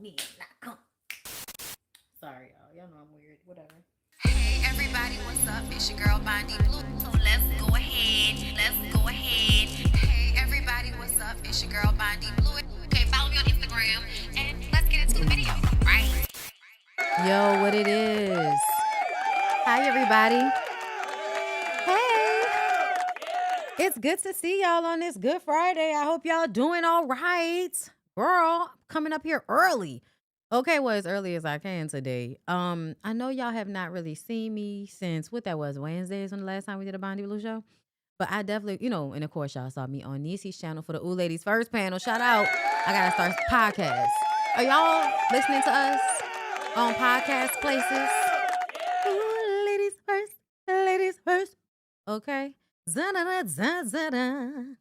me. Now come. Sorry, y'all. Y'all know I'm weird. Whatever. Hey everybody, what's up? It's your girl Bondy Blue. So let's go ahead. Hey everybody, what's up? It's your girl Bondy Blue. Okay, follow me on Instagram and let's get into the video, right? Yo, what it is? Hi, everybody. Hey. It's good to see y'all on this Good Friday. I hope y'all doing all right. Girl, coming up here early. Okay, well, as early as I can today. I know y'all have not really seen me since what that was, Wednesdays when the last time we did a Bondy Blue show. But I definitely, and of course y'all saw me on Niecy's channel for the Ooh Ladies First panel. Shout out. I gotta start podcast. Are y'all listening to us on podcast places? Ooh, ladies first. Okay. Zana.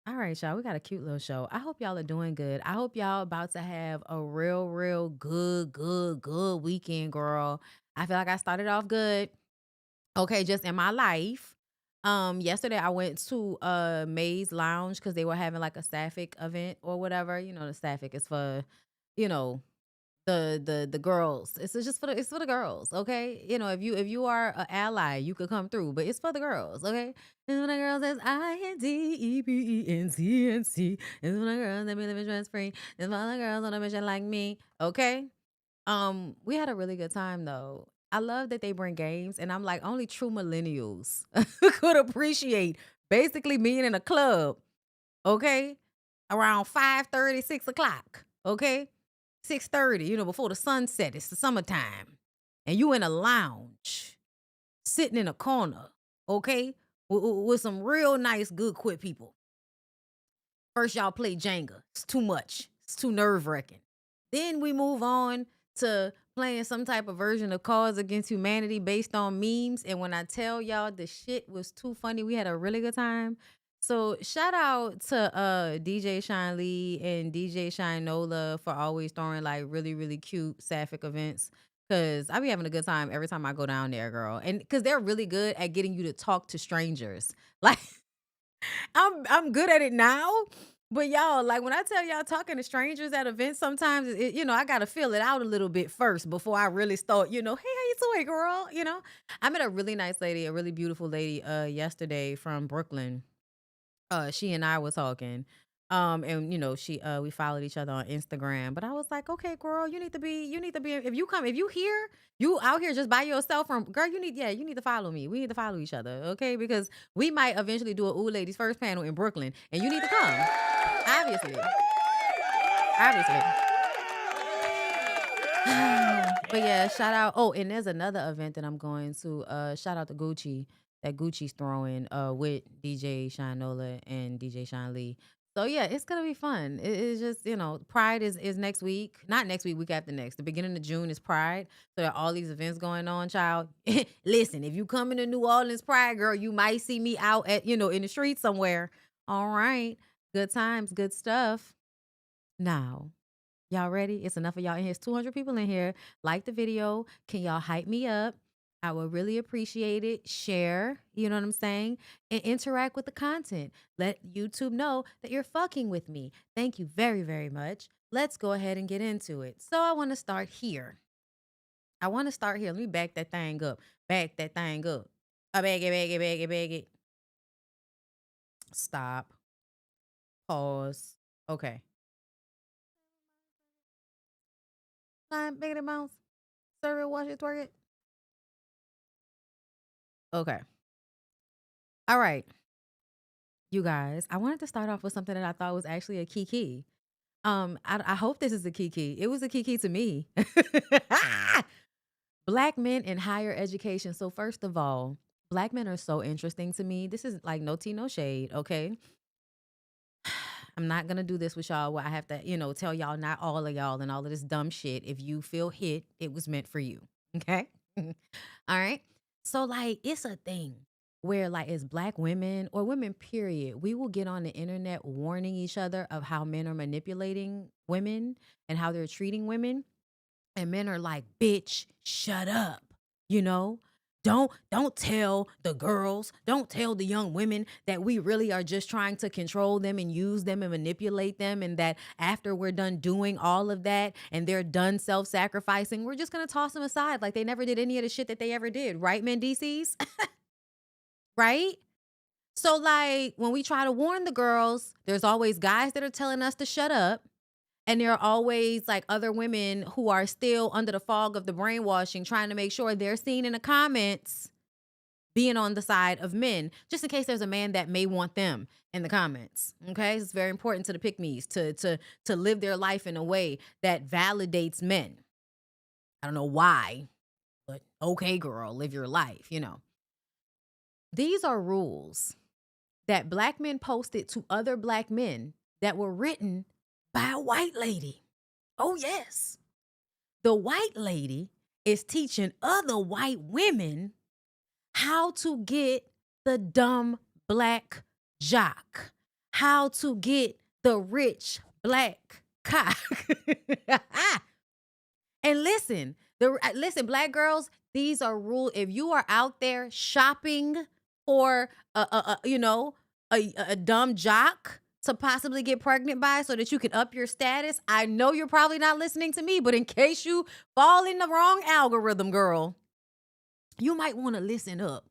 All right, y'all. We got a cute little show. I hope y'all are doing good. I hope y'all about to have a real good weekend, girl. I feel like I started off good. Okay, just in my life. Yesterday I went to May's Lounge because they were having like a Sapphic event or whatever. You know, the Sapphic is for, you know, the girls. It's just for the girls, okay? If you are an ally, you could come through, but it's for the girls, okay? It's for the girls that's INDEPENTNC. It's for the girls that be living stress free. It's for the girls on a mission like me, okay? We had a really good time though. I love that they bring games, and I'm like, only true millennials could appreciate basically being in a club, okay? Around 5:30, 6 o'clock, okay? 6:30, before the sunset. It's the summertime. And you in a lounge, sitting in a corner, okay? With some real nice, good quit people. First, y'all play Jenga. It's too much. It's too nerve-wracking. Then we move on to playing some type of version of Cards Against Humanity based on memes. And when I tell y'all the shit was too funny, we had a really good time. So shout out to DJ Shine Lee and DJ Shine Nola for always throwing like really cute sapphic events. Cause I be having a good time every time I go down there, girl. And cause they're really good at getting you to talk to strangers. Like I'm good at it now. But y'all, like when I tell y'all talking to strangers at events, sometimes I gotta feel it out a little bit first before I really start, hey, how you doing, girl? I met a really nice lady, a really beautiful lady yesterday from Brooklyn. She and I were talking. And she we followed each other on Instagram. But I was like, okay, girl, you need to be if you here, you out here just by yourself from girl, you need to follow me. We need to follow each other, okay? Because we might eventually do a Ooh Ladies First panel in Brooklyn, and you need to come. Obviously. But yeah, shout out. Oh, and there's another event that I'm going to. Shout out to Gucci that Gucci's throwing with DJ Shine Nola and DJ Shine Lee. So yeah, it's gonna be fun. It's just Pride is next week, not next week, week after next. The beginning of June is Pride, so there are all these events going on, child. Listen, if you come into New Orleans Pride, girl, you might see me out at in the street somewhere. All right, good times, good stuff. Now, y'all ready? It's enough of y'all in here. It's 200 people in here. Like the video. Can y'all hype me up? I would really appreciate it. Share, you know what I'm saying? And interact with the content. Let YouTube know that you're fucking with me. Thank you very much. Let's go ahead and get into it. So I want to start here. Let me back that thing up. I bag it. Stop. Pause. Okay. Bigger mouse. Serve it, wash it, twerk it. Okay. All right. You guys, I wanted to start off with something that I thought was actually a key. I hope this is a key. It was a key to me. Black men in higher education. So first of all, black men are so interesting to me. This is like no tea, no shade, okay? I'm not gonna do this with y'all where I have to, tell y'all not all of y'all and all of this dumb shit. If you feel hit, it was meant for you. Okay? All right. So like it's a thing where like as black women or women period, we will get on the internet warning each other of how men are manipulating women and how they're treating women. And men are like, bitch, shut up. You know? Don't tell the girls, don't tell the young women that we really are just trying to control them and use them and manipulate them, and that after we're done doing all of that and they're done self-sacrificing, we're just gonna toss them aside like they never did any of the shit that they ever did, right, Mendices? Right? So, like, when we try to warn the girls, there's always guys that are telling us to shut up. And there are always like other women who are still under the fog of the brainwashing, trying to make sure they're seen in the comments being on the side of men, just in case there's a man that may want them in the comments. Okay. It's very important to the pick-me's to live their life in a way that validates men. I don't know why, but okay, girl, live your life, you know. These are rules that black men posted to other black men that were written by a white lady. Oh, yes. The white lady is teaching other white women how to get the dumb black jock, how to get the rich black cock. And listen, black girls, these are rules. If you are out there shopping for a dumb jock to possibly get pregnant by so that you can up your status, I know you're probably not listening to me, but in case you fall in the wrong algorithm, girl, you might want to listen up.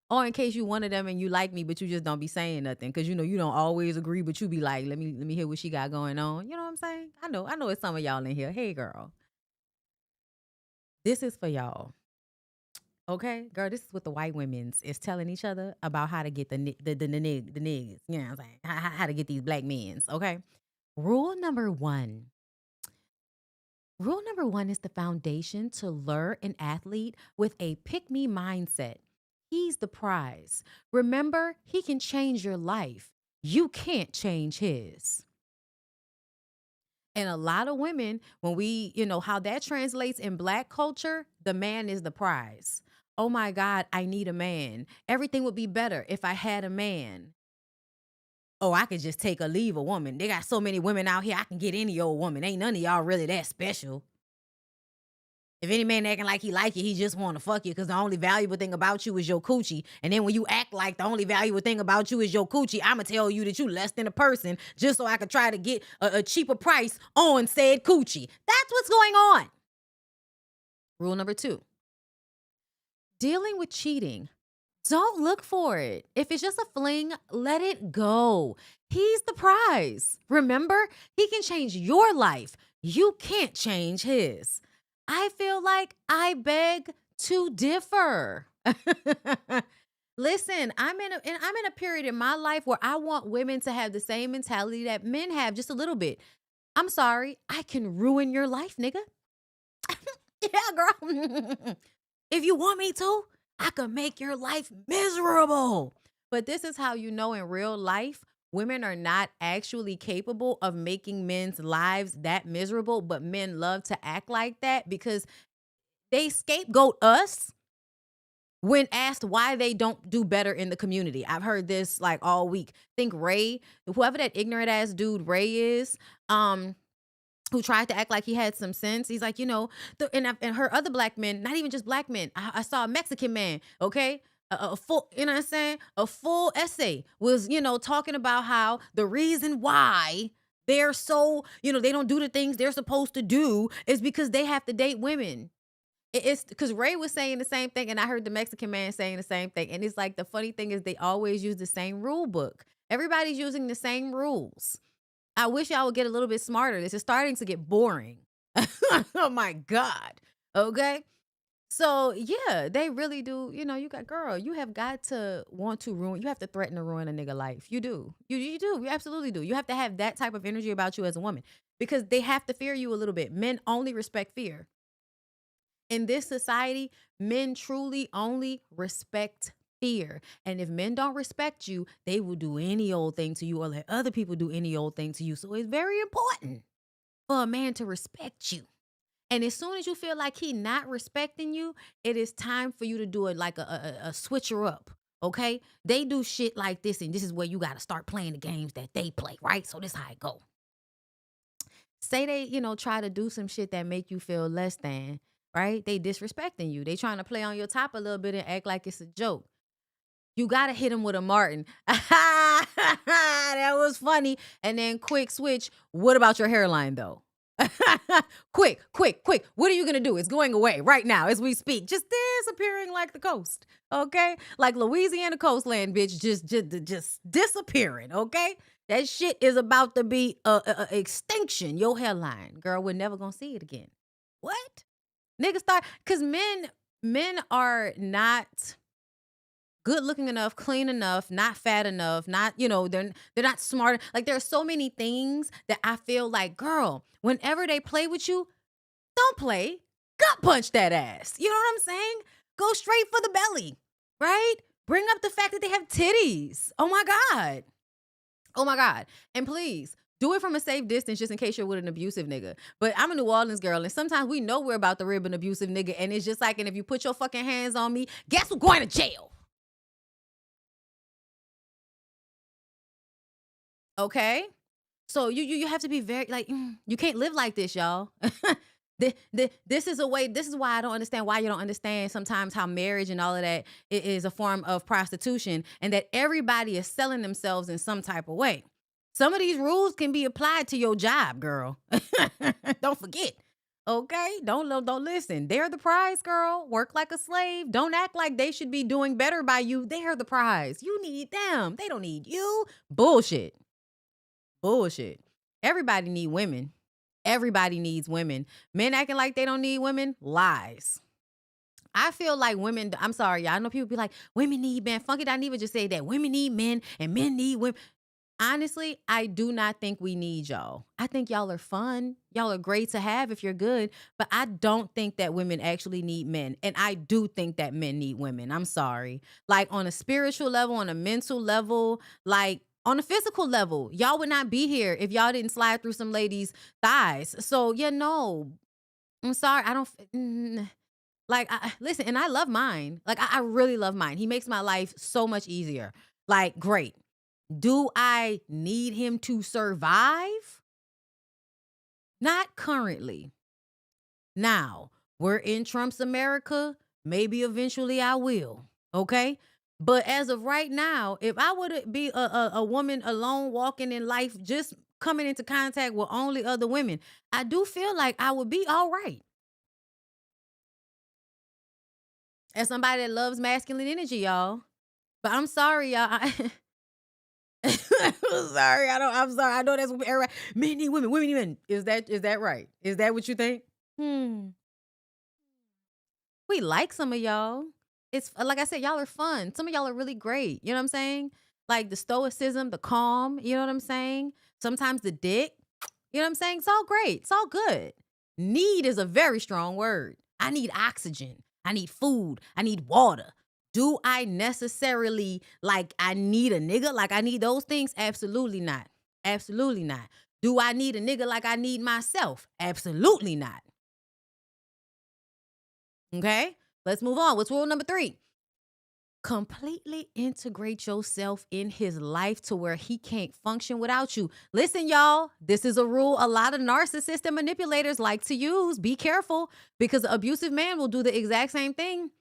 Or in case you one of them and you like me, but you just don't be saying nothing because you know you don't always agree, but you be like, let me hear what she got going on. You know what I'm saying? I know it's some of y'all in here. Hey, girl, this is for y'all. Okay, girl, this is what the white women's is telling each other about how to get the niggas. You know what I'm saying? How to get these black men's. Okay. Rule number one. Rule number one is the foundation to lure an athlete with a pick-me mindset. He's the prize. Remember, he can change your life. You can't change his. And a lot of women, when we, how that translates in black culture, the man is the prize. Oh my God, I need a man. Everything would be better if I had a man. Oh, I could just take or leave a woman. They got so many women out here, I can get any old woman. Ain't none of y'all really that special. If any man acting like he like you, he just want to fuck you because the only valuable thing about you is your coochie. And then when you act like the only valuable thing about you is your coochie, I'm going to tell you that you less than a person just so I could try to get a cheaper price on said coochie. That's what's going on. Rule number two. Dealing with cheating. Don't look for it. If it's just a fling, let it go. He's the prize. Remember, he can change your life. You can't change his. I feel like I beg to differ. Listen, I'm in a period in my life where I want women to have the same mentality that men have, just a little bit. I'm sorry, I can ruin your life, nigga. Yeah, girl. If you want me to, I could make your life miserable. But this is how you know in real life, women are not actually capable of making men's lives that miserable, but men love to act like that because they scapegoat us when asked why they don't do better in the community. I've heard this like all week. Think Ray, whoever that ignorant ass dude Ray is, who tried to act like he had some sense. He's like, and her other black men, not even just black men. I saw a Mexican man, okay? A full, you know what I'm saying? A full essay was, talking about how the reason why they're so, they don't do the things they're supposed to do is because they have to date women. It's because Ray was saying the same thing, and I heard the Mexican man saying the same thing. And it's like the funny thing is they always use the same rule book. Everybody's using the same rules. I wish y'all would get a little bit smarter. This is starting to get boring. Oh my God. Okay. So yeah, they really do. You have got to want to ruin. You have to threaten to ruin a nigga life. You do. You do. You absolutely do. You have to have that type of energy about you as a woman because they have to fear you a little bit. Men only respect fear. In this society, men truly only respect fear. And if men don't respect you, they will do any old thing to you or let other people do any old thing to you. So it's very important for a man to respect you. And as soon as you feel like he not respecting you, it is time for you to do it like a switcher up. Okay? They do shit like this, and this is where you got to start playing the games that they play, right? So this how it go. Say they, try to do some shit that make you feel less than. right? They disrespecting you. They trying to play on your top a little bit and act like it's a joke. You gotta hit him with a Martin. That was funny. And then quick switch. What about your hairline though? Quick. What are you gonna do? It's going away right now as we speak. Just disappearing like the coast. Okay, like Louisiana coastland, bitch. Just disappearing. Okay, that shit is about to be extinction. Your hairline, girl. We're never gonna see it again. What? Niggas start because men are not good looking enough, clean enough, not fat enough, not, they're not smart. Like there are so many things that I feel like, girl, whenever they play with you, don't play. Gut punch that ass. You know what I'm saying? Go straight for the belly, right? Bring up the fact that they have titties. Oh my God. Oh my God. And please do it from a safe distance just in case you're with an abusive nigga. But I'm a New Orleans girl, and sometimes we know we're about to rib an abusive nigga, and it's just like, and if you put your fucking hands on me, guess who's going to jail? Okay? So you have to be very like you can't live like this, y'all. This is why I don't understand why you don't understand sometimes how marriage and all of that is a form of prostitution and that everybody is selling themselves in some type of way. Some of these rules can be applied to your job, girl. Don't forget. Okay? Don't listen. They're the prize, girl. Work like a slave. Don't act like they should be doing better by you. They're the prize. You need them. They don't need you. Bullshit. Everybody need women. Everybody needs women. Men acting like they don't need women, lies. I feel like women, I'm sorry, y'all. I know people be like, women need men. Funky Dineva just said that. Women need men and men need women. Honestly, I do not think we need y'all. I think y'all are fun. Y'all are great to have if you're good. But I don't think that women actually need men. And I do think that men need women. I'm sorry. Like on a spiritual level, on a mental level, like on a physical level, y'all would not be here if y'all didn't slide through some ladies' thighs. So, I'm sorry. I don't, listen, and I love mine. Like, I really love mine. He makes my life so much easier. Like, great. Do I need him to survive? Not currently. Now, we're in Trump's America. Maybe eventually I will. Okay? But as of right now, if I would be a woman alone walking in life, just coming into contact with only other women, I do feel like I would be all right. As somebody that loves masculine energy, y'all. But I'm sorry, y'all. I'm sorry. I'm sorry. I know that's what everybody. Men need women. Women need men. Is that right? Is that what you think? We like some of y'all. It's like I said, y'all are fun. Some of y'all are really great. You know what I'm saying? Like the stoicism, the calm. You know what I'm saying? Sometimes the dick. You know what I'm saying? It's all great. It's all good. Need is a very strong word. I need oxygen. I need food. I need water. Do I necessarily I need a nigga? Like I need those things? Absolutely not. Absolutely not. Do I need a nigga like I need myself? Absolutely not. Okay? Let's move on. What's rule number 3? Completely integrate yourself in his life to where he can't function without you. Listen, y'all, this is a rule a lot of narcissists and manipulators like to use. Be careful because an abusive man will do the exact same thing.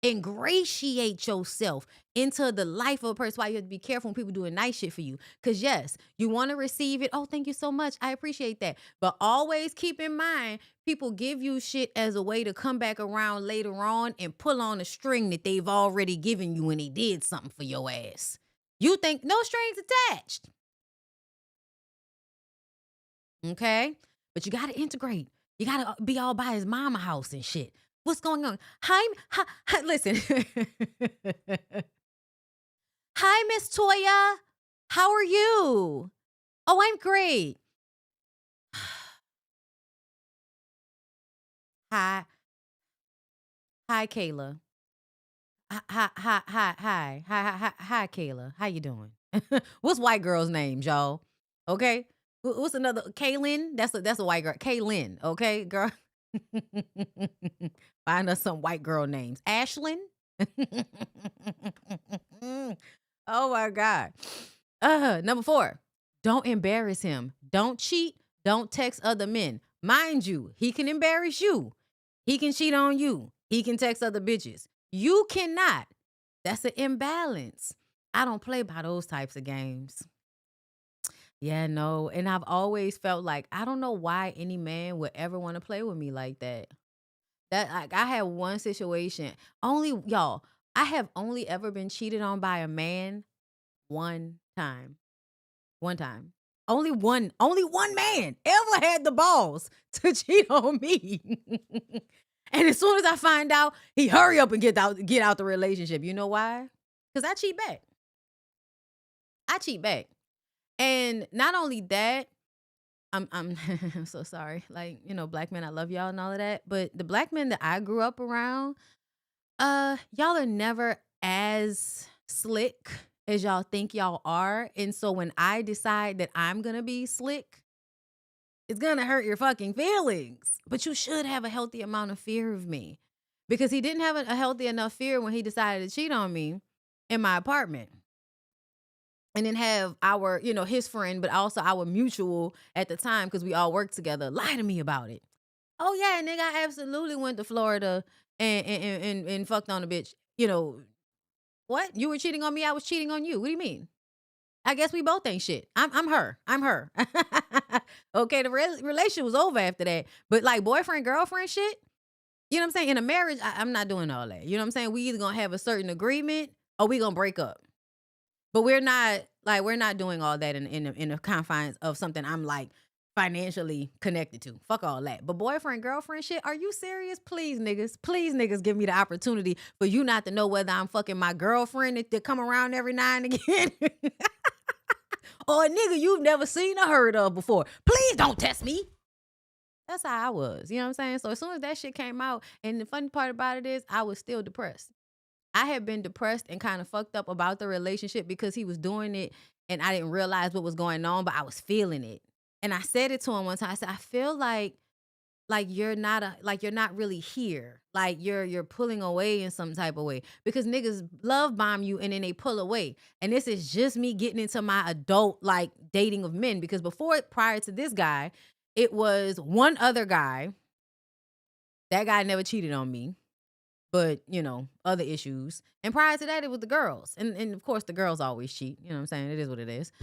Ingratiate yourself into the life of a person. Why you have to be careful when people doing nice shit for you. Because yes, you want to receive it. Oh, thank you so much. I appreciate that. But always keep in mind, people give you shit as a way to come back around later on and pull on a string that they've already given you when they did something for your ass. You think no strings attached. Okay? But you got to integrate. You got to be all by his mama house and shit. What's going on? Hi, listen. Hi, Miss Toya. How are you? Oh, I'm great. Hi. Hi, Kayla. Hi, Kayla. How you doing? What's white girl's name, y'all? Okay. What's another? Kaylin? That's a white girl. Kaylin. Okay, girl. Find us some white girl names. Ashlyn. Oh my God. Number 4. Don't embarrass him. Don't cheat. Don't text other men. Mind you, he can embarrass you. He can cheat on you. He can text other bitches. You cannot. That's an imbalance. I don't play by those types of games. Yeah, no. And I've always felt like I don't know why any man would ever want to play with me like that. That like I had one situation. Only y'all, I have only ever been cheated on by a man one time. One time. Only one man ever had the balls to cheat on me. And as soon as I find out, he hurry up and get out the relationship. You know why? Because I cheat back. I cheat back. And not only that, I'm I'm so sorry. Like, black men, I love y'all and all of that. But the black men that I grew up around, y'all are never as slick as y'all think y'all are. And so when I decide that I'm gonna be slick, it's gonna hurt your fucking feelings. But you should have a healthy amount of fear of me. Because he didn't have a healthy enough fear when he decided to cheat on me in my apartment. And then have our, his friend, but also our mutual at the time, because we all worked together, lie to me about it. Oh yeah, nigga, I absolutely went to Florida and fucked on a bitch. What? You were cheating on me, I was cheating on you. What do you mean? I guess we both ain't shit. I'm her. I'm her. Okay, the relationship was over after that. But like boyfriend, girlfriend shit, you know what I'm saying? In a marriage, I'm not doing all that. You know what I'm saying? We either gonna have a certain agreement or we gonna break up. But we're not doing all that in the confines of something I'm like financially connected to. Fuck all that. But boyfriend, girlfriend shit, are you serious? Please, niggas, give me the opportunity for you not to know whether I'm fucking my girlfriend that come around every now and again. Or a nigga you've never seen or heard of before. Please don't test me. That's how I was. You know what I'm saying? So as soon as that shit came out, and the funny part about it is I was still depressed. I had been depressed and kind of fucked up about the relationship because he was doing it and I didn't realize what was going on, but I was feeling it. And I said it to him one time. I said, I feel like you're not really here. Like you're pulling away in some type of way. Because niggas love bomb you and then they pull away. And this is just me getting into my adult like dating of men. Because prior to this guy, it was one other guy. That guy never cheated on me. But, other issues. And prior to that, it was the girls. And of course, the girls always cheat. You know what I'm saying? It is what it is.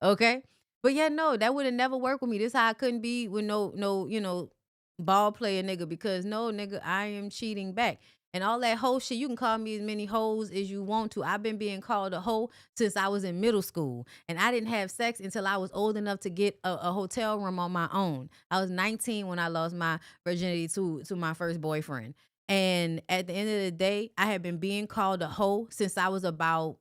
Okay? But yeah, no, that would have never worked with me. This how I couldn't be with no, ball player nigga. Because no, nigga, I am cheating back. And all that hoe shit, you can call me as many hoes as you want to. I've been being called a hoe since I was in middle school. And I didn't have sex until I was old enough to get a hotel room on my own. I was 19 when I lost my virginity to my first boyfriend. And at the end of the day, I had been being called a hoe since I was about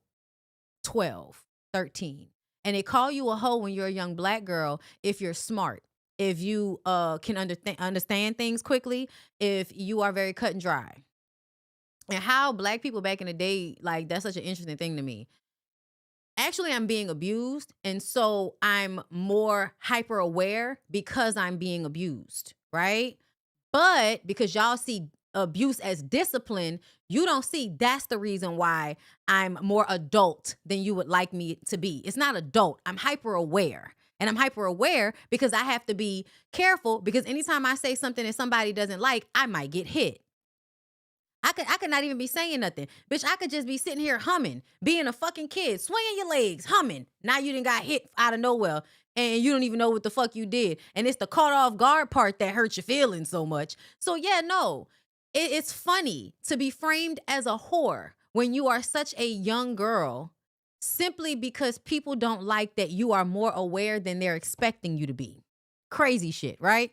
12, 13. And they call you a hoe when you're a young black girl if you're smart, if you can understand things quickly, if you are very cut and dry. And how black people back in the day, like, that's such an interesting thing to me. Actually, I'm being abused. And so I'm more hyper aware because I'm being abused, right? But because y'all see abuse as discipline, you don't see that's the reason why I'm more adult than you would like me to be. It's not adult. I'm hyper aware. And I'm hyper aware because I have to be careful because anytime I say something that somebody doesn't like, I might get hit. I could not even be saying nothing. Bitch, I could just be sitting here humming, being a fucking kid, swinging your legs, humming. Now you done got hit out of nowhere and you don't even know what the fuck you did. And it's the caught off guard part that hurts your feelings so much. So yeah, no, it's funny to be framed as a whore when you are such a young girl simply because people don't like that you are more aware than they're expecting you to be. Crazy shit, right?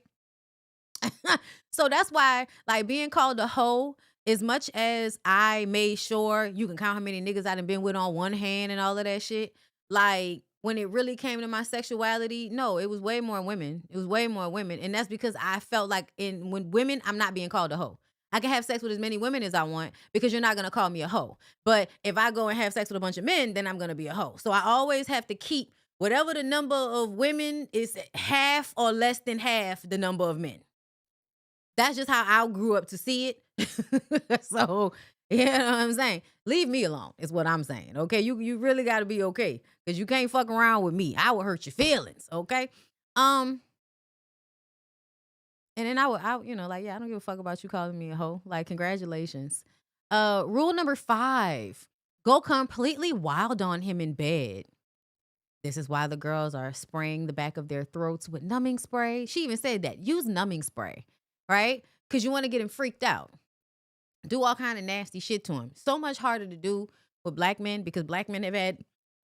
So that's why, like, being called a hoe, as much as I made sure you can count how many niggas I done been with on one hand and all of that shit, like, when it really came to my sexuality, no, it was way more women. It was way more women. And that's because I felt like when women, I'm not being called a hoe. I can have sex with as many women as I want because you're not going to call me a hoe. But if I go and have sex with a bunch of men, then I'm going to be a hoe. So I always have to keep whatever the number of women is, half or less than half the number of men. That's just how I grew up to see it. So, you know what I'm saying? Leave me alone is what I'm saying, okay? You really got to be okay because you can't fuck around with me. I will hurt your feelings, okay? And then you know, like, yeah, I don't give a fuck about you calling me a hoe. Like, congratulations. Rule number 5, go completely wild on him in bed. This is why the girls are spraying the back of their throats with numbing spray. She even said that. Use numbing spray, right? Because you want to get him freaked out. Do all kind of nasty shit to him. So much harder to do with black men because black men have had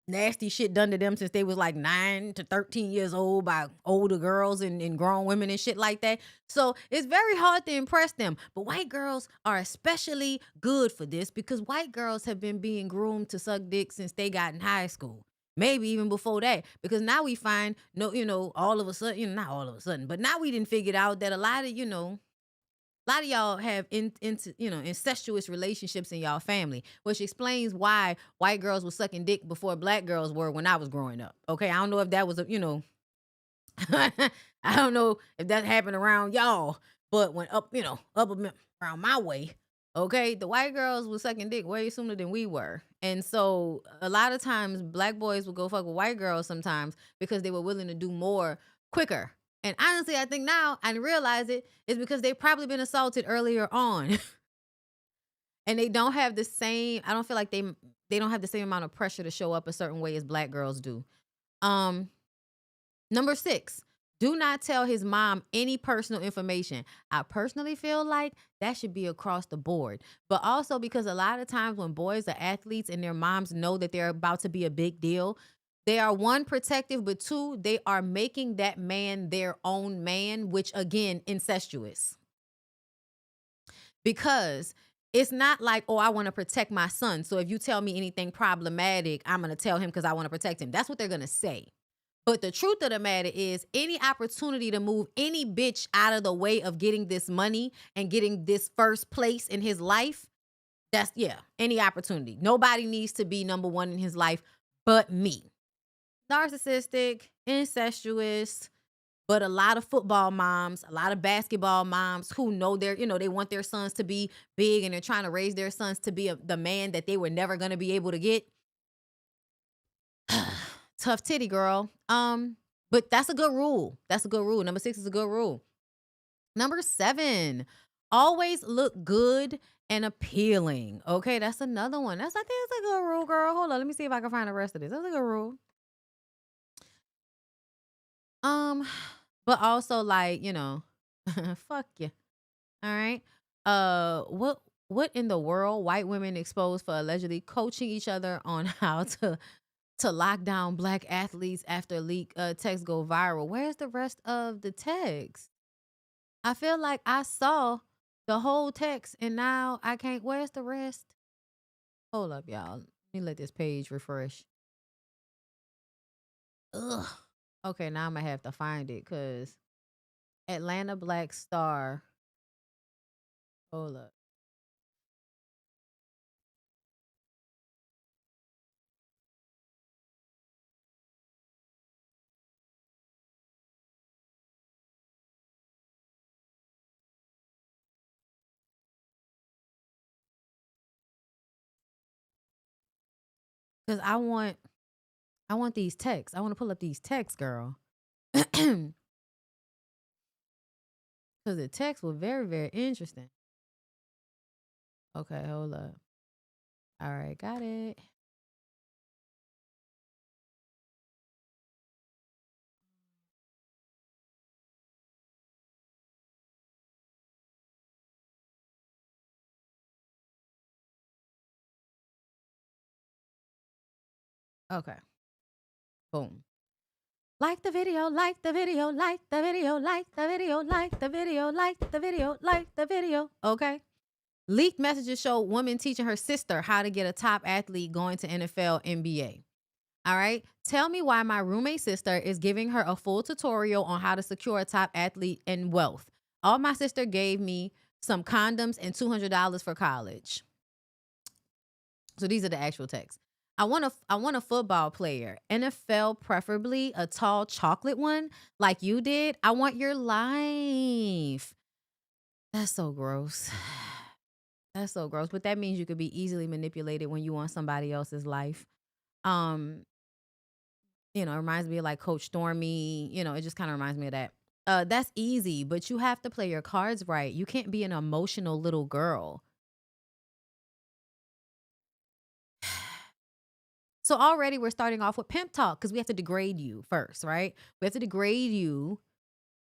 nasty shit done to them since they was like 9 to 13 years old by older girls and grown women and shit like that. So it's very hard to impress them. But white girls are especially good for this because white girls have been being groomed to suck dick since they got in high school. Maybe even before that, because now we find no, all of a sudden, not all of a sudden, but now we didn't figure out that a lot of, a lot of y'all have incestuous relationships in y'all family, which explains why white girls were sucking dick before black girls were when I was growing up. Okay, I don't know if that was I don't know if that happened around y'all, but when around my way, okay, the white girls were sucking dick way sooner than we were. And so a lot of times black boys would go fuck with white girls sometimes because they were willing to do more quicker. And honestly, I think now I realize it is because they've probably been assaulted earlier on. And they don't have the same, I don't feel like they don't have the same amount of pressure to show up a certain way as black girls do. Um Number 6, do not tell his mom any personal information. I personally feel like that should be across the board. But also because a lot of times when boys are athletes and their moms know that they're about to be a big deal, they are 1, protective, but 2, they are making that man their own man, which again, incestuous. Because it's not like, oh, I want to protect my son. So if you tell me anything problematic, I'm going to tell him because I want to protect him. That's what they're going to say. But the truth of the matter is, any opportunity to move any bitch out of the way of getting this money and getting this first place in his life, any opportunity. Nobody needs to be number 1 in his life but me. Narcissistic, incestuous, but a lot of football moms, a lot of basketball moms who know they want their sons to be big and they're trying to raise their sons to be the man that they were never going to be able to get. Tough titty, girl. But that's a good rule. That's a good rule. Number 6 is a good rule. Number 7, always look good and appealing. Okay, that's another one. I think it's a good rule, girl. Hold on, let me see if I can find the rest of this. That's a good rule. But also like, fuck you. All right. What in the world? White women exposed for allegedly coaching each other on how to lock down black athletes after leak text go viral. Where's the rest of the text? I feel like I saw the whole text and now I can't. Where's the rest? Hold up, y'all. Let me let this page refresh. Ugh. Okay, now I'm gonna have to find it because Atlanta Black Star. Hold up. Because I want these texts. I want to pull up these texts, girl. Because the texts were very, very interesting. Okay, hold up. All right, got it. Okay, boom. Like the video, like the video, like the video, like the video, like the video, like the video, like the video. Okay. Leaked messages show woman teaching her sister how to get a top athlete going to NFL, NBA. All right. Tell me why my roommate sister is giving her a full tutorial on how to secure a top athlete and wealth. All my sister gave me some condoms and $200 for college. So these are the actual texts. I want a football player, NFL preferably a tall chocolate one like you did. I want your life. That's so gross. That's so gross. But that means you could be easily manipulated when you want somebody else's life. Um, it reminds me of like Coach Stormy. It just kind of reminds me of that. That's easy, but you have to play your cards right. You can't be an emotional little girl. So already we're starting off with pimp talk because we have to degrade you first, right? We have to degrade you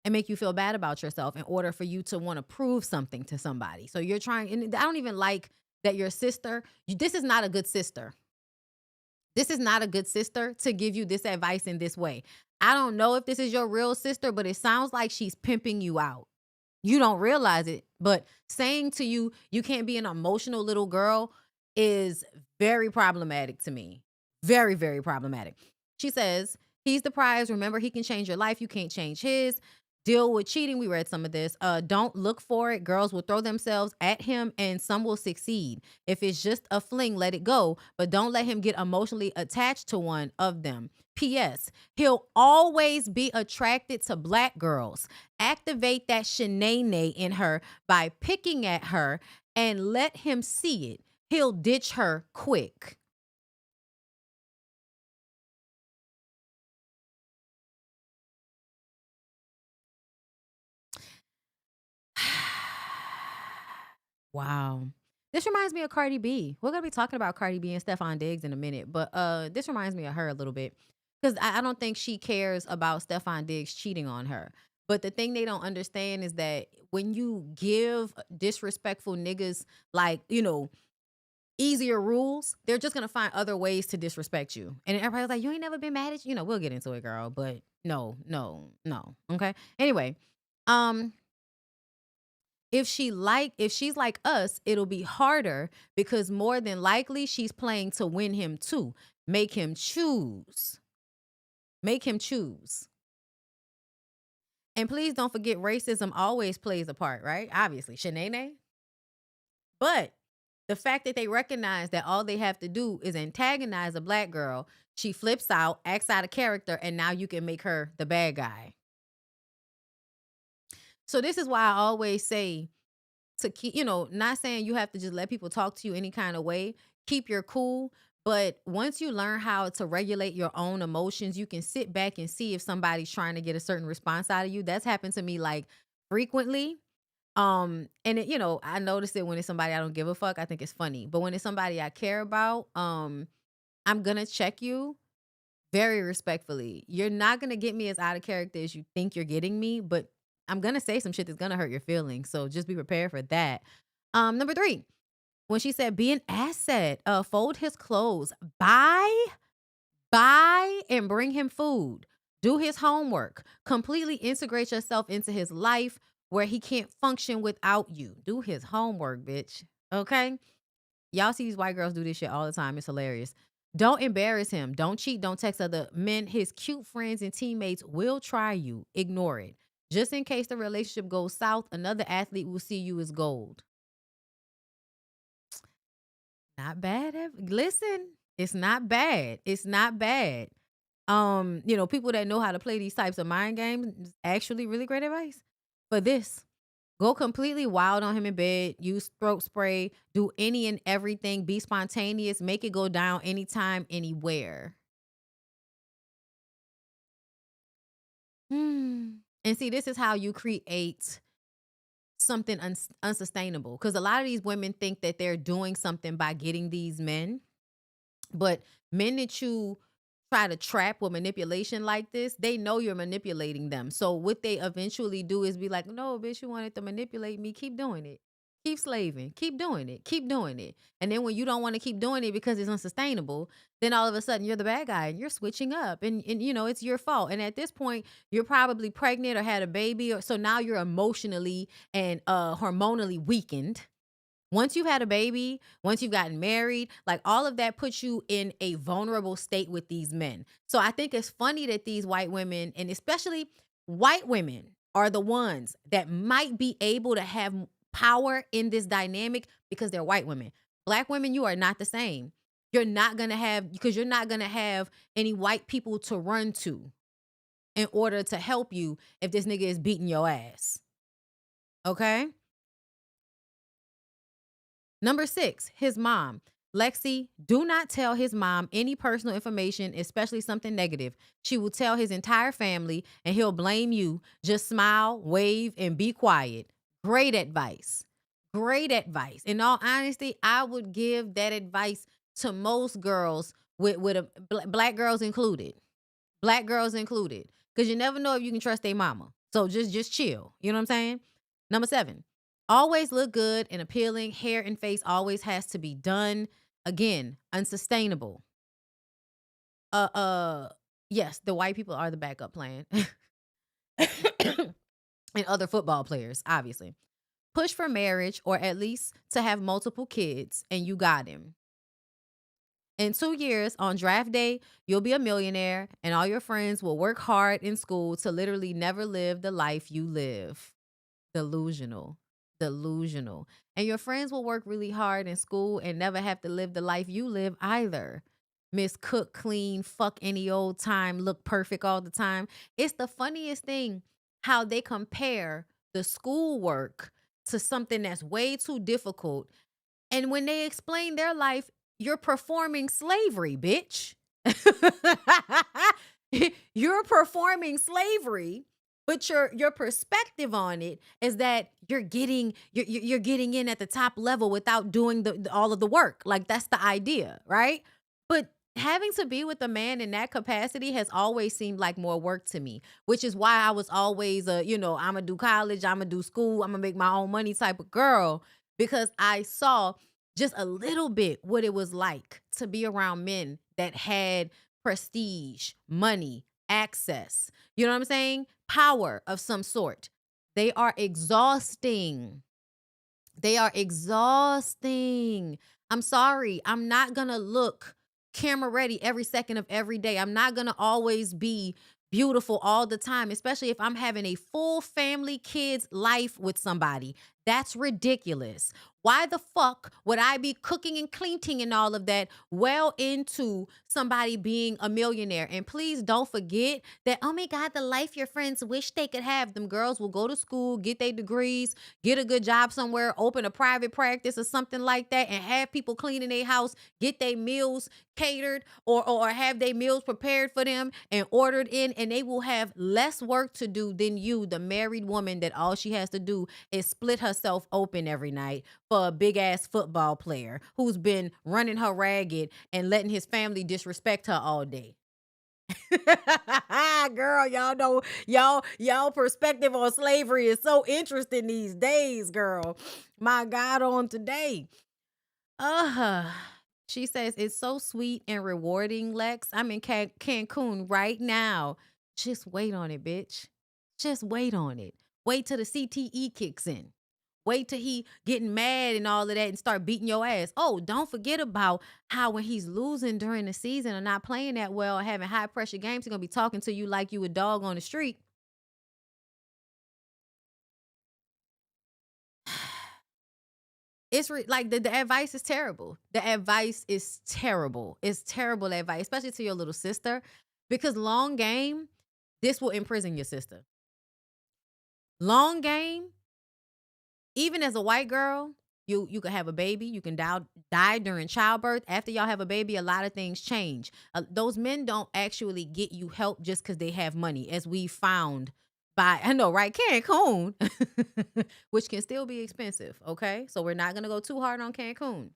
and make you feel bad about yourself in order for you to want to prove something to somebody. So you're trying, and I don't even like that your sister, this is not a good sister. This is not a good sister to give you this advice in this way. I don't know if this is your real sister, but it sounds like she's pimping you out. You don't realize it, but saying to you, you can't be an emotional little girl is very problematic to me. Very, very problematic. She says, he's the prize. Remember, he can change your life. You can't change his. Deal with cheating. We read some of this. Don't look for it. Girls will throw themselves at him and some will succeed. If it's just a fling, let it go. But don't let him get emotionally attached to one of them. P.S. He'll always be attracted to black girls. Activate that shenane in her by picking at her and let him see it. He'll ditch her quick. Wow. This reminds me of Cardi B. We're gonna be talking about Cardi B and Stephon Diggs in a minute, but this reminds me of her a little bit because I don't think she cares about Stephon Diggs cheating on her. But the thing they don't understand is that when you give disrespectful niggas like easier rules, they're just gonna find other ways to disrespect you. And everybody's like, "You ain't never been mad at you." We'll get into it, girl. But no, no, no. Okay. Anyway, um, if she's like us, it'll be harder because more than likely she's playing to win him too. Make him choose. Make him choose. And please don't forget racism always plays a part, right? Obviously, Shanae. But the fact that they recognize that all they have to do is antagonize a black girl, she flips out, acts out of character, and now you can make her the bad guy. So this is why I always say to keep, not saying you have to just let people talk to you any kind of way. Keep your cool. But once you learn how to regulate your own emotions, you can sit back and see if somebody's trying to get a certain response out of you. That's happened to me like frequently. And I notice it when it's somebody I don't give a fuck. I think it's funny. But when it's somebody I care about, I'm gonna check you very respectfully. You're not gonna get me as out of character as you think you're getting me, but I'm gonna say some shit that's gonna hurt your feelings. So just be prepared for that. Number 3, when she said be an asset, fold his clothes, buy and bring him food, do his homework, completely integrate yourself into his life where he can't function without you. Do his homework, bitch. Okay? Y'all see these white girls do this shit all the time. It's hilarious. Don't embarrass him. Don't cheat. Don't text other men. His cute friends and teammates will try you. Ignore it. Just in case the relationship goes south, another athlete will see you as gold. Not bad. Listen, it's not bad. It's not bad. People that know how to play these types of mind games is actually really great advice. But this, go completely wild on him in bed, use throat spray, do any and everything, be spontaneous, make it go down anytime, anywhere. And see, this is how you create something unsustainable. Because a lot of these women think that they're doing something by getting these men. But men that you try to trap with manipulation like this, they know you're manipulating them. So what they eventually do is be like, no, bitch, you wanted to manipulate me. Keep doing it. Keep slaving. Keep doing it. Keep doing it. And then when you don't want to keep doing it because it's unsustainable, then all of a sudden you're the bad guy and you're switching up and it's your fault. And at this point, you're probably pregnant or had a baby. So now you're emotionally and hormonally weakened. Once you've had a baby, once you've gotten married, like all of that puts you in a vulnerable state with these men. So I think it's funny that these white women, and especially white women, are the ones that might be able to have power in this dynamic because they're white women. Black women, you are not the same. You're not going to have any white people to run to in order to help you if this nigga is beating your ass. Okay? Number 6, his mom. Lexi, do not tell his mom any personal information, especially something negative. She will tell his entire family and he'll blame you. Just smile, wave, and be quiet. Great advice. Great advice. In all honesty, I would give that advice to most girls with black girls included. Black girls included. Because you never know if you can trust their mama. So just chill. You know what I'm saying? Number 7. Always look good and appealing. Hair and face always has to be done. Again, unsustainable. Uh uh yes, the white people are the backup plan. And other football players, obviously. Push for marriage or at least to have multiple kids and you got him. In 2 years, on draft day, you'll be a millionaire and all your friends will work hard in school to literally never live the life you live. Delusional. Delusional. And your friends will work really hard in school and never have to live the life you live either. Miss Cook, clean, fuck any old time, look perfect all the time. It's the funniest thing how they compare the schoolwork to something that's way too difficult. And when they explain their life, you're performing slavery, bitch. You're performing slavery, but your perspective on it is that you're getting in at the top level without doing all of the work. Like that's the idea, right? But having to be with a man in that capacity has always seemed like more work to me, which is why I was always I'm gonna do college, I'm gonna do school, I'm gonna make my own money type of girl, because I saw just a little bit what it was like to be around men that had prestige, money, access. You know what I'm saying? Power of some sort. They are exhausting. They are exhausting. I'm sorry. I'm not going to look camera ready every second of every day. I'm not going to always be beautiful all the time, especially if I'm having a full family, kids life with somebody. That's ridiculous. Why the fuck would I be cooking and cleaning and all of that well into somebody being a millionaire? And please don't forget that, oh my God, the life your friends wish they could have. Them girls will go to school, get their degrees, get a good job somewhere, open a private practice or something like that, and have people cleaning their house, get their meals catered or have their meals prepared for them and ordered in, and they will have less work to do than you, the married woman that all she has to do is split herself open every night for a big ass football player who's been running her ragged and letting his family disrespect her all day. Girl, y'all know y'all perspective on slavery is so interesting these days, girl. My God, on today. Uh she says it's so sweet and rewarding, Lex. I'm in Cancun right now. Just wait on it, bitch. Just wait on it. Wait till the CTE kicks in. Wait till he getting mad and all of that and start beating your ass. Oh, don't forget about how when he's losing during the season or not playing that well or having high pressure games, he's gonna be talking to you like you a dog on the street. It's like the advice is terrible. The advice is terrible. It's terrible advice, especially to your little sister, because long game, this will imprison your sister. Long game, even as a white girl, you can have a baby, you can die during childbirth. After y'all have a baby, a lot of things change. Those men don't actually get you help just because they have money, as we found by I know, right? Cancun, which can still be expensive. Okay, so we're not gonna go too hard on Cancun.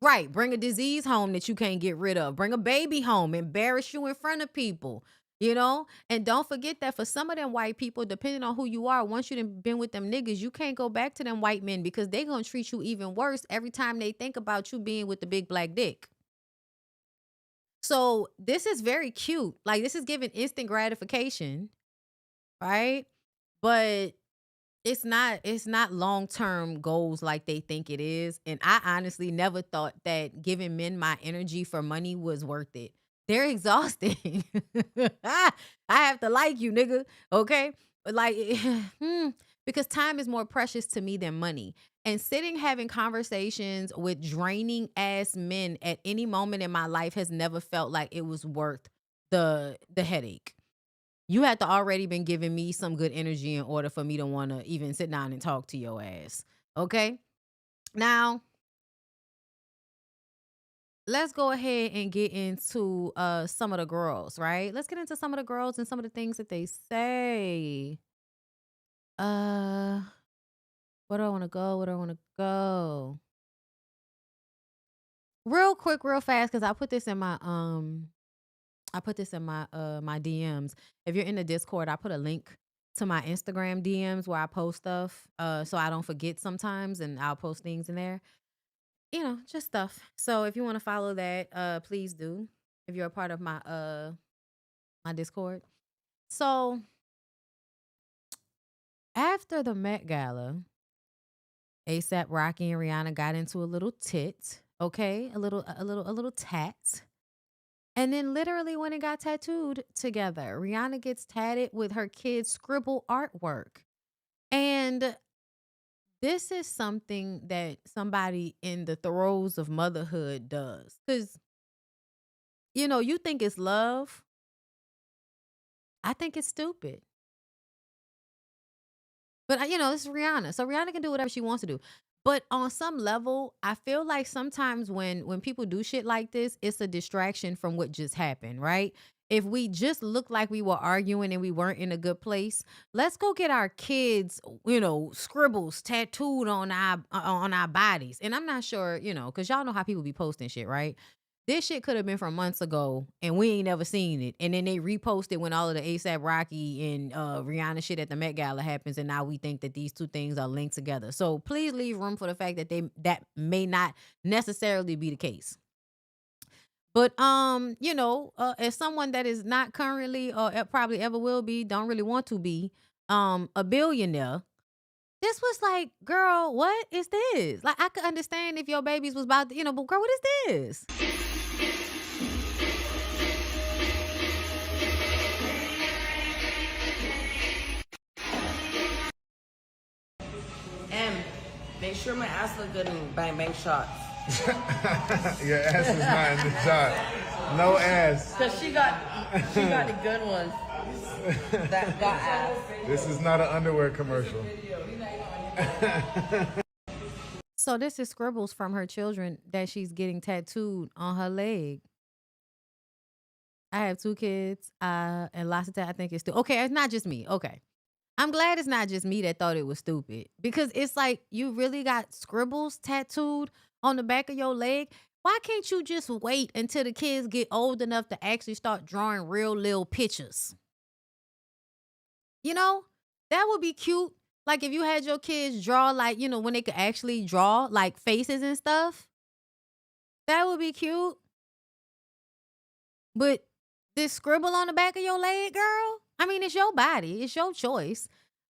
Right. Bring a disease home that you can't get rid of. Bring a baby home, embarrass you in front of people, you know? And don't forget that for some of them white people, depending on who you are, once you done been with them niggas, you can't go back to them white men because they gonna treat you even worse every time they think about you being with the big black dick. So this is very cute. Like this is giving instant gratification, right? But it's not long-term goals like they think it is, and I honestly never thought that giving men my energy for money was worth it. They're exhausting. I have to like you, nigga, okay? But like because time is more precious to me than money. And sitting having conversations with draining ass men at any moment in my life has never felt like it was worth the headache. You had to already been giving me some good energy in order for me to want to even sit down and talk to your ass. Okay? Now, let's go ahead and get into some of the girls, right? Let's get into some of the girls and some of the things that they say. Uh, where do I want to go? Where do I want to go? Real quick, real fast, because I put this in my DMs. If you're in the Discord, I put a link to my Instagram DMs where I post stuff. So I don't forget sometimes, and I'll post things in there. You know, just stuff. So if you want to follow that, please do. If you're a part of my Discord. So after the Met Gala, ASAP Rocky and Rihanna got into a little tit, okay? A little tat. And then literally when it got tattooed together, Rihanna gets tatted with her kids' scribble artwork. And this is something that somebody in the throes of motherhood does. Cause you think it's love. I think it's stupid. But this is Rihanna, so Rihanna can do whatever she wants to do. But on some level, I feel like sometimes when people do shit like this, it's a distraction from what just happened, right? If we just looked like we were arguing and we weren't in a good place, let's go get our kids, scribbles tattooed on our bodies. And I'm not sure, because y'all know how people be posting shit, right? This shit could have been from months ago, and we ain't never seen it. And then they reposted when all of the ASAP Rocky and Rihanna shit at the Met Gala happens, and now we think that these two things are linked together. So please leave room for the fact that that may not necessarily be the case. But as someone that is not currently or probably ever will be, don't really want to be, a billionaire. This was like, girl, what is this? Like, I could understand if your babies was about to, but girl, what is this? Make sure my ass look good in bang bang shots. Your ass is not in the shot. No ass. Cause she got the good ones. That got ass. This is not an underwear commercial. So this is scribbles from her children that she's getting tattooed on her leg. I have 2 kids, and lots of that I think it's okay. It's not just me. Okay. I'm glad it's not just me that thought it was stupid, because it's like, you really got scribbles tattooed on the back of your leg. Why can't you just wait until the kids get old enough to actually start drawing real little pictures? That would be cute. Like if you had your kids draw, like, when they could actually draw like faces and stuff, that would be cute. But this scribble on the back of your leg, girl, I mean, it's your body. It's your choice.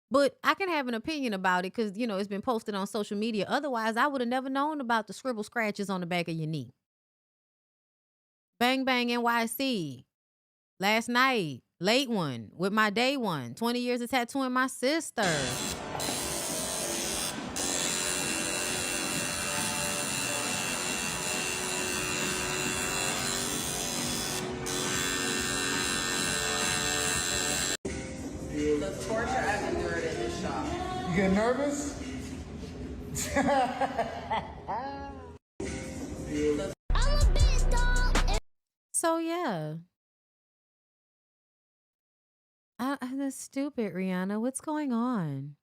But I can have an opinion about it because, it's been posted on social media. Otherwise, I would have never known about the scribble scratches on the back of your knee. Bang Bang NYC. Last night, late one with my day one. 20 years of tattooing my sister. The torture I've endured in this shop. You get nervous? So yeah. That's stupid, Rihanna. What's going on?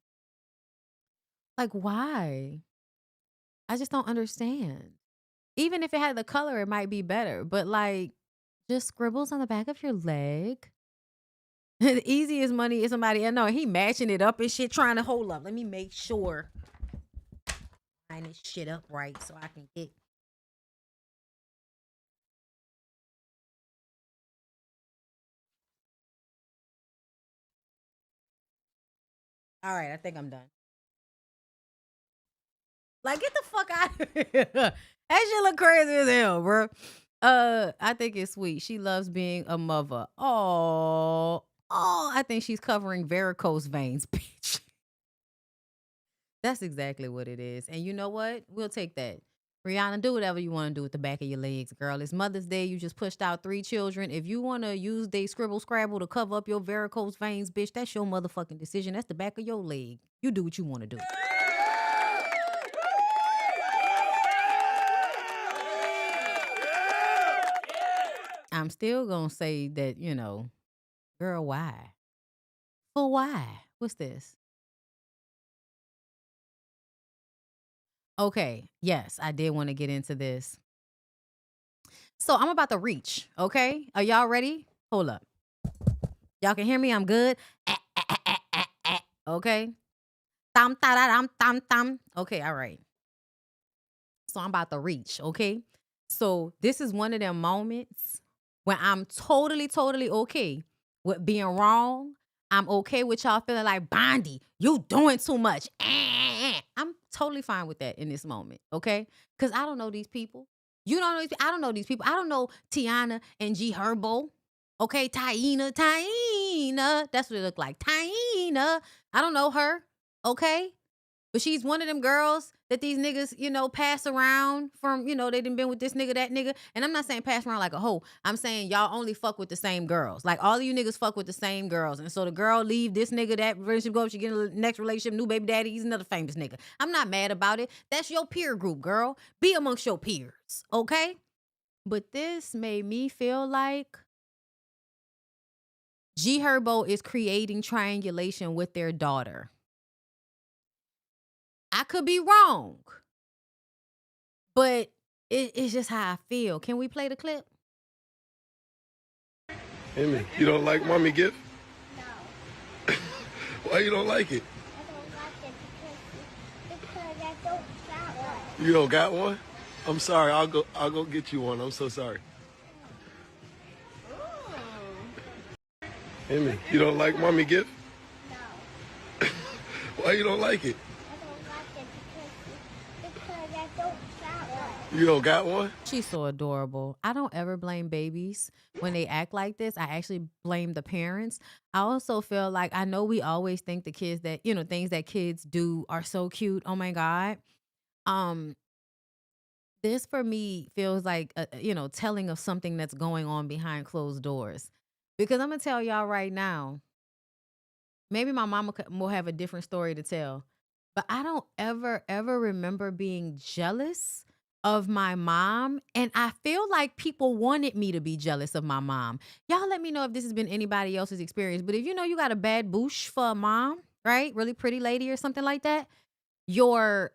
Like, why? I just don't understand. Even if it had the color, it might be better. But like, just scribbles on the back of your leg. The easiest money is somebody. I know he matching it up and shit, trying to hold up. Let me make sure line this shit up right so I can get. All right, I think I'm done. Like, get the fuck out of here. That shit look crazy as hell, bro. I think it's sweet. She loves being a mother. Oh, I think she's covering varicose veins, bitch. That's exactly what it is. And you know what? We'll take that. Rihanna, do whatever you want to do with the back of your legs, girl. It's Mother's Day. You just pushed out 3 children. If you want to use they scribble scrabble to cover up your varicose veins, bitch, that's your motherfucking decision. That's the back of your leg. You do what you want to do. I'm still gonna say that, girl, why? For why? What's this? Okay, yes, I did want to get into this. So I'm about to reach, okay? Are y'all ready? Hold up. Y'all can hear me? I'm good. Okay. Tam ta da dam tam tam. Okay, all right. So I'm about to reach, okay? So this is one of them moments when I'm totally, totally okay with being wrong. I'm okay with y'all feeling like, Bondy, you doing too much. I'm totally fine with that in this moment, okay? Because I don't know these people. You don't know these people. I don't know these people. I don't know Tiana and G Herbo. Okay, Taina. That's what it looked like. Taina. I don't know her, okay? But she's one of them girls that these niggas, pass around from, they done been with this nigga, that nigga. And I'm not saying pass around like a hoe. I'm saying y'all only fuck with the same girls. Like all of you niggas fuck with the same girls. And so the girl leave this nigga, that relationship go up, she get in the next relationship, new baby daddy, he's another famous nigga. I'm not mad about it. That's your peer group, girl. Be amongst your peers, okay? But this made me feel like G Herbo is creating triangulation with their daughter. I could be wrong, but it's just how I feel. Can we play the clip? Amy, you don't like mommy gift? No. Why you don't like it? I don't like it because I don't got one. You don't got one? I'm sorry. I'll go get you one. I'm so sorry. Amy, you don't like mommy gift? No. Why you don't like it? I don't like it because I don't got one. You don't got one? She's so adorable. I don't ever blame babies when they act like this. I actually blame the parents. I also feel like, I know we always think the kids that, things that kids do are so cute. Oh my God. This for me feels like, telling of something that's going on behind closed doors. Because I'm going to tell y'all right now, maybe my mama will have a different story to tell, but I don't ever remember being jealous of my mom. And I feel like people wanted me to be jealous of my mom. Y'all let me know if this has been anybody else's experience. But if you got a bad boosh for a mom, right? Really pretty lady or something like that, your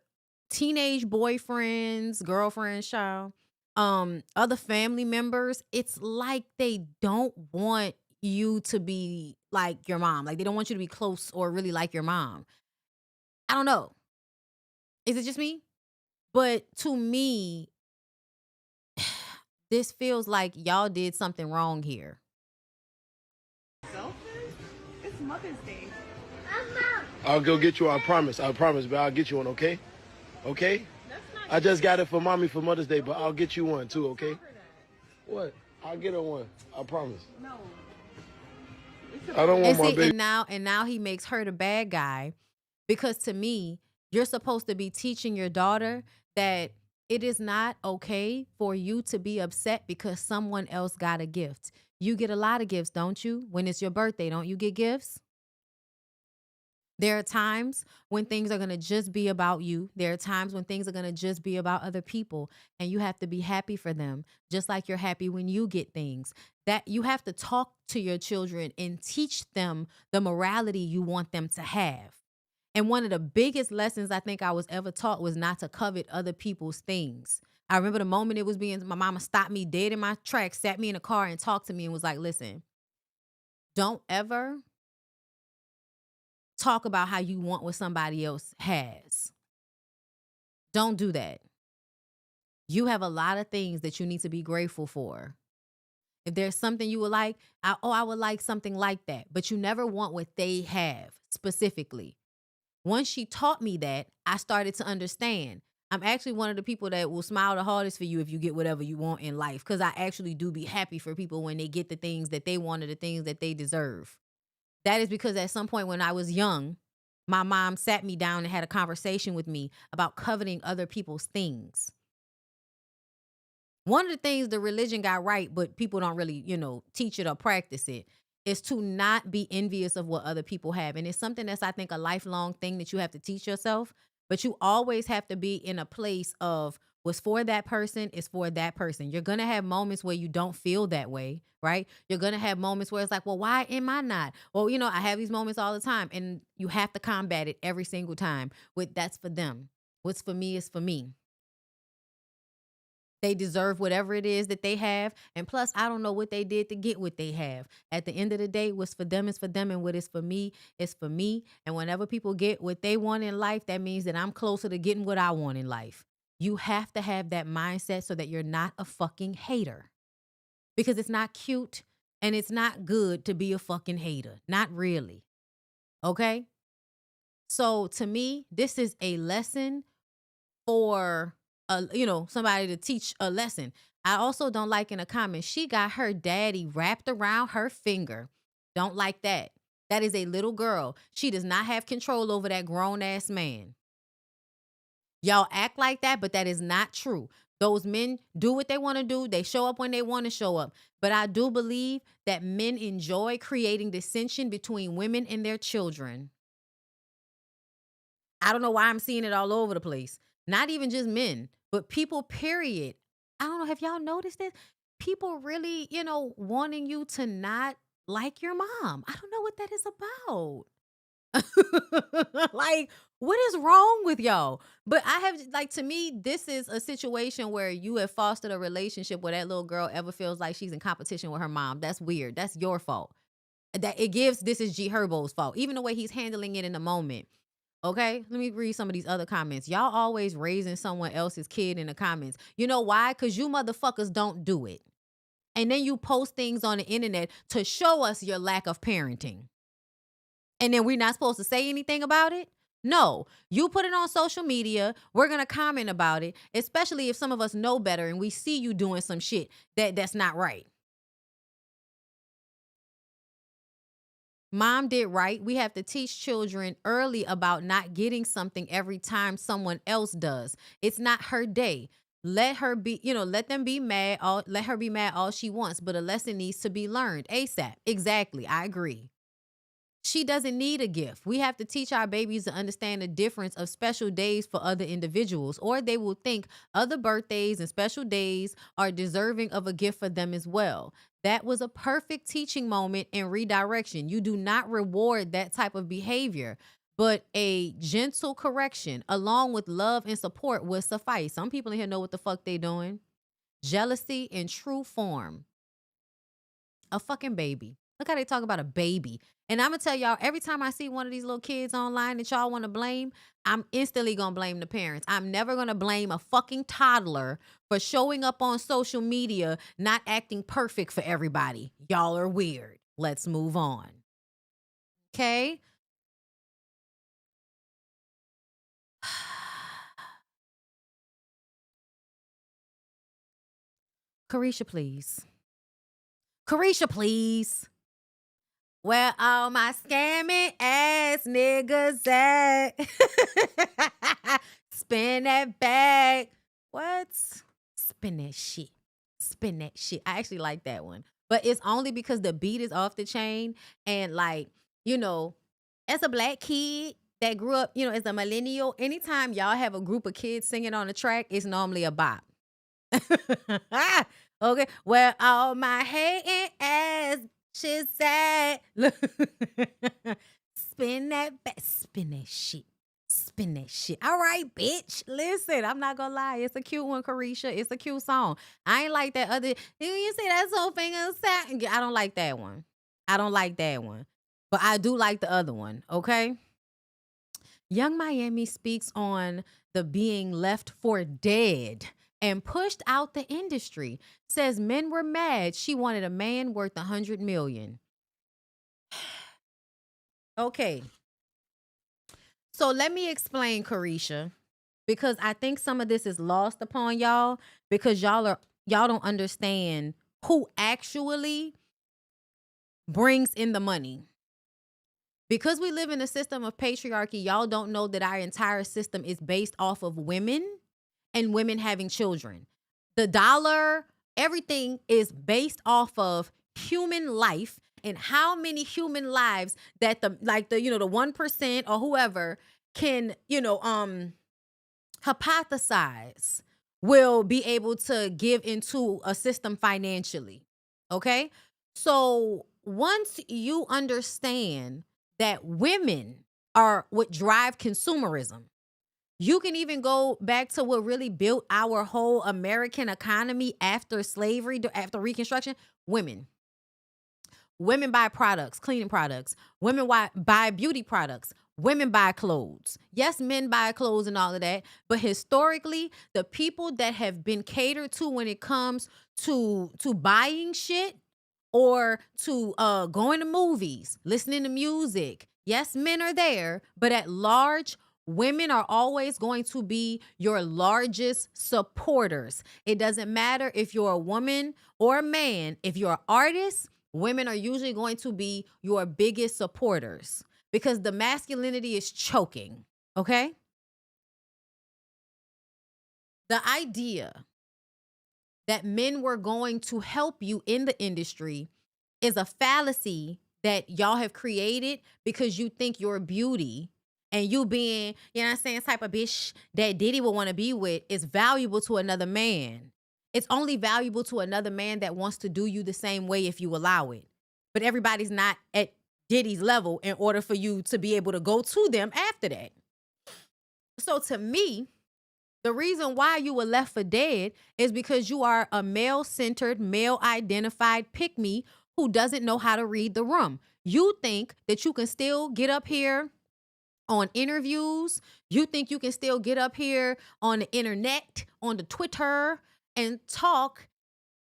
teenage boyfriends, girlfriends, child, other family members, it's like they don't want you to be like your mom. Like they don't want you to be close or really like your mom. I don't know. Is it just me? But to me, this feels like y'all did something wrong here. Selfish? It's Mother's Day. Mama. I'll go get you. I promise, but I'll get you one, okay? Okay? That's not I just got it for mommy for Mother's Day, but I'll get you one too, okay? What? I'll get her one. I promise. No. I don't want And my see, baby. and now he makes her the bad guy, because to me, you're supposed to be teaching your daughter that it is not okay for you to be upset because someone else got a gift. You get a lot of gifts, don't you? When it's your birthday, don't you get gifts? There are times when things are going to just be about you. There are times when things are going to just be about other people, and you have to be happy for them, just like you're happy when you get things. That you have to talk to your children and teach them the morality you want them to have. And one of the biggest lessons I think I was ever taught was not to covet other people's things. I remember the moment it was my mama stopped me dead in my tracks, sat me in a car and talked to me and was like, listen, don't ever talk about how you want what somebody else has. Don't do that. You have a lot of things that you need to be grateful for. If there's something you would like, I would like something like that. But you never want what they have specifically. Once she taught me that, I started to understand. I'm actually one of the people that will smile the hardest for you if you get whatever you want in life, because I actually do be happy for people when they get the things that they want or the things that they deserve. That is because at some point when I was young, my mom sat me down and had a conversation with me about coveting other people's things. One of the things the religion got right, but people don't really, teach it or practice it, is to not be envious of what other people have. And it's something that's, I think, a lifelong thing that you have to teach yourself. but you always have to be in a place of what's for that person is for that person. You're going to have moments where you don't feel that way, right? You're going to have moments where it's like, well, why am I not? Well, you know, I have these moments all the time, and you have to combat it every single time with that's for them. What's for me is for me. They deserve whatever it is that they have. And plus, I don't know what they did to get what they have. At the end of the day, what's for them is for them. And what is for me is for me. And whenever people get what they want in life, that means that I'm closer to getting what I want in life. You have to have that mindset so that you're not a fucking hater. Because it's not cute and it's not good to be a fucking hater. Not really. Okay? So to me, this is a lesson for somebody to teach a lesson. I also don't like in a comment, she got her daddy wrapped around her finger. Don't like that. That is a little girl. She does not have control over that grown ass man. Y'all act like that, but that is not true. Those men do what they want to do. They show up when they want to show up. But I do believe that men enjoy creating dissension between women and their children. I don't know why I'm seeing it all over the place. Not even just men, but people, period. I don't know. Have y'all noticed this? People really, wanting you to not like your mom. I don't know what that is about. Like, what is wrong with y'all? But I have, to me, this is a situation where you have fostered a relationship where that little girl ever feels like she's in competition with her mom. That's weird. That's your fault. This is G Herbo's fault. Even the way he's handling it in the moment. Okay, let me read some of these other comments. Y'all always raising someone else's kid in the comments. You know why? Because you motherfuckers don't do it. And then you post things on the internet to show us your lack of parenting. And then we're not supposed to say anything about it? No, you put it on social media. We're going to comment about it, especially if some of us know better and we see you doing some shit that's not right. Mom did right. We have to teach children early about not getting something every time someone else does. It's not her day. Let her be, let them be mad. Let her be mad all she wants, but a lesson needs to be learned ASAP. Exactly. I agree. She doesn't need a gift. We have to teach our babies to understand the difference of special days for other individuals, or they will think other birthdays and special days are deserving of a gift for them as well. That was a perfect teaching moment and redirection. You do not reward that type of behavior, but a gentle correction along with love and support will suffice. Some people in here know what the fuck they doing. Jealousy in true form. A fucking baby. Look how they talk about a baby. And I'm going to tell y'all, every time I see one of these little kids online that y'all want to blame, I'm instantly going to blame the parents. I'm never going to blame a fucking toddler for showing up on social media, not acting perfect for everybody. Y'all are weird. Let's move on. Okay? Carisha, please. Carisha, please. Where all my scamming ass niggas at? Spin that bag. What? Spin that shit. Spin that shit. I actually like that one. But it's only because the beat is off the chain. And as a black kid that grew up, as a millennial, anytime y'all have a group of kids singing on a track, it's normally a bop. Okay. Where all my hating ass shit sad. Spin that shit. Spin that shit. All right, bitch. Listen, I'm not gonna lie. It's a cute one, Carisha. It's a cute song. I ain't like that other. You see that soul finger sad? I don't like that one. But I do like the other one. Okay. Young Miami speaks on the being left for dead and pushed out the industry. Says men were mad. She wanted a man worth $100 million. Okay. So let me explain, Carisha, because I think some of this is lost upon y'all because y'all don't understand who actually brings in the money. Because we live in a system of patriarchy, y'all don't know that our entire system is based off of women and women having children. The dollar, everything is based off of human life and how many human lives that the 1% or whoever can, hypothesize will be able to give into a system financially. Okay? So once you understand that women are what drive consumerism, you can even go back to what really built our whole American economy after slavery, after Reconstruction. Women. Women buy products, cleaning products. Women buy beauty products. Women buy clothes. Yes, men buy clothes and all of that. But historically, the people that have been catered to when it comes to buying shit or to going to movies, listening to music. Yes, men are there, but at large, women are always going to be your largest supporters. It doesn't matter if you're a woman or a man. If you're an artist, women are usually going to be your biggest supporters because the masculinity is choking, okay? The idea that men were going to help you in the industry is a fallacy that y'all have created because you think your beauty and you being, you know what I'm saying, type of bitch that Diddy would want to be with is valuable to another man. It's only valuable to another man that wants to do you the same way if you allow it. But everybody's not at Diddy's level in order for you to be able to go to them after that. So to me, the reason why you were left for dead is because you are a male-centered, male-identified pick-me who doesn't know how to read the room. You think that you can still get up here on interviews. You think you can still get up here on the internet, on the Twitter, and talk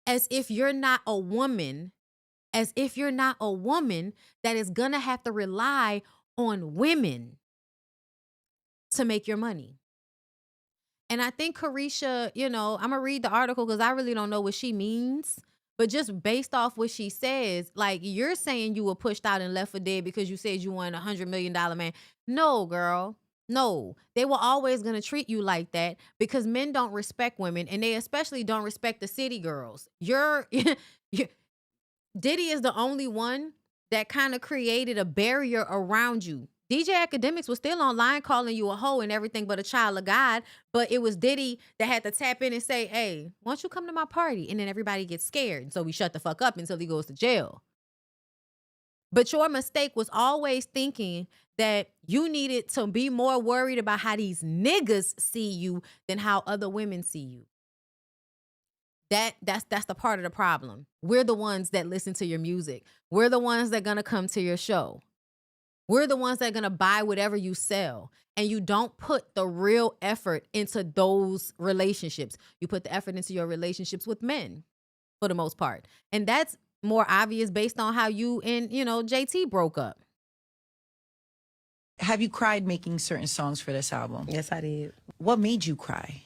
as if you're not a woman, as if you're not a woman that is gonna have to rely on women to make your money. And I think Carisha, you know, I'm gonna read the article because I really don't know what she means. But just based off what she says, like, you're saying you were pushed out and left for dead because you said you wanted $100 million man. No, girl. No. They were always going to treat you like that because men don't respect women, and they especially don't respect the city girls. Diddy is the only one that kind of created a barrier around you. DJ Academics was still online calling you a hoe and everything but a child of God, but it was Diddy that had to tap in and say, hey, why don't you come to my party? And then everybody gets scared. So we shut the fuck up until he goes to jail. But your mistake was always thinking that you needed to be more worried about how these niggas see you than how other women see you. That's the part of the problem. We're the ones that listen to your music. We're the ones that are gonna come to your show. We're the ones that are going to buy whatever you sell. And you don't put the real effort into those relationships. You put the effort into your relationships with men for the most part. And that's more obvious based on how you and, you know, JT broke up. Have you cried making certain songs for this album? Yes, I did. What made you cry?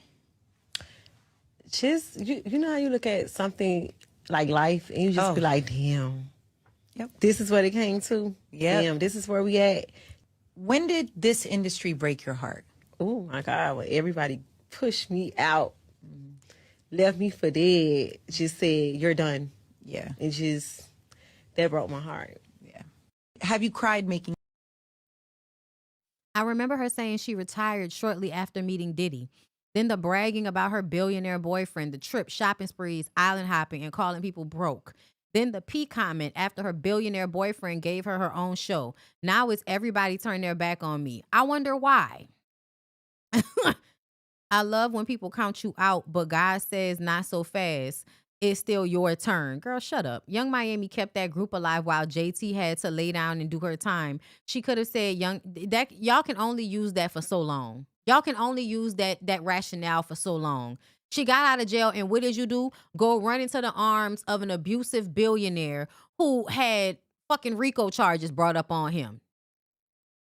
Just, you know how you look at something like life and you just be like, damn. Yep. This is what it came to. Yep. Damn, this is where we at. When did this industry break your heart? Oh my God, when everybody pushed me out, left me for dead, just said, you're done. Yeah. It just, that broke my heart. Yeah. Have you cried making? I remember her saying she retired shortly after meeting Diddy. Then the bragging about her billionaire boyfriend, the trip, shopping sprees, island hopping, and calling people broke. Then the P comment after her billionaire boyfriend gave her her own show. Now it's everybody turned their back on me. I wonder why. I love when people count you out, but God says not so fast. It's still your turn. Girl, shut up. Young Miami kept that group alive while JT had to lay down and do her time. She could have said, y'all can only use that for so long. Y'all can only use that rationale for so long. She got out of jail, and what did you do? Go run into the arms of an abusive billionaire who had fucking RICO charges brought up on him.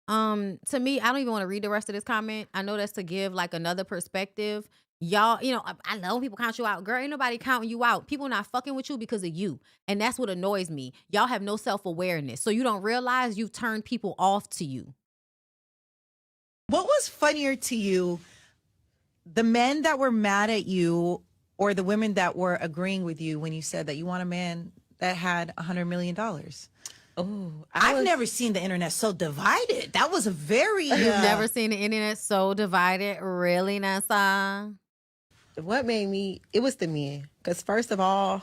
To me, I don't even want to read the rest of this comment. I know that's to give like another perspective. Y'all, you know, I love when people count you out. Girl, ain't nobody counting you out. People not fucking with you because of you. And that's what annoys me. Y'all have no self-awareness. So you don't realize you've turned people off to you. What was funnier to you? The men that were mad at you or the women that were agreeing with you when you said that you want a man that had $100 million? Oh, I've never seen the internet so divided. That was a very. You've never seen the internet so divided, really, Nessa? What made me? It was the men. Because first of all,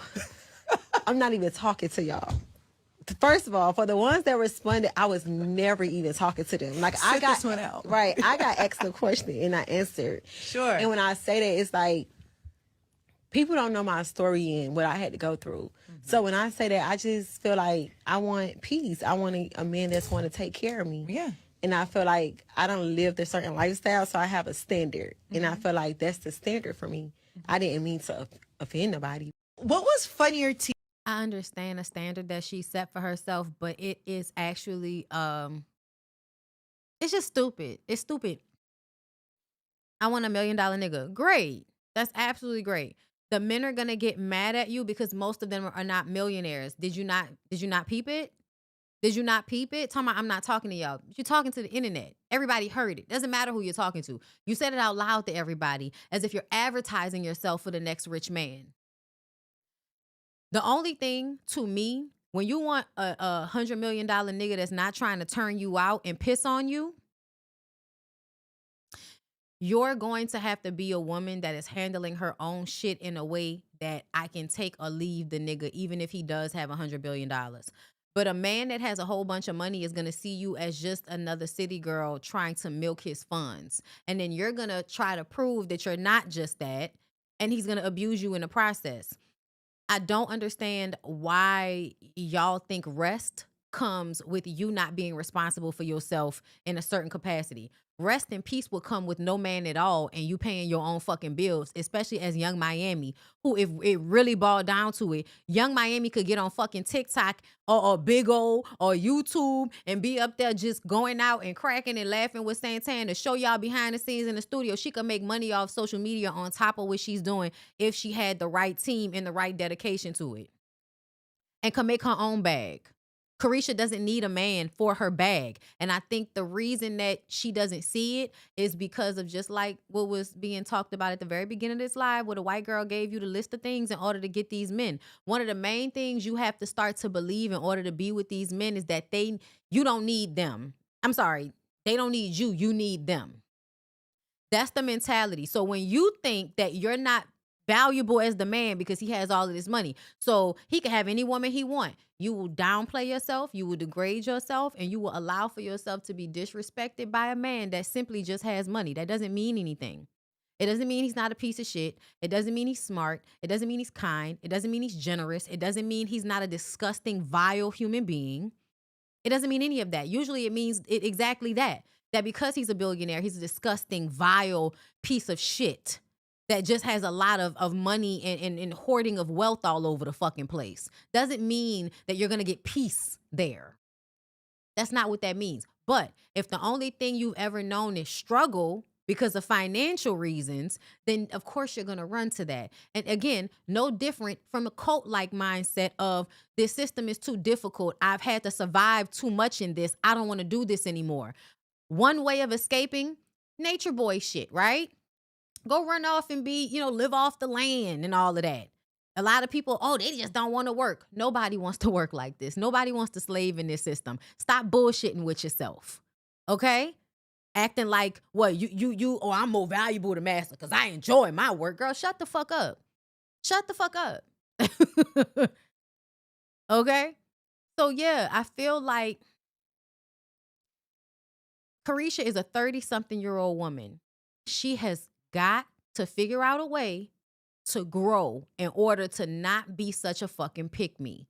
I'm not even talking to y'all. First of all, for the ones that responded, I was never even talking to them. Like I got this one out. Right. I got asked a question and I answered. Sure. And when I say that, it's like people don't know my story and what I had to go through. So when I say that, I just feel like I want peace. I want a man that's going to take care of me. Yeah. And I feel like I don't live a certain lifestyle, so I have a standard. And I feel like that's the standard for me. I didn't mean to offend nobody. What was funnier to I understand a standard that she set for herself, but it is actually it's just stupid. It's stupid. I want $1 million nigga. Great. That's absolutely great. The men are gonna get mad at you because most of them are not millionaires. Did you not peep it? Did you not peep it? Talking about I'm not talking to y'all. You're talking to the internet. Everybody heard it. Doesn't matter who you're talking to. You said it out loud to everybody as if you're advertising yourself for the next rich man. The only thing to me, when you want a $100 million nigga that's not trying to turn you out and piss on you, you're going to have to be a woman that is handling her own shit in a way that I can take or leave the nigga, even if he does have $100 billion. But a man that has a whole bunch of money is going to see you as just another city girl trying to milk his funds. And then you're going to try to prove that you're not just that. And he's going to abuse you in the process. I don't understand why y'all think rest comes with you not being responsible for yourself in a certain capacity. Rest and peace will come with no man at all and you paying your own fucking bills, especially as Young Miami, who, if it really boiled down to it, Young Miami could get on fucking TikTok or Big O or YouTube and be up there just going out and cracking and laughing with Santana to show y'all behind the scenes in the studio. She could make money off social media on top of what she's doing if she had the right team and the right dedication to it and could make her own bag. Carisha doesn't need a man for her bag. And I think the reason that she doesn't see it is because of just like what was being talked about at the very beginning of this live, where the white girl gave you the list of things in order to get these men. One of the main things you have to start to believe in order to be with these men is that you don't need them. I'm sorry. They don't need you. You need them. That's the mentality. So when you think that you're not valuable as the man because he has all of this money, so he can have any woman he want, you will downplay yourself, you will degrade yourself, and you will allow for yourself to be disrespected by a man that simply just has money. That doesn't mean anything. It doesn't mean he's not a piece of shit. It doesn't mean he's smart. It doesn't mean he's kind. It doesn't mean he's generous. It doesn't mean he's not a disgusting, vile human being. It doesn't mean any of that. Usually it means exactly that because he's a billionaire, he's a disgusting, vile piece of shit that just has a lot of money and hoarding of wealth all over the fucking place. Doesn't mean that you're going to get peace there. That's not what that means. But if the only thing you've ever known is struggle because of financial reasons, then of course you're going to run to that. And again, no different from a cult-like mindset of this system is too difficult. I've had to survive too much in this. I don't want to do this anymore. One way of escaping, nature boy shit, right? Go run off and live off the land and all of that. A lot of people, they just don't want to work. Nobody wants to work like this. Nobody wants to slave in this system. Stop bullshitting with yourself. Okay? Acting like, I'm more valuable to master because I enjoy my work. Girl, shut the fuck up. Shut the fuck up. Okay? So yeah, I feel like Carisha is a 30-something-year-old woman. She has got to figure out a way to grow in order to not be such a fucking pick-me.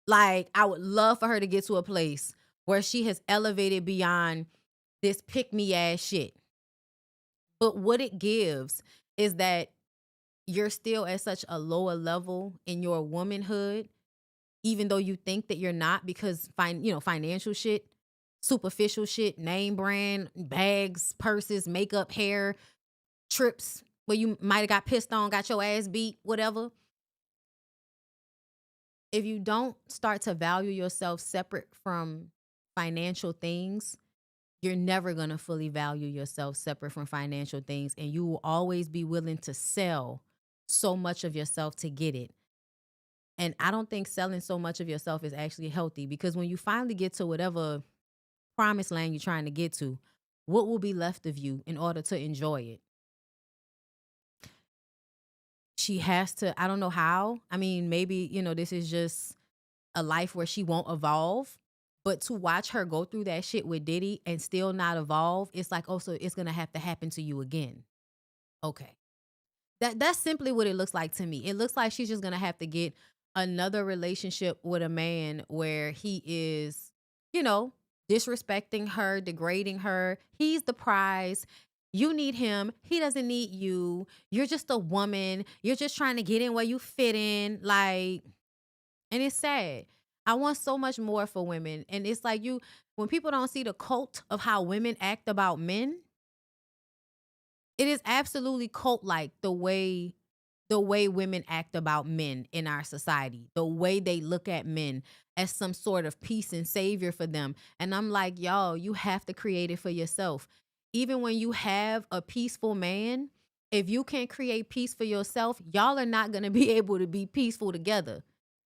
Like, I would love for her to get to a place where she has elevated beyond this pick-me ass shit. But what it gives is that you're still at such a lower level in your womanhood, even though you think that you're not, because financial shit, superficial shit, name brand, bags, purses, makeup, hair, trips where you might have got pissed on, got your ass beat, whatever. If you don't start to value yourself separate from financial things, you're never going to fully value yourself separate from financial things. And you will always be willing to sell so much of yourself to get it. And I don't think selling so much of yourself is actually healthy, because when you finally get to whatever promised land you're trying to get to, what will be left of you in order to enjoy it? She has to, I don't know how. I mean, maybe, this is just a life where she won't evolve. But to watch her go through that shit with Diddy and still not evolve, it's like, oh, so it's going to have to happen to you again. Okay. That's simply what it looks like to me. It looks like she's just going to have to get another relationship with a man where he is, disrespecting her, degrading her. He's the prize. You need him. He doesn't need you. You're just a woman. You're just trying to get in where you fit in. And it's sad. I want so much more for women. And it's like when people don't see the cult of how women act about men, it is absolutely cult-like the way women act about men in our society, the way they look at men as some sort of peace and savior for them. And I'm like, y'all, you have to create it for yourself. Even when you have a peaceful man, if you can't create peace for yourself, y'all are not going to be able to be peaceful together.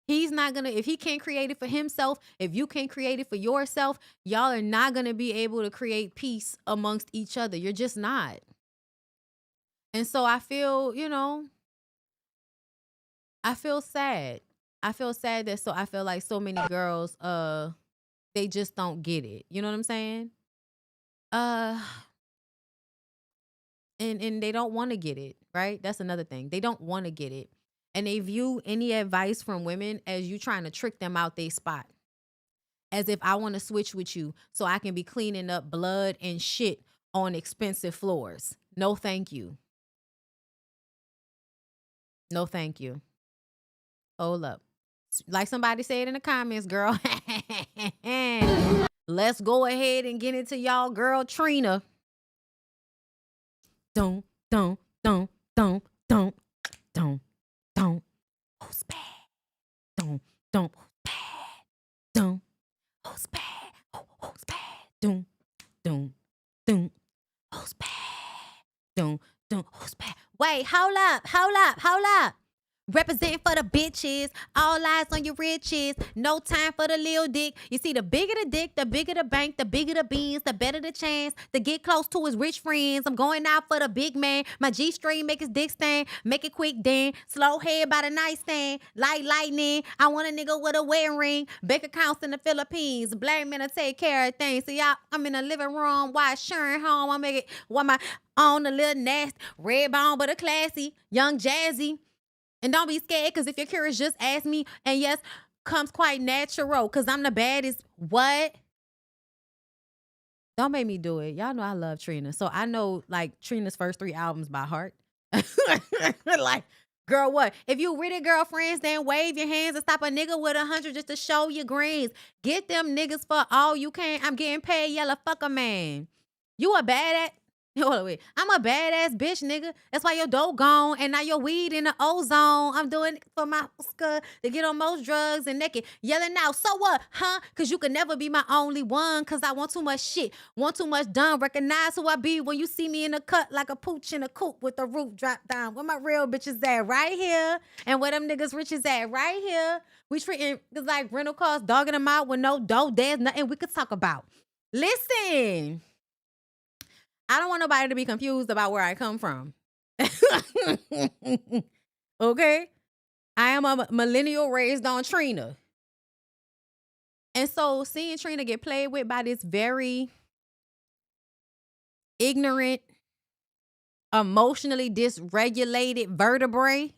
He's not going to, if he can't create it for himself, if you can't create it for yourself, y'all are not going to be able to create peace amongst each other. You're just not. And so I feel, I feel sad. I feel sad that I feel like so many girls, they just don't get it. You know what I'm saying? And they don't want to get it, right? That's another thing. They don't want to get it. And they view any advice from women as you trying to trick them out their spot. As if I want to switch with you so I can be cleaning up blood and shit on expensive floors. No, thank you. No, thank you. Hold up. Like somebody said in the comments, girl. Let's go ahead and get into y'all girl Trina. Don't. Who's bad? Don't. Who's bad? Don't. Who's bad? Who's bad? Don't. Who's bad? Don't. Who's bad? Wait, hold up. Represent for the bitches, all eyes on your riches, no time for the little dick. You see, the bigger the dick, the bigger the bank, the bigger the beans, the better the chance to get close to his rich friends. I'm going out for the big man. My G-string make his dick stand, make it quick then. Slow head by the nightstand, like lightning. I want a nigga with a wedding ring, bank accounts in the Philippines. Black men to take care of things. So y'all, I'm in the living room, while sharing home. I make it while my on a little nasty, red bone but a classy, young jazzy. And don't be scared, because if you're curious, just ask me. And yes, comes quite natural, because I'm the baddest. What? Don't make me do it. Y'all know I love Trina. So I know, Trina's first 3 albums by heart. Girl, what? If you with it, girlfriends, then wave your hands and stop a nigga with 100 just to show your greens. Get them niggas for all you can. I'm getting paid, yellow fucker man. You a badass. Hold on, wait. I'm a badass bitch, nigga. That's why your dough gone and now your weed in the ozone. I'm doing it for my Oscar to get on most drugs and naked. Yelling out, so what, huh? Because you can never be my only one, because I want too much shit. Want too much done. Recognize who I be when you see me in the cut like a pooch in a coop with the roof dropped down. Where my real bitches at? Right here. And where them niggas rich is at? Right here. We treating like rental cars, dogging them out with no dough. There's nothing we could talk about. Listen. I don't want nobody to be confused about where I come from. Okay? I am a millennial raised on Trina. And so seeing Trina get played with by this very ignorant, emotionally dysregulated vertebrae,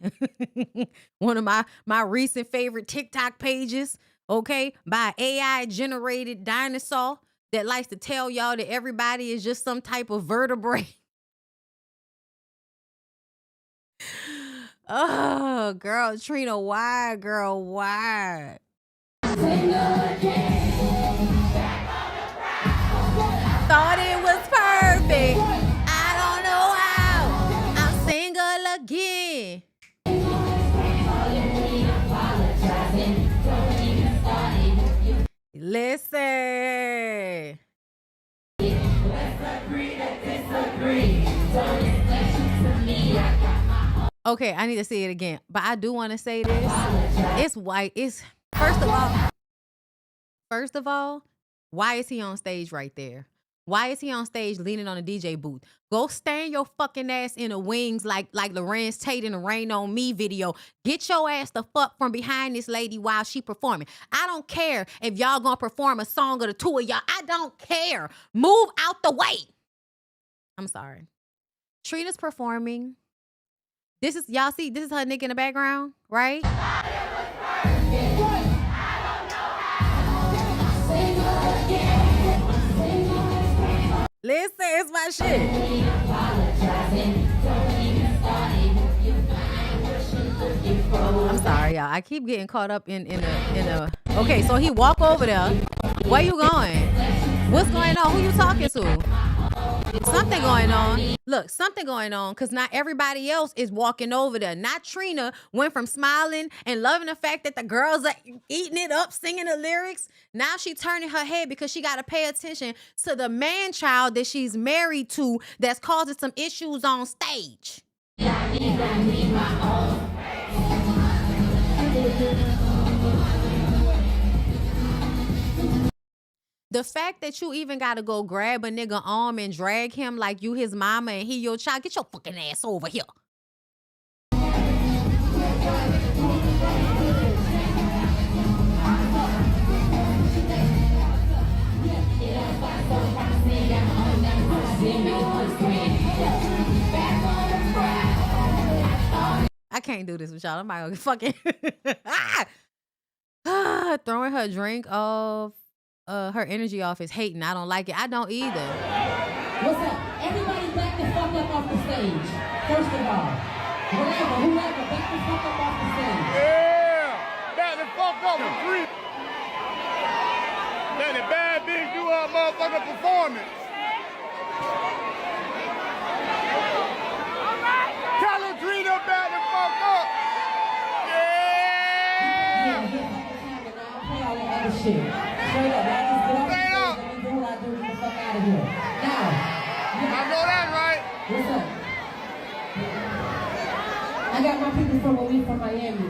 one of my recent favorite TikTok pages, okay, by AI generated dinosaur that likes to tell y'all that everybody is just some type of vertebrae. Oh, girl, Trina, why, girl, why? Thought it was perfect. I don't know how. I'm single again. Listen. Okay, I need to say it again. But I do want to say this. It's white. It's first of all, why is he on stage right there? Why is he on stage leaning on a DJ booth? Go stand your fucking ass in the wings like Lorenz Tate in the Rain on Me video. Get your ass the fuck from behind this lady while she performing. I don't care if y'all gonna perform a song of the two of y'all. I don't care. Move out the way. I'm sorry. Trina's performing. This is, y'all see, this is her nigga in the background, right? Listen, it's my shit. I'm sorry, y'all. I keep getting caught up in a. Okay, so he walk over there. Where you going? What's going on? Who you talking to? Something going on. Look, something going on because not everybody else is walking over there. Not Trina went from smiling and loving the fact that the girls are eating it up, singing the lyrics. Now she turning her head because she got to pay attention to the man child that she's married to that's causing some issues on stage. The fact that you even got to go grab a nigga arm and drag him like you his mama and he your child, get your fucking ass over here. I can't do this with y'all. I'm not gonna fucking throwing her drink off. Her energy off is hating. I don't like it. I don't either. What's up? Everybody back the fuck up off the stage. First of all. Whoever, back the fuck up off the stage. Yeah! Back the fuck up the creep. Let the bad bitch do her motherfucking performance. Tell her Trina back the fuck up. Yeah! Play all that other shit. Straight up, let me do what I do, get the fuck out of here. Now, I know that, right? what's up? I got my people from Miami.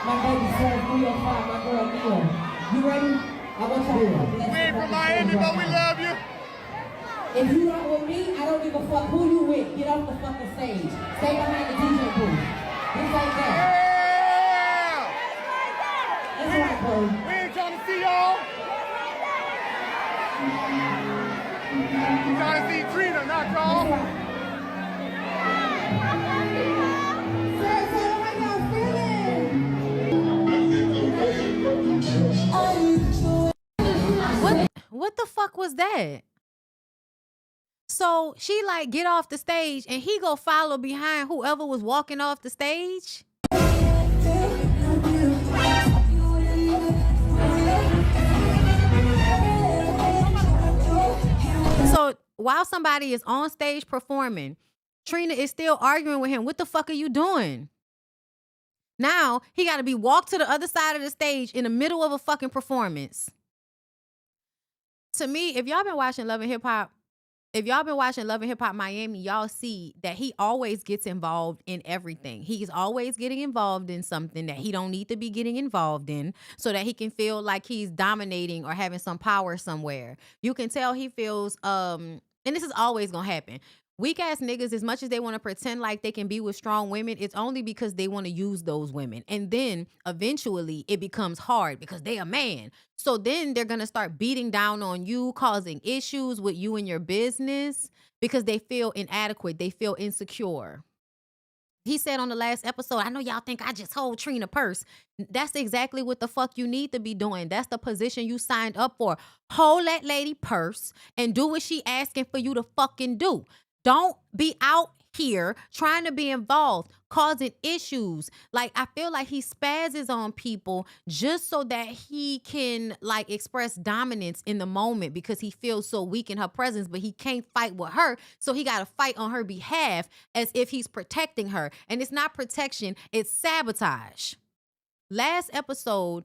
My baby son, 305, my girl Mia. You ready? I want y'all to know. We ain't from Miami, but we love you. If you not with me, I don't give a fuck who you with. Get off the fucking stage. Stay behind the DJ booth. Just like that. Yeah! That's right, bro. We ain't trying to see y'all. We trying to see Trina, not y'all. That's right. What the fuck was that? So she like get off the stage and he go follow behind whoever was walking off the stage. So while somebody is on stage performing, Trina is still arguing with him. What the fuck are you doing? Now he got to be walked to the other side of the stage in the middle of a fucking performance. To me, if y'all been watching Love and Hip Hop, Miami, y'all see that he always gets involved in everything. He's always getting involved in something that he don't need to be getting involved in so that he can feel like he's dominating or having some power somewhere. You can tell he feels, and this is always gonna happen. Weak ass niggas, as much as they want to pretend like they can be with strong women, it's only because they want to use those women. And then eventually it becomes hard because they a man. So then they're going to start beating down on you, causing issues with you and your business because they feel inadequate. They feel insecure. He said on the last episode, I know y'all think I just hold Trina purse. That's exactly what the fuck you need to be doing. That's the position you signed up for. Hold that lady purse and do what she asking for you to fucking do. Don't be out here trying to be involved, causing issues. Like, I feel like he spazzes on people just so that he can, like, express dominance in the moment because he feels so weak in her presence, but he can't fight with her. So he got to fight on her behalf as if he's protecting her. And it's not protection, it's sabotage. Last episode,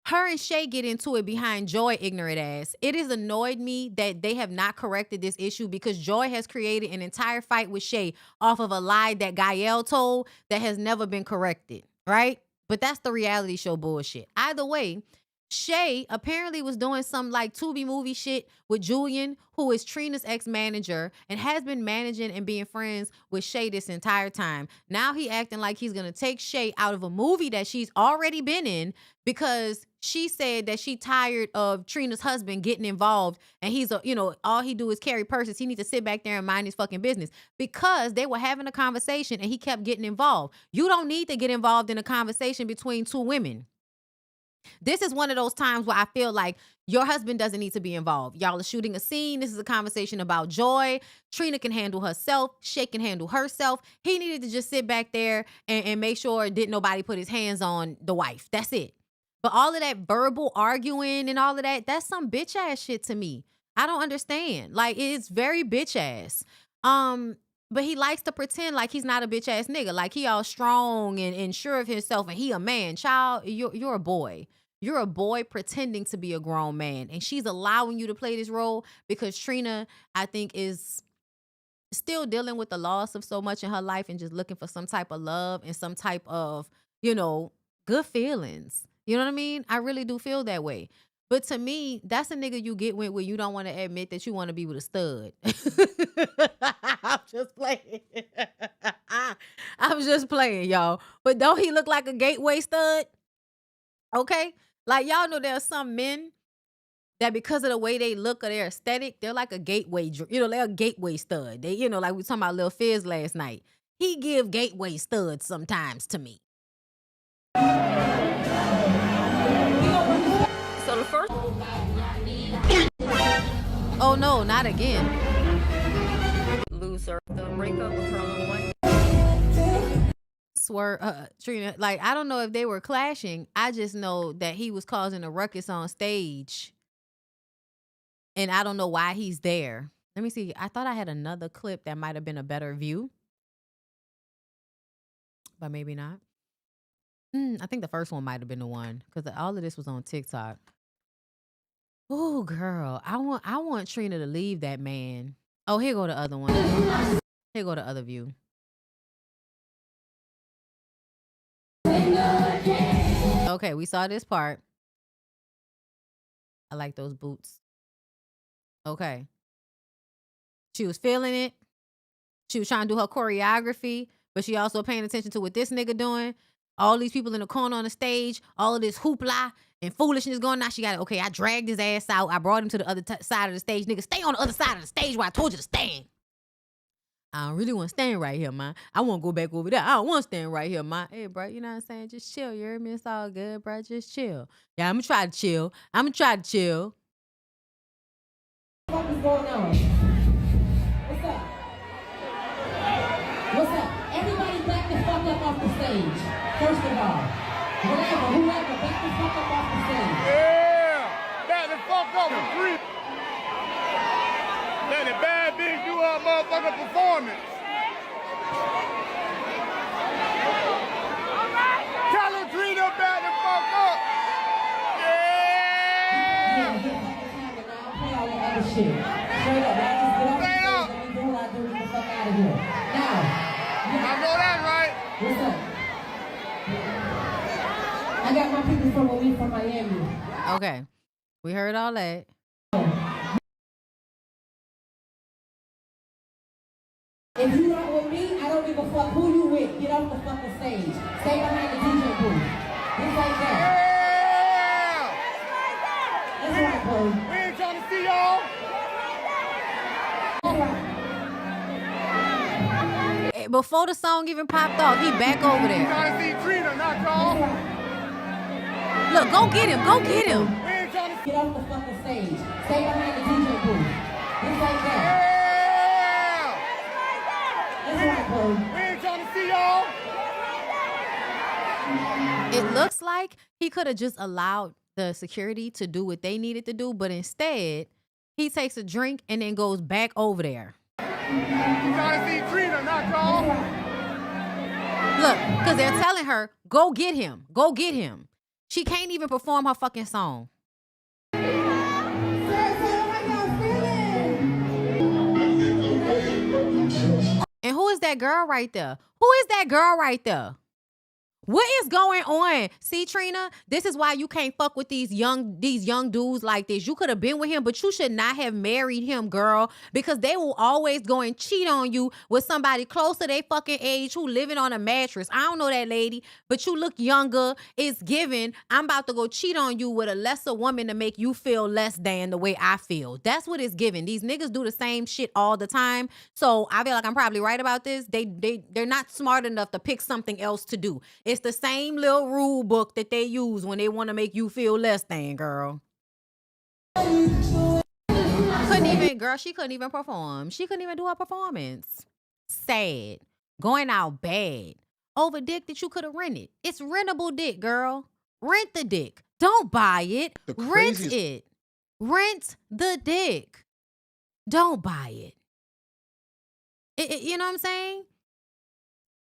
Her and Shay get into it behind Joy ignorant ass. It has annoyed me that they have not corrected this issue because Joy has created an entire fight with Shay off of a lie that Gael told that has never been corrected, right? But that's the reality show bullshit. Either way, Shay apparently was doing some like Tubi movie shit with Julian, who is Trina's ex-manager and has been managing and being friends with Shay this entire time. Now he acting like he's going to take Shay out of a movie that she's already been in because she said that she tired of Trina's husband getting involved and he's a, you know, all he do is carry purses. He needs to sit back there and mind his fucking business because they were having a conversation and he kept getting involved. You don't need to get involved in a conversation between two women. This is one of those times where I feel like your husband doesn't need to be involved. Y'all are shooting a scene. This is a conversation about Joy. Trina can handle herself. Shay can handle herself. He needed to just sit back there and make sure didn't nobody put his hands on the wife. That's it. But all of that verbal arguing and all of that, that's some bitch ass shit to me. I don't understand. Like, it's very bitch ass. But he likes to pretend like he's not a bitch ass nigga. Like he all strong and sure of himself and he a man. Child, you're a boy. You're a boy pretending to be a grown man. And she's allowing you to play this role because Trina, I think, is still dealing with the loss of so much in her life and just looking for some type of love and some type of, you know, good feelings. You know what I mean? I really do feel that way. But to me, that's a nigga you get with when you don't want to admit that you want to be with a stud. I'm just playing. I'm just playing, y'all. But don't he look like a gateway stud? Okay? Like, y'all know there are some men that because of the way they look or their aesthetic, they're like a gateway, you know, they're a gateway stud. They, you know, like we were talking about Lil Fizz last night. He give gateway studs sometimes to me. So the first... Oh no, not again. Loser. The breakup with her little wife. Trina, like, I don't know if they were clashing. I just know that he was causing a ruckus on stage. And I don't know why he's there. Let me see. I thought I had another clip that might have been a better view. But maybe not. I think the first one might have been the one. Because all of this was on TikTok. Oh, girl. I want Trina to leave that man. Oh, here go the other one. Here go the other view. Okay, we saw this part. I like those boots. Okay. She was feeling it. She was trying to do her choreography, but she also paying attention to what this nigga doing. All these people in the corner on the stage, all of this hoopla and foolishness going on. She got it. Okay, I dragged his ass out. I brought him to the other side of the stage. Nigga, stay on the other side of the stage where I told you to stand. I don't really want to stand right here, man. I want to go back over there. I don't want to stand right here, man. Hey, bro, you know what I'm saying? Just chill. You heard me? It's all good, bro. Just chill. Yeah, I'm going to try to chill. What is going on? What's up? What's up? Everybody back the fuck up off the stage. First of all. Whoever, back the fuck up off the stage. Yeah! Back the fuck up for free! Let the bad bitch do her motherfucking performance. Tell her Trina back the fuck up. Yeah! Play all that other shit. Straight up, man. Just get off the stage and do what I do and get the fuck out of here. Now. I know that right. What's up? I got my people from Miami. Okay. We heard all that. If you not with me, I don't give a fuck who you with. Get off the fucking stage. Stay behind the DJ booth. Just like that. Yeah! That's right, bro. We ain't trying to see y'all. That's right. Before the song even popped off, he back over We there. trying to see Trina, not y'all. That's right. Look, go get him. Go get him. We ain't trying to Get off the fucking stage. Stay behind the DJ booth. Just like that. Yeah! That's right, bro. We ain't trying to see y'all. It looks like he could have just allowed the security to do what they needed to do, but instead, he takes a drink and then goes back over there. We trying to see Trina, not y'all. Look, because they're telling her, go get him. Go get him. She can't even perform her fucking song. And who is that girl right there? Who is that girl right there? What is going on? See, Trina, this is why you can't fuck with these young dudes like this. You could have been with him, but you should not have married him, girl, because they will always go and cheat on you with somebody close to their fucking age who living on a mattress. I don't know that lady, but you look younger. It's given. I'm about to go cheat on you with a lesser woman to make you feel less than the way I feel. That's what it's given. These niggas do the same shit all the time. So I feel like I'm probably right about this. They're not smart enough to pick something else to do. It's the same little rule book that they use when they want to make you feel less than, girl. She couldn't even perform. She couldn't even do her performance. Sad. Going out bad. Over dick that you could have rented. It's rentable dick, girl. Rent the dick. Don't buy it. Rent it. Rent the dick. Don't buy it. You know what I'm saying?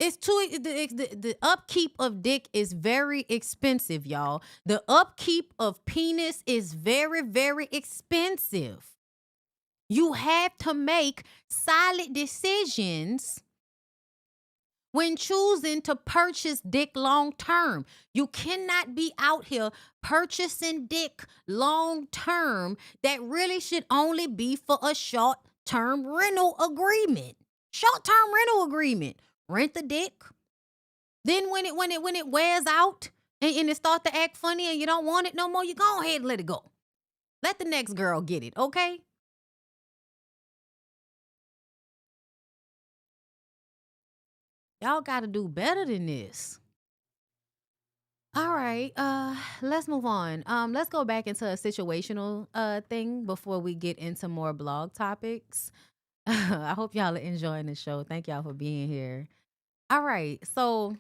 It's the upkeep of dick is very expensive, y'all. The upkeep of penis is very, very expensive. You have to make solid decisions when choosing to purchase dick long term. You cannot be out here purchasing dick long term that really should only be for a short-term rental agreement. Short-term rental agreement. Rent the dick. Then when it wears out and it starts to act funny and you don't want it no more, you go ahead and let it go. Let the next girl get it, okay? Y'all gotta do better than this. All right, let's move on. Let's go back into a situational thing before we get into more blog topics. I hope y'all are enjoying the show. Thank y'all for being here. All right, so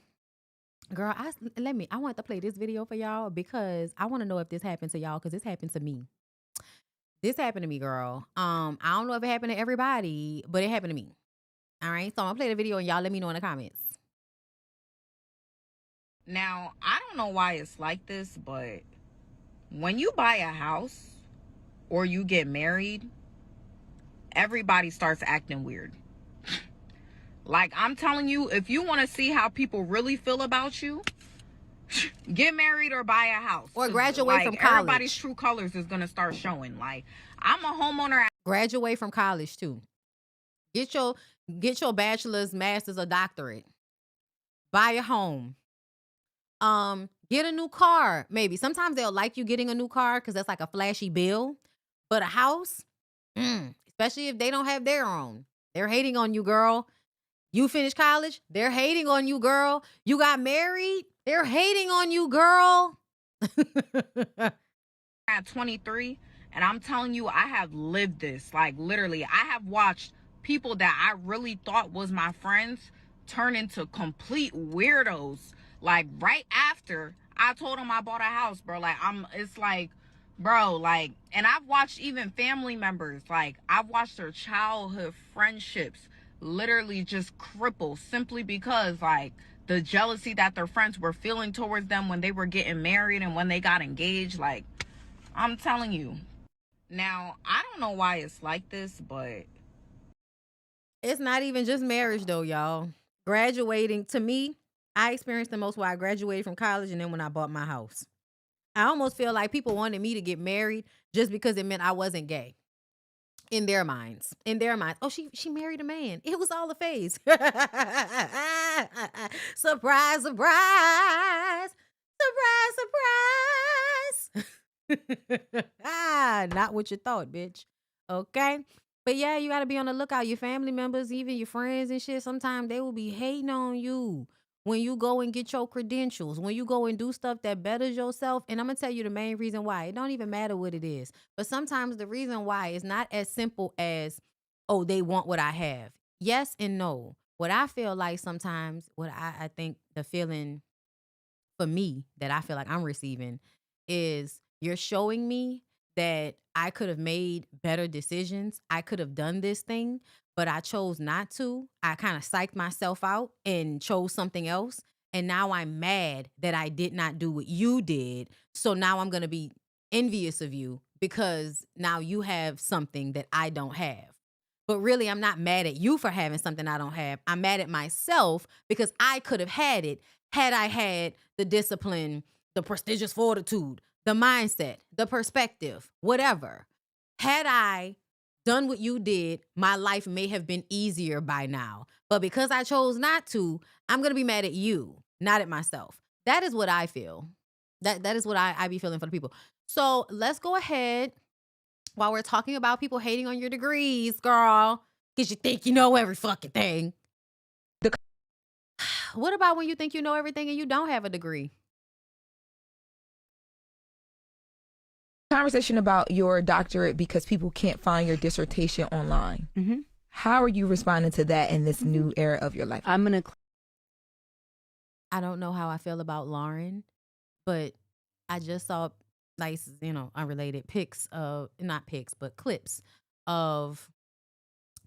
girl, I want to play this video for y'all because I want to know if this happened to y'all because this happened to me. This happened to me, girl. I don't know if it happened to everybody, but it happened to me. All right, so I'm gonna play the video and y'all let me know in the comments. Now, I don't know why it's like this, but when you buy a house or you get married, everybody starts acting weird. Like, I'm telling you, if you want to see how people really feel about you, get married or buy a house. Or graduate from college. Everybody's true colors is going to start showing. Like, I'm a homeowner. Graduate from college, too. Get your bachelor's, master's, or doctorate. Buy a home. Get a new car, maybe. Sometimes they'll like you getting a new car because that's like a flashy bill. But a house, especially if they don't have their own. They're hating on you, girl. You finished college, they're hating on you, girl. You got married, they're hating on you, girl. At 23, and I'm telling you, I have lived this. Like, literally, I have watched people that I really thought was my friends turn into complete weirdos. Like, right after I told them I bought a house, bro. Like, it's like, bro, like, and I've watched even family members, like, I've watched their childhood friendships literally just cripple simply because, like, the jealousy that their friends were feeling towards them when they were getting married and when they got engaged. Like, I'm telling you. Now, I don't know why it's like this, but it's not even just marriage though, y'all. Graduating, to me, I experienced the most when I graduated from college and then when I bought my house. I almost feel like people wanted me to get married just because it meant I wasn't gay. In their minds. Oh, she married a man. It was all a phase. Surprise, surprise. Surprise, surprise. Not what you thought, bitch. Okay? But yeah, you got to be on the lookout. Your family members, even your friends and shit, sometimes they will be hating on you when you go and get your credentials, when you go and do stuff that betters yourself. And I'm going to tell you the main reason why. It don't even matter what it is. But sometimes the reason why is not as simple as, oh, they want what I have. Yes and no. What I feel like sometimes, what I think the feeling for me that I feel like I'm receiving is you're showing me that I could have made better decisions. I could have done this thing, but I chose not to. I kind of psyched myself out and chose something else. and now I'm mad that I did not do what you did. So now I'm going to be envious of you because now you have something that I don't have. But really, I'm not mad at you for having something I don't have. I'm mad at myself because I could have had it had I had the discipline, the prestigious fortitude, the mindset, the perspective, whatever. Had I done what you did, my life may have been easier by now. But because I chose not to, I'm going to be mad at you, not at myself. That is what I feel. That is what I be feeling for the people. So let's go ahead while we're talking about people hating on your degrees, girl, because you think you know every fucking thing. What about when you think you know everything and you don't have a degree? Conversation about your doctorate because people can't find your dissertation online. Mm-hmm. How are you responding to that in this new era of your life? I don't know how I feel about Lauren, but I just saw nice, unrelated clips of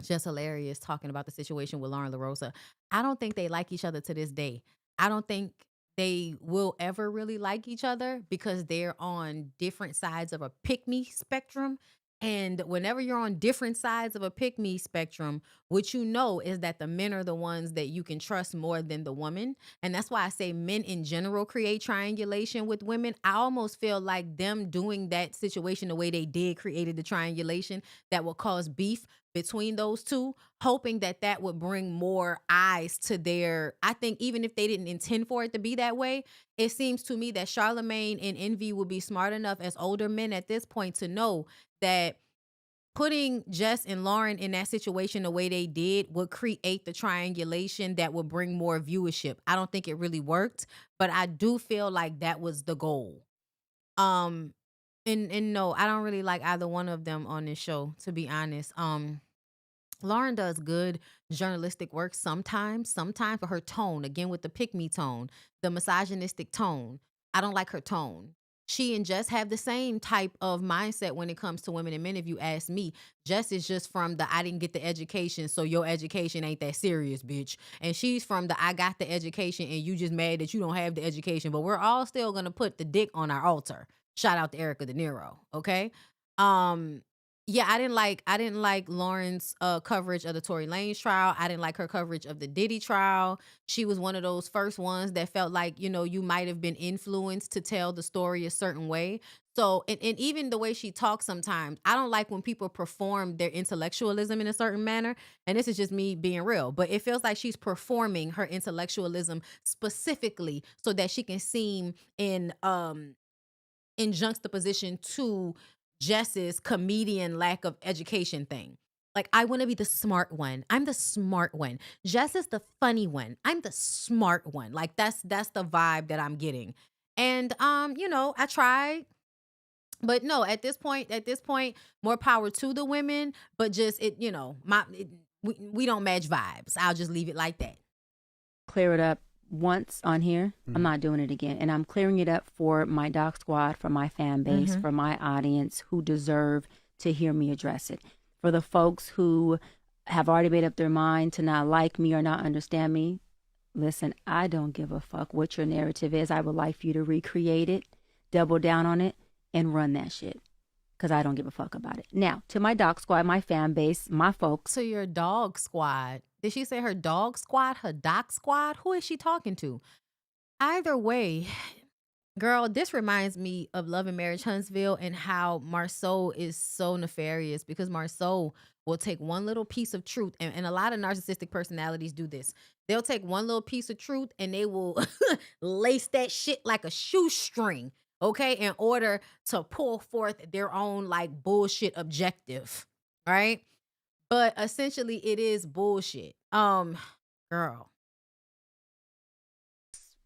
Just Hilarious talking about the situation with Lauren LaRosa. I don't think they like each other to this day. I don't think they will ever really like each other because they're on different sides of a pick-me spectrum. And whenever you're on different sides of a pick-me spectrum, what you know is that the men are the ones that you can trust more than the woman. And that's why I say men in general create triangulation with women. I almost feel like them doing that situation the way they did created the triangulation that will cause beef between those two, hoping that that would bring more eyes to their, I think even if they didn't intend for it to be that way, it seems to me that Charlemagne and Envy would be smart enough as older men at this point to know that putting Jess and Lauren in that situation the way they did would create the triangulation that would bring more viewership. I don't think it really worked, but I do feel like that was the goal. And no, I don't really like either one of them on this show, to be honest. Lauren does good journalistic work sometimes for her tone, again with the pick-me tone, the misogynistic tone. I don't like her tone. She and Jess have the same type of mindset when it comes to women and men, if you ask me. Jess is just from the I didn't get the education, so your education ain't that serious, bitch. And she's from the I got the education and you just mad that you don't have the education, but we're all still going to put the dick on our altar. Shout out to Erica De Niro, okay? Yeah, I didn't like Lauren's coverage of the Tory Lanez trial. I didn't like her coverage of the Diddy trial. She was one of those first ones that felt like, you might have been influenced to tell the story a certain way. So, and even the way she talks sometimes, I don't like when people perform their intellectualism in a certain manner. And this is just me being real, but it feels like she's performing her intellectualism specifically so that she can seem in juxtaposition to Jess's comedian lack of education thing. Like, I want to be the smart one. I'm the smart one. Jess is the funny one. I'm the smart one. Like, that's the vibe that I'm getting. And I tried, but no, at this point, more power to the women, but just we don't match vibes. I'll just leave it like that. Clear it up once on here. I'm not doing it again. And I'm clearing it up for my doc squad, for my fan base, for my audience who deserve to hear me address it. For the folks who have already made up their mind to not like me or not understand me, listen, I don't give a fuck what your narrative is. I would like for you to recreate it, double down on it, and run that shit. Because I don't give a fuck about it. Now, to my doc squad, my fan base, my folks. So your dog squad. Did she say her dog squad, her doc squad? Who is she talking to? Either way, girl, this reminds me of Love and Marriage Huntsville and how Marceau is so nefarious because Marceau will take one little piece of truth, and a lot of narcissistic personalities do this. They'll take one little piece of truth and they will lace that shit like a shoestring, okay, in order to pull forth their own like bullshit objective, right? But essentially it is bullshit. Girl.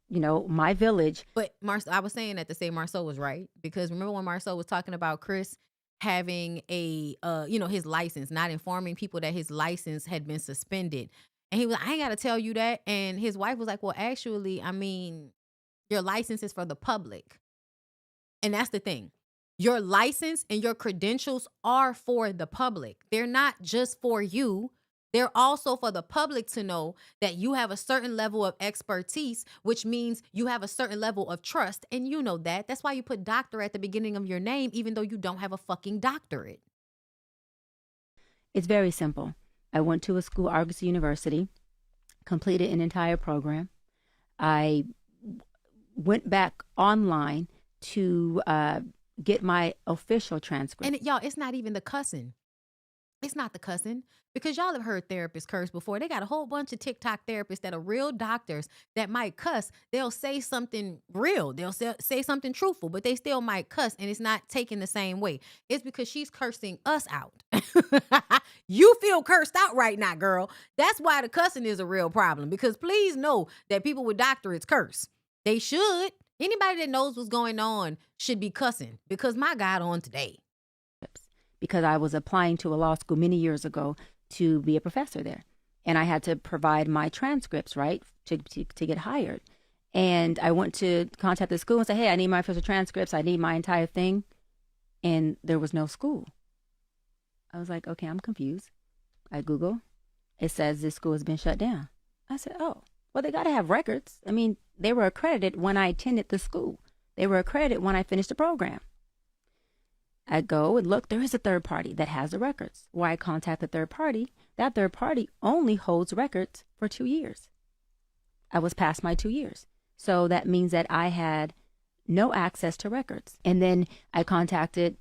My village. But I was saying that to say Marceau was right, because remember when Marceau was talking about Chris having a his license, not informing people that his license had been suspended. And he was, I ain't got to tell you that. And his wife was like, well, actually, I mean, your license is for the public. And that's the thing. Your license and your credentials are for the public. They're not just for you. They're also for the public to know that you have a certain level of expertise, which means you have a certain level of trust. And you know that. That's why you put doctor at the beginning of your name, even though you don't have a fucking doctorate. It's very simple. I went to a school, Argosy University, completed an entire program. I went back online to get my official transcript. And y'all, it's not even the cussing. It's not the cussing, because y'all have heard therapists curse before. They got a whole bunch of TikTok therapists that are real doctors that might cuss. They'll say something real. They'll say something truthful, but they still might cuss, and it's not taken the same way. It's because she's cursing us out. You feel cursed out right now, girl. That's why the cussing is a real problem, because please know that people with doctorates curse. They should. Anybody that knows what's going on should be cussing, because my God, on today. Because I was applying to a law school many years ago to be a professor there. And I had to provide my transcripts, right, to get hired. And I went to contact the school and say, hey, I need my official transcripts. I need my entire thing. And there was no school. I was like, okay, I'm confused. I Google. It says this school has been shut down. I said, oh, well, they got to have records. I mean, they were accredited when I attended the school. They were accredited when I finished the program. I go and look, there is a third party that has the records. Why I contact the third party, that third party only holds records for 2 years. I was past my 2 years. So that means that I had no access to records. And then I contacted...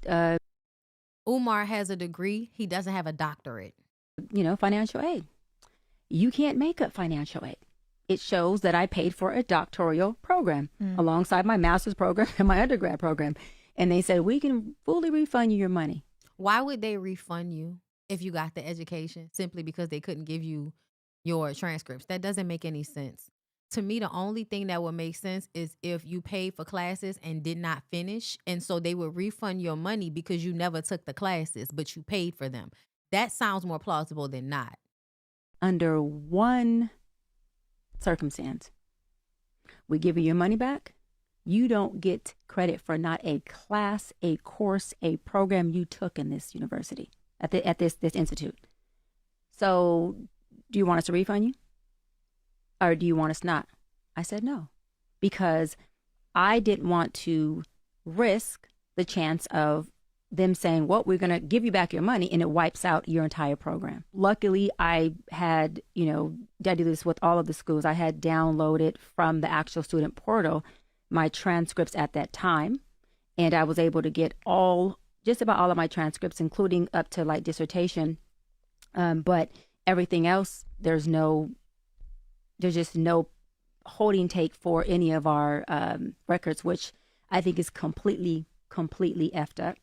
Umar has a degree. He doesn't have a doctorate. Financial aid. You can't make up financial aid. It shows that I paid for a doctoral program alongside my master's program and my undergrad program. And they said, we can fully refund you your money. Why would they refund you if you got the education? Simply because they couldn't give you your transcripts. That doesn't make any sense. To me, the only thing that would make sense is if you paid for classes and did not finish. And so they would refund your money because you never took the classes, but you paid for them. That sounds more plausible than not. Under one circumstance, we give you your money back. You don't get credit for not a class, a course, a program you took in this university, at this institute. So do you want us to refund you? Or do you want us not? I said no, because I didn't want to risk the chance of them saying, well, we're going to give you back your money, and it wipes out your entire program. Luckily, I had, I do this with all of the schools. I had downloaded from the actual student portal my transcripts at that time, and I was able to get just about all of my transcripts, including up to like dissertation. But everything else, there's just no holding take for any of our records, which I think is completely effed up.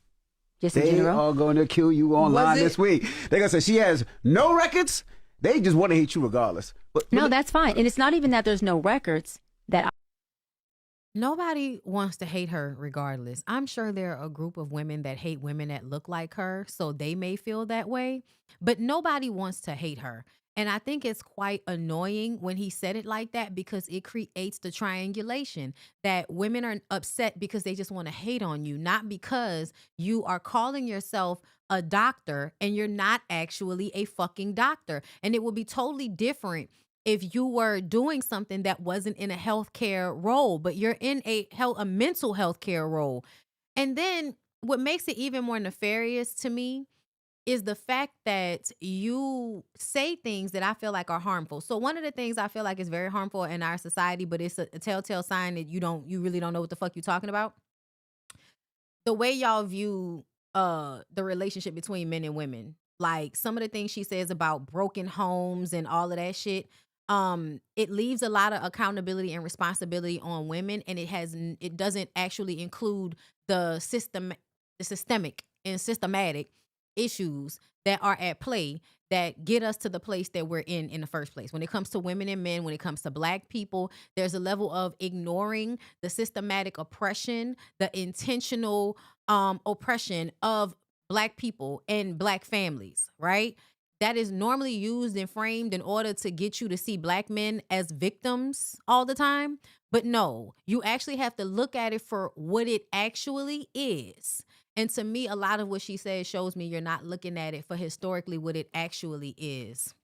Just in general. They are going to kill you online this week. They're going to say she has no records. They just want to hate you regardless. But no, that's fine. And it's not even that there's no records that Nobody wants to hate her regardless. I'm sure there are a group of women that hate women that look like her, so they may feel that way, but nobody wants to hate her. And I think it's quite annoying when he said it like that, because it creates the triangulation that women are upset because they just want to hate on you, not because you are calling yourself a doctor and you're not actually a fucking doctor. And it would be totally different if you were doing something that wasn't in a healthcare role, but you're in a mental health care role. And then what makes it even more nefarious to me is the fact that you say things that I feel like are harmful. So one of the things I feel like is very harmful in our society, but it's a telltale sign that you really don't know what the fuck you're talking about. The way y'all view the relationship between men and women. Like some of the things she says about broken homes and all of that shit. It leaves a lot of accountability and responsibility on women, and it doesn't actually include the systemic and systematic issues that are at play that get us to the place that we're in the first place. When it comes to women and men, when it comes to Black people, there's a level of ignoring the systematic oppression, the intentional oppression of Black people and Black families, right? That is normally used and framed in order to get you to see Black men as victims all the time. But no, you actually have to look at it for what it actually is. And to me, a lot of what she says shows me you're not looking at it for historically what it actually is.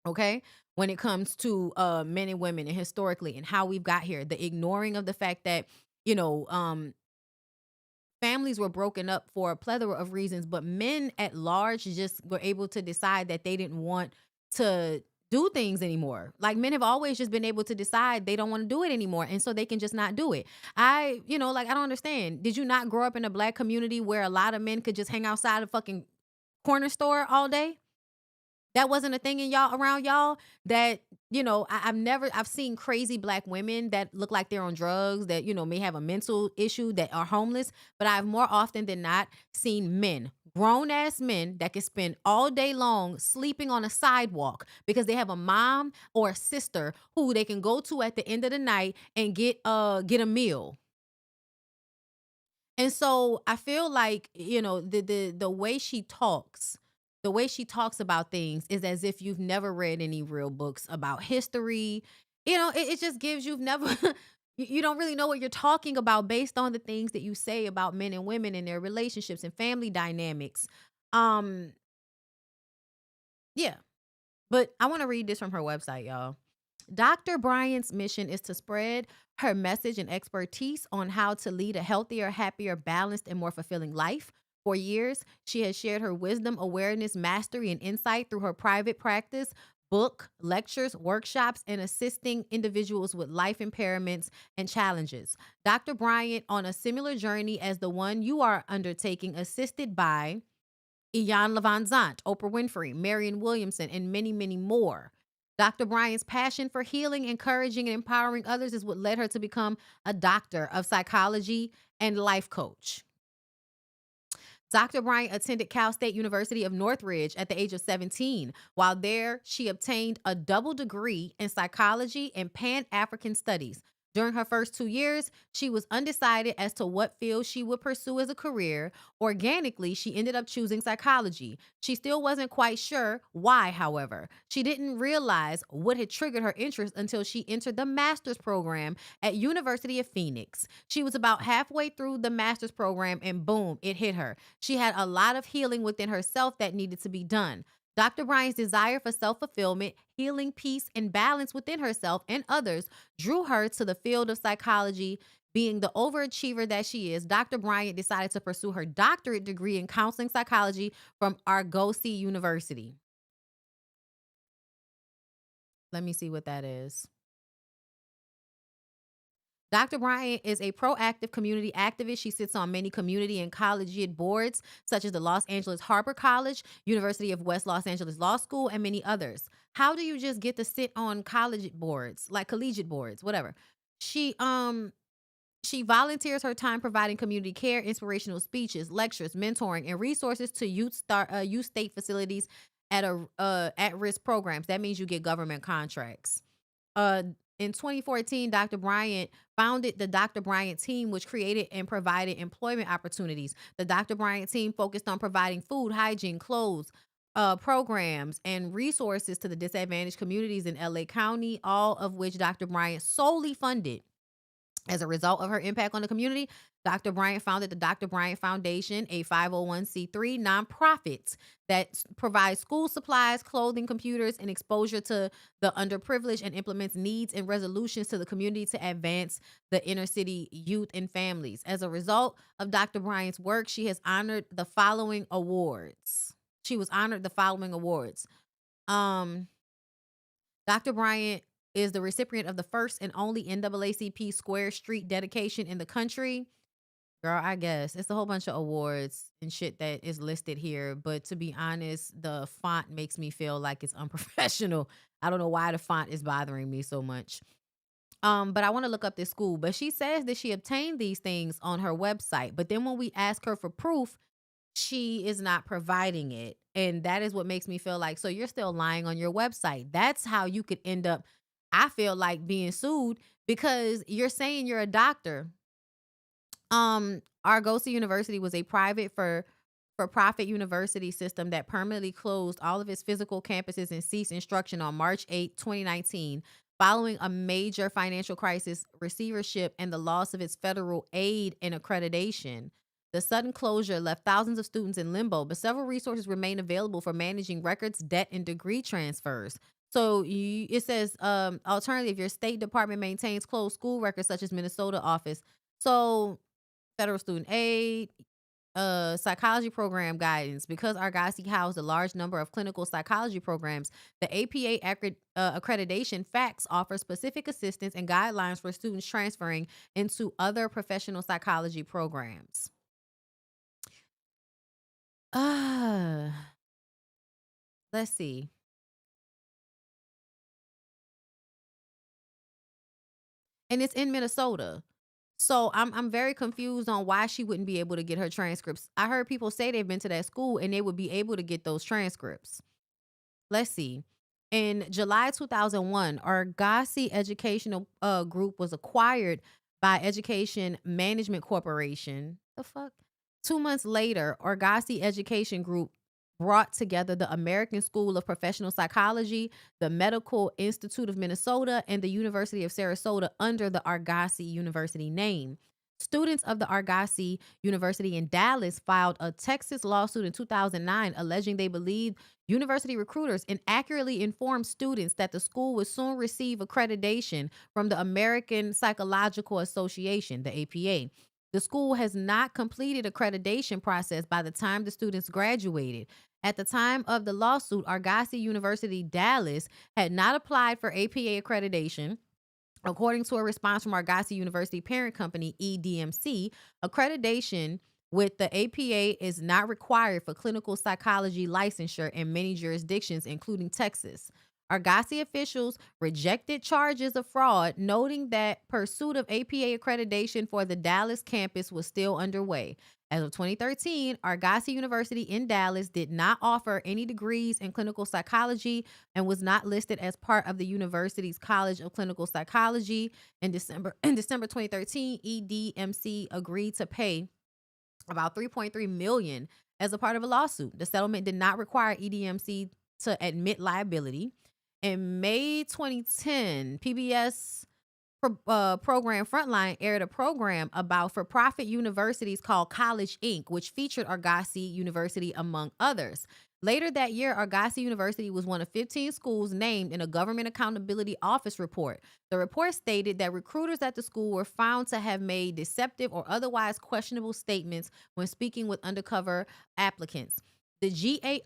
Okay, when it comes to men and women and historically and how we've got here, the ignoring of the fact that you know families were broken up for a plethora of reasons, but men at large just were able to decide that they didn't want to do things anymore. Like men have always just been able to decide they don't want to do it anymore. And so they can just not do it. Like I don't understand. Did you not grow up in a black community where a lot of men could just hang outside a fucking corner store all day? That wasn't a thing in y'all around y'all that, I've seen crazy black women that look like they're on drugs that, may have a mental issue that are homeless. But I've more often than not seen men, grown ass men that can spend all day long sleeping on a sidewalk because they have a mom or a sister who they can go to at the end of the night and get a meal. And so I feel like, the way she talks, the way she talks about things is as if you've never read any real books about history. It just gives you've never you don't really know what you're talking about based on the things that you say about men and women and their relationships and family dynamics. Um yeah, but I want to read this from her website, y'all. Dr. Bryant's mission is to spread her message and expertise on how to lead a healthier, happier, balanced, and more fulfilling life. For years, she has shared her wisdom, awareness, mastery, and insight through her private practice, book, lectures, workshops, and assisting individuals with life impairments and challenges. Dr. Bryant, on a similar journey as the one you are undertaking, assisted by Ian Levon Zant, Oprah Winfrey, Marianne Williamson, and many, many more. Dr. Bryant's passion for healing, encouraging, and empowering others is what led her to become a doctor of psychology and life coach. Dr. Bryant attended Cal State University of Northridge at the age of 17. While there, she obtained a double degree in psychology and Pan-African studies. During her first 2 years, she was undecided as to what field she would pursue as a career. Organically, she ended up choosing psychology. She still wasn't quite sure why, however. She didn't realize what had triggered her interest until she entered the master's program at University of Phoenix. She was about halfway through the master's program and boom, it hit her. She had a lot of healing within herself that needed to be done. Dr. Bryant's desire for self-fulfillment, healing, peace, and balance within herself and others drew her to the field of psychology. Being the overachiever that she is, Dr. Bryant decided to pursue her doctorate degree in counseling psychology from Argosy University. Let me see what that is. Dr. Bryant is a proactive community activist. She sits on many community and collegiate boards, such as the Los Angeles Harbor College, University of West Los Angeles Law School, and many others. How do you just get to sit on college boards, like collegiate boards, whatever? She volunteers her time providing community care, inspirational speeches, lectures, mentoring, and resources to youth state facilities at-risk programs. That means you get government contracts. In 2014, Dr. Bryant founded the Dr. Bryant team, which created and provided employment opportunities. The Dr. Bryant team focused on providing food, hygiene, clothes, programs, and resources to the disadvantaged communities in LA County, all of which Dr. Bryant solely funded. As a result of her impact on the community, Dr. Bryant founded the Dr. Bryant Foundation, a 501c3 nonprofit that provides school supplies, clothing, computers, and exposure to the underprivileged and implements needs and resolutions to the community to advance the inner city youth and families. As a result of Dr. Bryant's work, she has honored the following awards. Dr. Bryant is the recipient of the first and only NAACP Square Street dedication in the country. Girl, I guess it's a whole bunch of awards and shit that is listed here. But to be honest, the font makes me feel like it's unprofessional. I don't know why the font is bothering me so much. But I want to look up this school. But she says that she obtained these things on her website. But then when we ask her for proof, she is not providing it. And that is what makes me feel like, so you're still lying on your website. That's how you could end up, I feel like, being sued, because you're saying you're a doctor. Argosy University was a private for-profit university system that permanently closed all of its physical campuses and ceased instruction on March 8, 2019, following a major financial crisis, receivership, and the loss of its federal aid and accreditation. The sudden closure left thousands of students in limbo, but several resources remain available for managing records, debt, and degree transfers. So it says, alternative, your state department maintains closed school records such as Minnesota office. So federal student aid, psychology program guidance. Because Argosy housed a large number of clinical psychology programs, the APA accreditation facts offer specific assistance and guidelines for students transferring into other professional psychology programs. Let's see. And it's in Minnesota. So I'm very confused on why she wouldn't be able to get her transcripts. I heard people say they've been to that school and they would be able to get those transcripts. Let's see. In July 2001, Argosy Educational Group was acquired by Education Management Corporation. The fuck? 2 months later, Argosy Education Group brought together the American School of Professional Psychology, the Medical Institute of Minnesota, and the University of Sarasota under the Argosy University name. Students of the Argosy University in Dallas filed a Texas lawsuit in 2009 alleging they believed university recruiters inaccurately informed students that the school would soon receive accreditation from the American Psychological Association, the APA. The school has not completed accreditation process by the time the students graduated. At the time of the lawsuit, Argosy University Dallas had not applied for APA accreditation. According to a response from Argosy University parent company, EDMC, accreditation with the APA is not required for clinical psychology licensure in many jurisdictions, including Texas. Argosy officials rejected charges of fraud, noting that pursuit of APA accreditation for the Dallas campus was still underway. As of 2013, Argosy University in Dallas did not offer any degrees in clinical psychology and was not listed as part of the university's College of Clinical Psychology. In December 2013, EDMC agreed to pay about $3.3 million as a part of a lawsuit. The settlement did not require EDMC to admit liability. In May 2010, PBS program Frontline aired a program about for-profit universities called College Inc., which featured Argosy University among others. Later that year, Argosy University was one of 15 schools named in a Government Accountability Office report. The report stated that recruiters at the school were found to have made deceptive or otherwise questionable statements when speaking with undercover applicants. The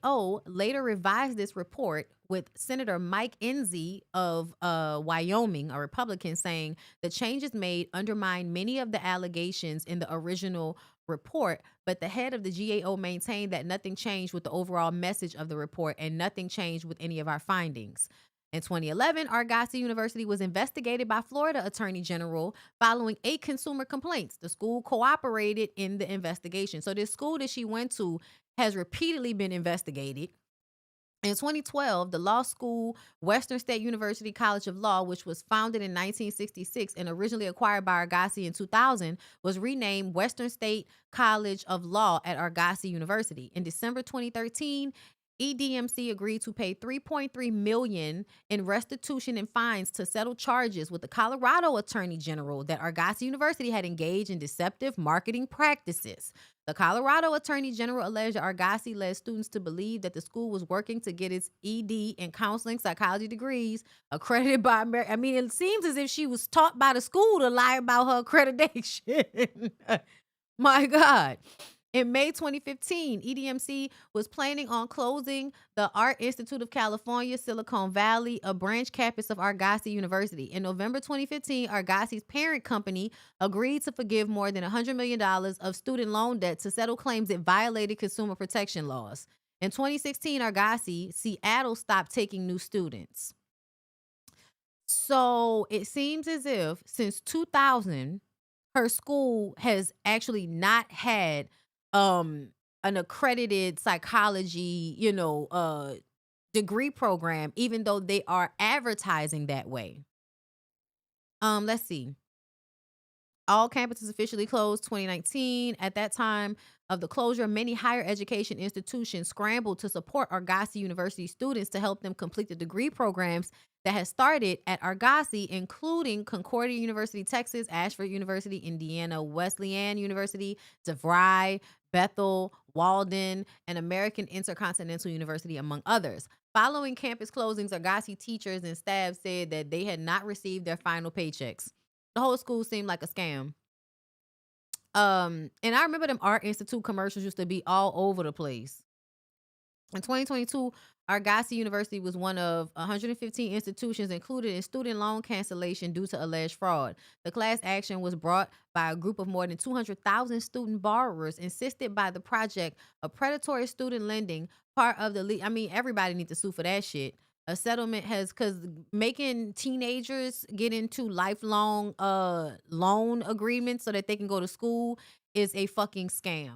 GAO later revised this report, with Senator Mike Enzi of Wyoming, a Republican, saying the changes made undermine many of the allegations in the original report, but the head of the GAO maintained that nothing changed with the overall message of the report and nothing changed with any of our findings. In 2011, Argosy University was investigated by Florida Attorney General following 8 consumer complaints. The school cooperated in the investigation. So this school that she went to has repeatedly been investigated. In 2012, the law school, Western State University College of Law, which was founded in 1966 and originally acquired by Argosy in 2000, was renamed Western State College of Law at Argosy University. In December 2013, EDMC agreed to pay $3.3 million in restitution and fines to settle charges with the Colorado Attorney General that Argosy University had engaged in deceptive marketing practices. The Colorado Attorney General alleged that Argosy led students to believe that the school was working to get its ED and counseling psychology degrees accredited by America. I mean, it seems as if she was taught by the school to lie about her accreditation. My God. In May 2015, EDMC was planning on closing the Art Institute of California, Silicon Valley, a branch campus of Argosy University. In November 2015, Argosy's parent company agreed to forgive more than $100 million of student loan debt to settle claims it violated consumer protection laws. In 2016, Argosy, Seattle, stopped taking new students. So it seems as if since 2000, her school has actually not had an accredited psychology, degree program, even though they are advertising that way. Let's see. All campuses officially closed 2019. At that time of the closure, many higher education institutions scrambled to support Argosy University students to help them complete the degree programs that had started at Argosy, including Concordia University, Texas, Ashford University, Indiana, Wesleyan University, DeVry, Bethel, Walden, and American Intercontinental University, among others. Following campus closings, Agassi teachers and staff said that they had not received their final paychecks. The whole school seemed like a scam. And I remember them Art Institute commercials used to be all over the place. In 2022, Agassi University was one of 115 institutions included in student loan cancellation due to alleged fraud. The class action was brought by a group of more than 200,000 student borrowers, insisted by the project of predatory student lending, part of the I mean, everybody needs to sue for that shit. A settlement has, because making teenagers get into lifelong loan agreements so that they can go to school is a fucking scam.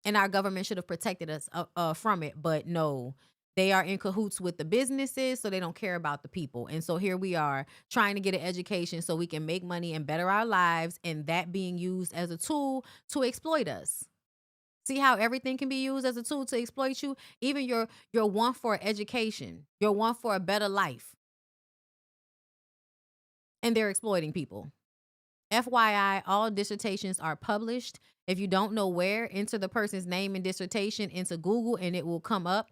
And our government should have protected us from it. But no, they are in cahoots with the businesses, so they don't care about the people. And so here we are trying to get an education so we can make money and better our lives, and that being used as a tool to exploit us. See how everything can be used as a tool to exploit you? Even your want for education, your want for a better life. And they're exploiting people. FYI, all dissertations are published. If you don't know where, enter the person's name and dissertation into Google and it will come up.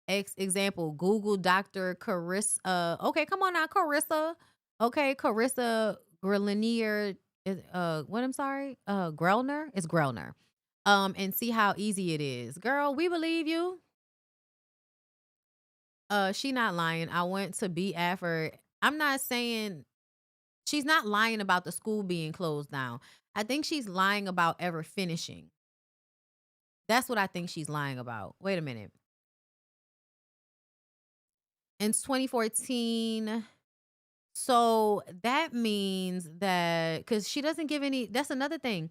Example, Google Dr. Carissa. Okay, come on now, Carissa. Okay, Carissa Grelinier. Grelner? It's Grelner. And see how easy it is. Girl, we believe you. She not lying. I went to be after. I'm not saying she's not lying about the school being closed down. I think she's lying about ever finishing. That's what I think she's lying about. Wait a minute. In 2014, so that means that, because she doesn't give any, that's another thing.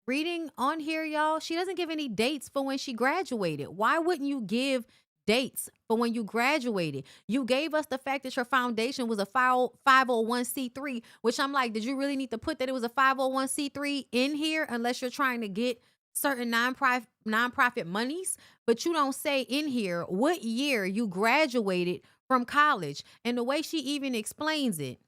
Reading on here, y'all, she doesn't give any dates for when she graduated. Why wouldn't you give dates for when you graduated? You gave us the fact that your foundation was a 501c3, which I'm like, did you really need to put that it was a 501c3 in here unless you're trying to get certain nonprofit monies? But you don't say in here what year you graduated from college. And the way she even explains it,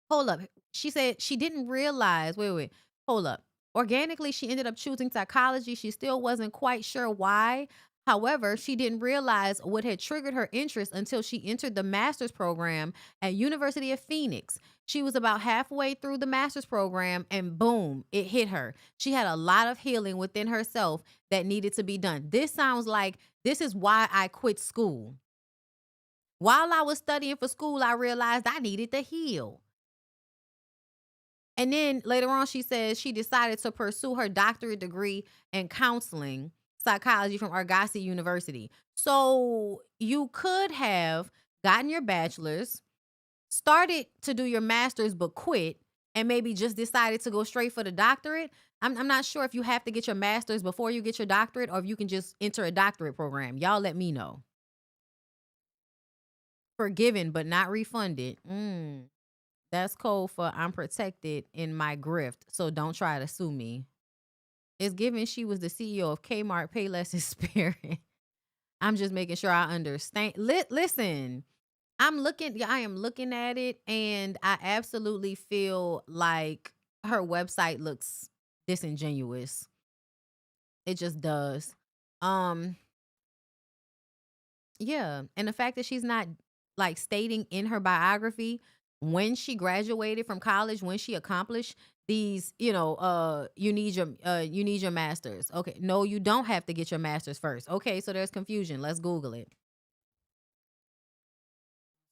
hold up. She said she didn't realize, wait, hold up. Organically, she ended up choosing psychology. She still wasn't quite sure why. However, she didn't realize what had triggered her interest until she entered the master's program at University of Phoenix. She was about halfway through the master's program and boom, it hit her. She had a lot of healing within herself that needed to be done. This sounds like this is why I quit school. While I was studying for school, I realized I needed to heal. And then later on, she says she decided to pursue her doctorate degree in counseling psychology from Agassi University. So you could have gotten your bachelor's, started to do your master's, but quit, and maybe just decided to go straight for the doctorate. I'm not sure if you have to get your master's before you get your doctorate or if you can just enter a doctorate program. Y'all let me know. Forgiven, but not refunded. That's code for I'm protected in my grift, so don't try to sue me. It's given she was the CEO of Kmart, Payless and Spirit. I'm just making sure I understand. Listen, I am looking at it, and I absolutely feel like her website looks disingenuous. It just does. Yeah, and the fact that she's not like stating in her biography when she graduated from college, when she accomplished these, you need your master's. Okay, no, you don't have to get your master's first. Okay, so there's confusion. Let's Google it.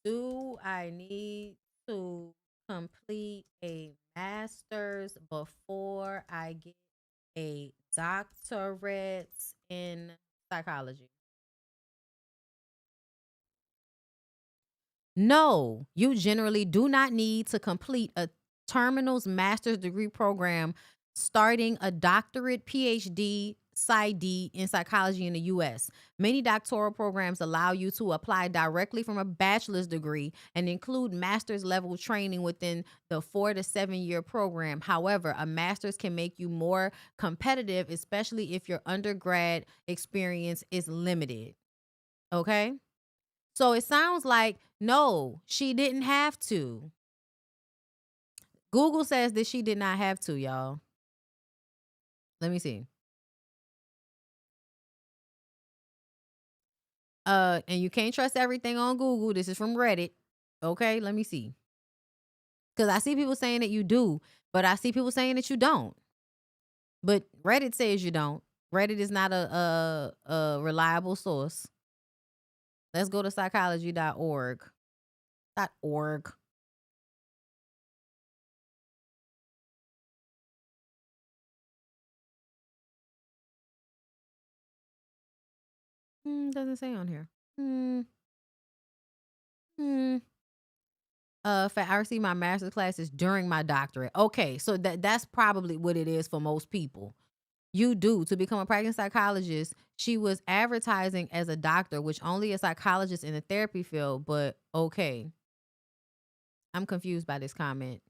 Do I need to complete a master's before I get a doctorate in psychology? No, you generally do not need to complete a terminal's master's degree program starting a doctorate, PhD, PsyD in psychology in the U.S. Many doctoral programs allow you to apply directly from a bachelor's degree and include master's level training within the 4 to 7 year program. However, a master's can make you more competitive, especially if your undergrad experience is limited. Okay? So it sounds like, no, she didn't have to. Google says that she did not have to, y'all. Let me see. And you can't trust everything on Google. This is from Reddit. Okay, let me see. Because I see people saying that you do, but I see people saying that you don't. But Reddit says you don't. Reddit is not a reliable source. Let's go to psychology.org. .org. Doesn't say on here. I received my master's classes during my doctorate. Okay, so that's probably what it is for most people. You do. To become a practicing psychologist, she was advertising as a doctor, which only a psychologist in the therapy field, but okay. I'm confused by this comment.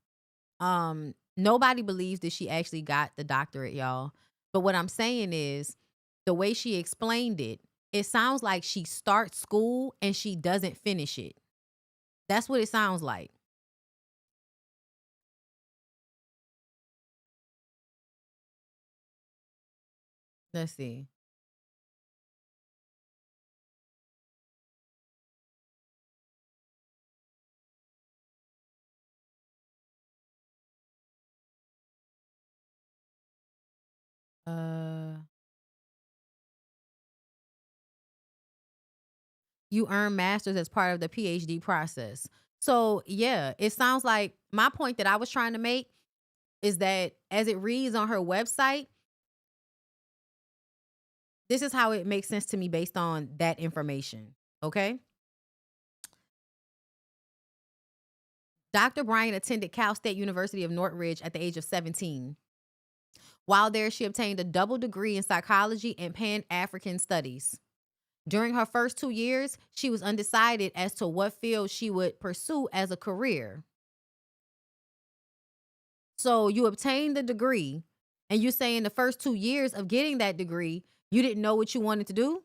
Nobody believes that she actually got the doctorate, y'all. But what I'm saying is, the way she explained it, it sounds like she starts school and she doesn't finish it. That's what it sounds like. Let's see. You earn masters as part of the PhD process. So yeah, it sounds like my point that I was trying to make is that as it reads on her website, this is how it makes sense to me based on that information. Okay. Dr. Bryant attended Cal State University of Northridge at the age of 17. While there, she obtained a double degree in psychology and Pan-African studies. During her first 2 years, she was undecided as to what field she would pursue as a career. So you obtained the degree, and you say in the first 2 years of getting that degree, you didn't know what you wanted to do,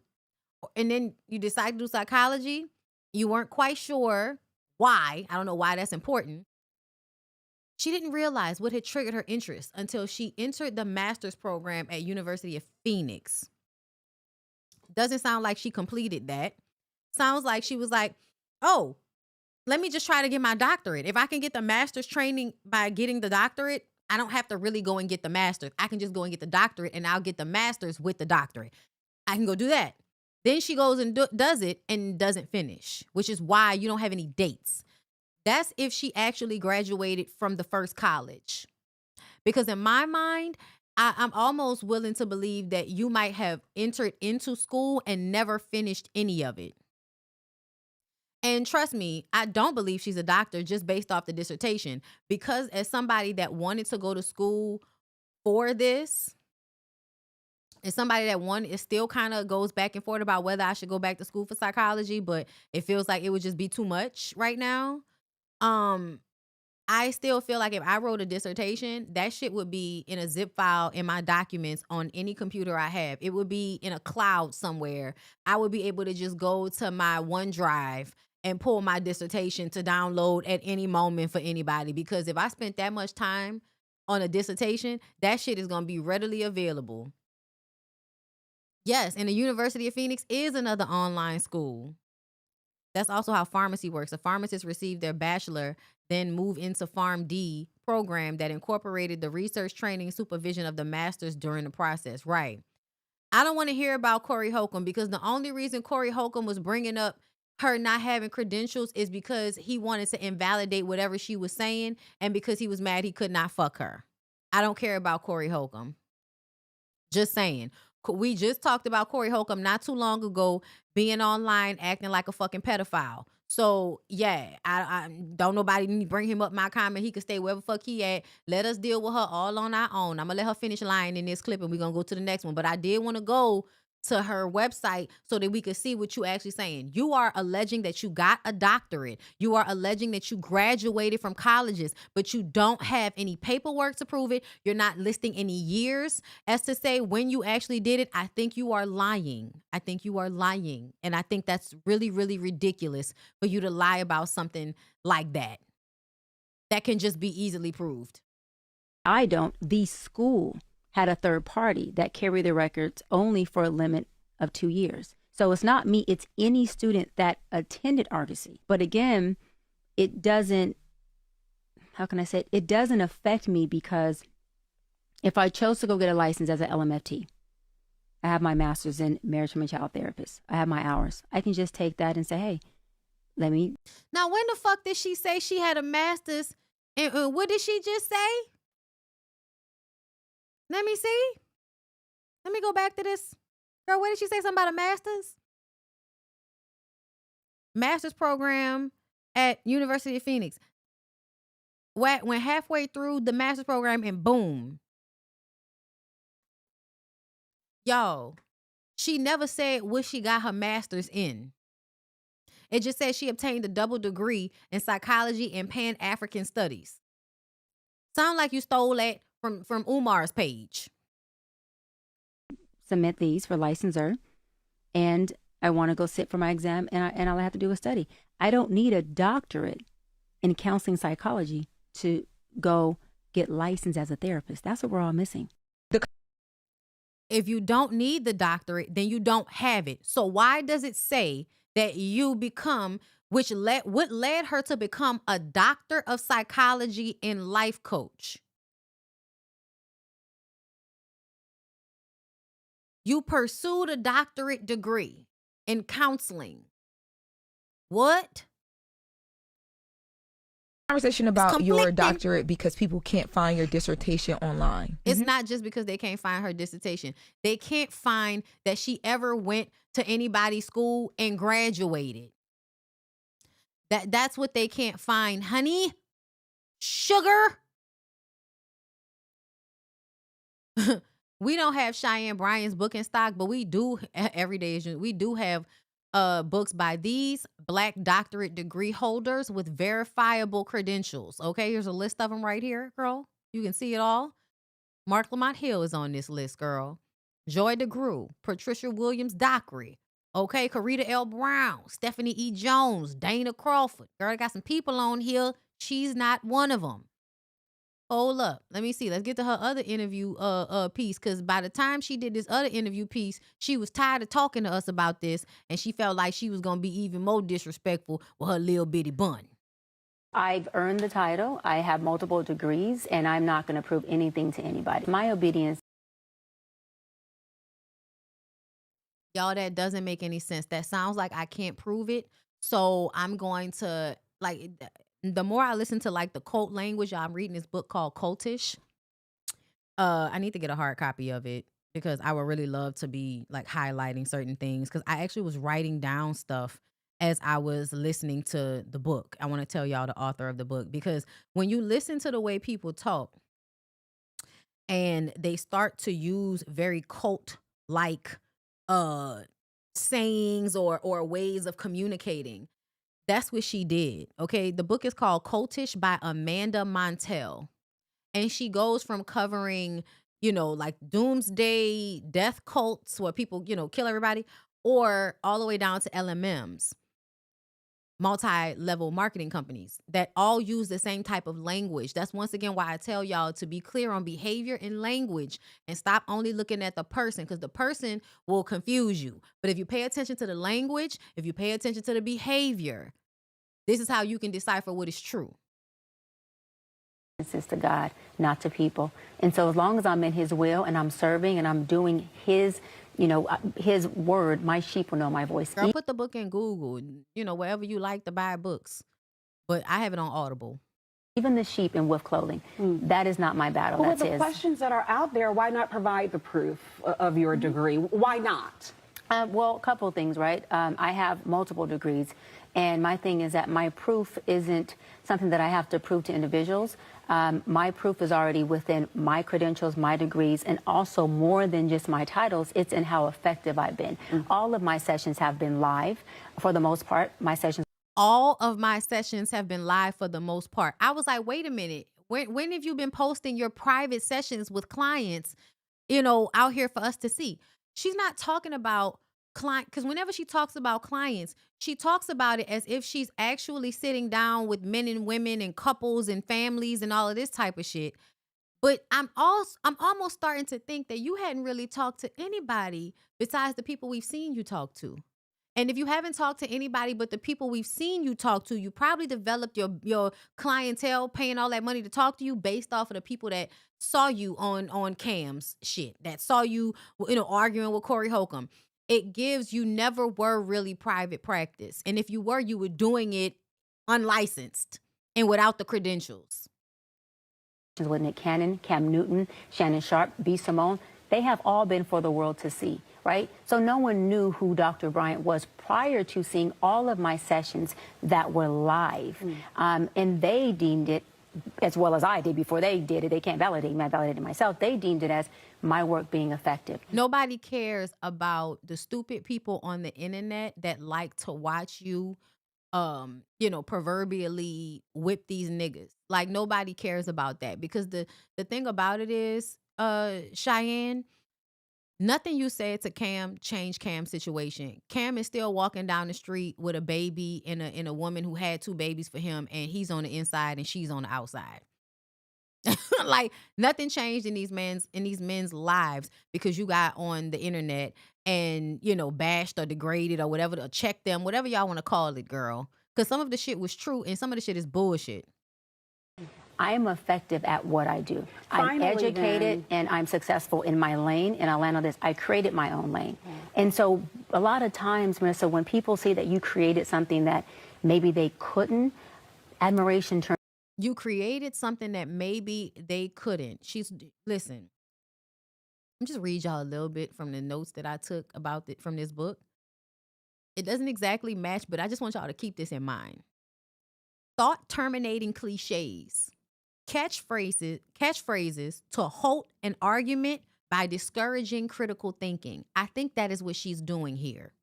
and then you decided to do psychology. You weren't quite sure why. I don't know why that's important. She didn't realize what had triggered her interest until she entered the master's program at University of Phoenix. Doesn't sound like she completed that. Sounds like she was like, oh, let me just try to get my doctorate. If I can get the master's training by getting the doctorate, I don't have to really go and get the master's. I can just go and get the doctorate, and I'll get the master's with the doctorate. I can go do that. Then she goes and does it and doesn't finish, which is why you don't have any dates. That's if she actually graduated from the first college. Because in my mind, I'm almost willing to believe that you might have entered into school and never finished any of it. And trust me, I don't believe she's a doctor just based off the dissertation. Because as somebody that wanted to go to school for this, and somebody that it still kind of goes back and forth about whether I should go back to school for psychology, but it feels like it would just be too much right now. I still feel like if I wrote a dissertation, that shit would be in a zip file in my documents on any computer I have. It would be in a cloud somewhere. I would be able to just go to my OneDrive and pull my dissertation to download at any moment for anybody. Because if I spent that much time on a dissertation, that shit is going to be readily available. Yes, and the University of Phoenix is another online school. That's also how pharmacy works. A pharmacist received their bachelor, then move into PharmD program that incorporated the research training supervision of the master's during the process. Right. I don't want to hear about Corey Holcomb, because the only reason Corey Holcomb was bringing up her not having credentials is because he wanted to invalidate whatever she was saying, and because he was mad he could not fuck her. I don't care about Corey Holcomb. Just saying. We just talked about Corey Holcomb not too long ago being online acting like a fucking pedophile. So yeah, I don't nobody need to bring him up my comment. He could stay wherever fuck he at. Let us deal with her all on our own. I'm gonna let her finish lying in this clip and we're gonna go to the next one. But I did want to go to her website so that we could see what you actually saying. You are alleging that you got a doctorate. You are alleging that you graduated from colleges, but you don't have any paperwork to prove it. You're not listing any years as to say when you actually did it. I think you are lying. I think you are lying. And I think that's really, really ridiculous for you to lie about something like that. That can just be easily proved. I don't. The school had a third party that carried the records only for a limit of 2 years. So it's not me, it's any student that attended Argosy. But again, it doesn't, how can I say it? It doesn't affect me because if I chose to go get a license as an LMFT, I have my master's in marriage and child therapist. I have my hours. I can just take that and say, hey, let me. Now, when the fuck did she say she had a master's? And what did she just say? Let me see. Let me go back to this. Girl, what did she say? Something about a master's? Master's program at University of Phoenix. Went halfway through the master's program and boom. Yo, she never said what she got her master's in. It just said she obtained a double degree in psychology and Pan-African studies. Sound like you stole that from Umar's page. Submit these for licensure, and I want to go sit for my exam, and all I have to do is study. I don't need a doctorate in counseling psychology to go get licensed as a therapist. That's what we're all missing. If you don't need the doctorate, then you don't have it. So why does it say that you become, what led her to become a doctor of psychology and life coach? You pursued a doctorate degree in counseling. What? Conversation about your doctorate because people can't find your dissertation online. It's not just because they can't find her dissertation. They can't find that she ever went to anybody's school and graduated. That's what they can't find, honey. Sugar. We don't have Cheyenne Bryant's book in stock, but we do every day. We do have books by these Black doctorate degree holders with verifiable credentials. Okay, here's a list of them right here, girl. You can see it all. Mark Lamont Hill is on this list, girl. Joy DeGruy, Patricia Williams Dockery. Okay, Karita L. Brown, Stephanie E. Jones, Dana Crawford. Girl, I got some people on here. She's not one of them. Hold up. Let me see. Let's get to her other interview piece, because by the time she did this other interview piece, she was tired of talking to us about this, and she felt like she was going to be even more disrespectful with her little bitty bun. I've earned the title. I have multiple degrees, and I'm not going to prove anything to anybody. My obedience. Y'all, that doesn't make any sense. That sounds like I can't prove it. So I'm going to, like, the more I listen to like the cult language, I'm reading this book called Cultish. I need to get a hard copy of it because I would really love to be like highlighting certain things, because I actually was writing down stuff as I was listening to the book. I want to tell y'all the author of the book, because when you listen to the way people talk and they start to use very cult-like sayings or ways of communicating, that's what she did. Okay, the book is called Cultish by Amanda Montell, and she goes from covering, like doomsday death cults where people, kill everybody, or all the way down to LMMs, multi-level marketing companies that all use the same type of language. That's once again why I tell y'all to be clear on behavior and language and stop only looking at the person, because the person will confuse you. But if you pay attention to the language, if you pay attention to the behavior, this is how you can decipher what is true. It's to God, not to people. And so as long as I'm in his will and I'm serving and I'm doing his, his word, my sheep will know my voice. Girl, put the book in Google, wherever you like to buy books. But I have it on Audible. Even the sheep in wolf clothing, that is not my battle. Well, That's with the his. questions that are out there, why not provide the proof of your degree? Why not? Well, a couple of things, right? I have multiple degrees. And my thing is that my proof isn't something that I have to prove to individuals. My proof is already within my credentials, my degrees, and also more than just my titles, it's in how effective I've been. All of my sessions have been live for the most part. All of my sessions have been live for the most part. I was like, wait a minute. When have you been posting your private sessions with clients, out here for us to see? She's not talking about client, because whenever she talks about clients, she talks about it as if she's actually sitting down with men and women and couples and families and all of this type of shit. But I'm almost starting to think that you hadn't really talked to anybody besides the people we've seen you talk to. And if you haven't talked to anybody but the people we've seen you talk to, you probably developed your clientele paying all that money to talk to you based off of the people that saw you on Cam's shit, that saw you, arguing with Corey Holcomb. It gives you never were really private practice. And if you were, you were doing it unlicensed and without the credentials. With Nick Cannon, Cam Newton, Shannon Sharp, B. Simone, they have all been for the world to see, right? So no one knew who Dr. Bryant was prior to seeing all of my sessions that were live. And they deemed it, as well as I did before they did it, they can't validate me, I validated myself, they deemed it as my work being effective. Nobody cares about the stupid people on the internet that like to watch you proverbially whip these niggas. Like, nobody cares about that, because the thing about it is, Cheyenne, nothing you said to Cam changed Cam's situation. Cam is still walking down the street with a baby and a woman who had 2 babies for him, and he's on the inside and she's on the outside. Like, nothing changed in these men's lives because you got on the internet and, bashed or degraded or whatever, or checked them, whatever y'all want to call it, girl. Because some of the shit was true and some of the shit is bullshit. I am effective at what I do. I'm Finally, educated and I'm successful in my lane, and I'll land on this. I created my own lane. And so a lot of times, Marissa, when people see that you created something that maybe they couldn't, admiration turns. You created something that maybe they couldn't. Listen, I'm just read y'all a little bit from the notes that I took from this book. It doesn't exactly match, but I just want y'all to keep this in mind. Thought terminating cliches. Catchphrases to halt an argument by discouraging critical thinking. I think that is what she's doing here,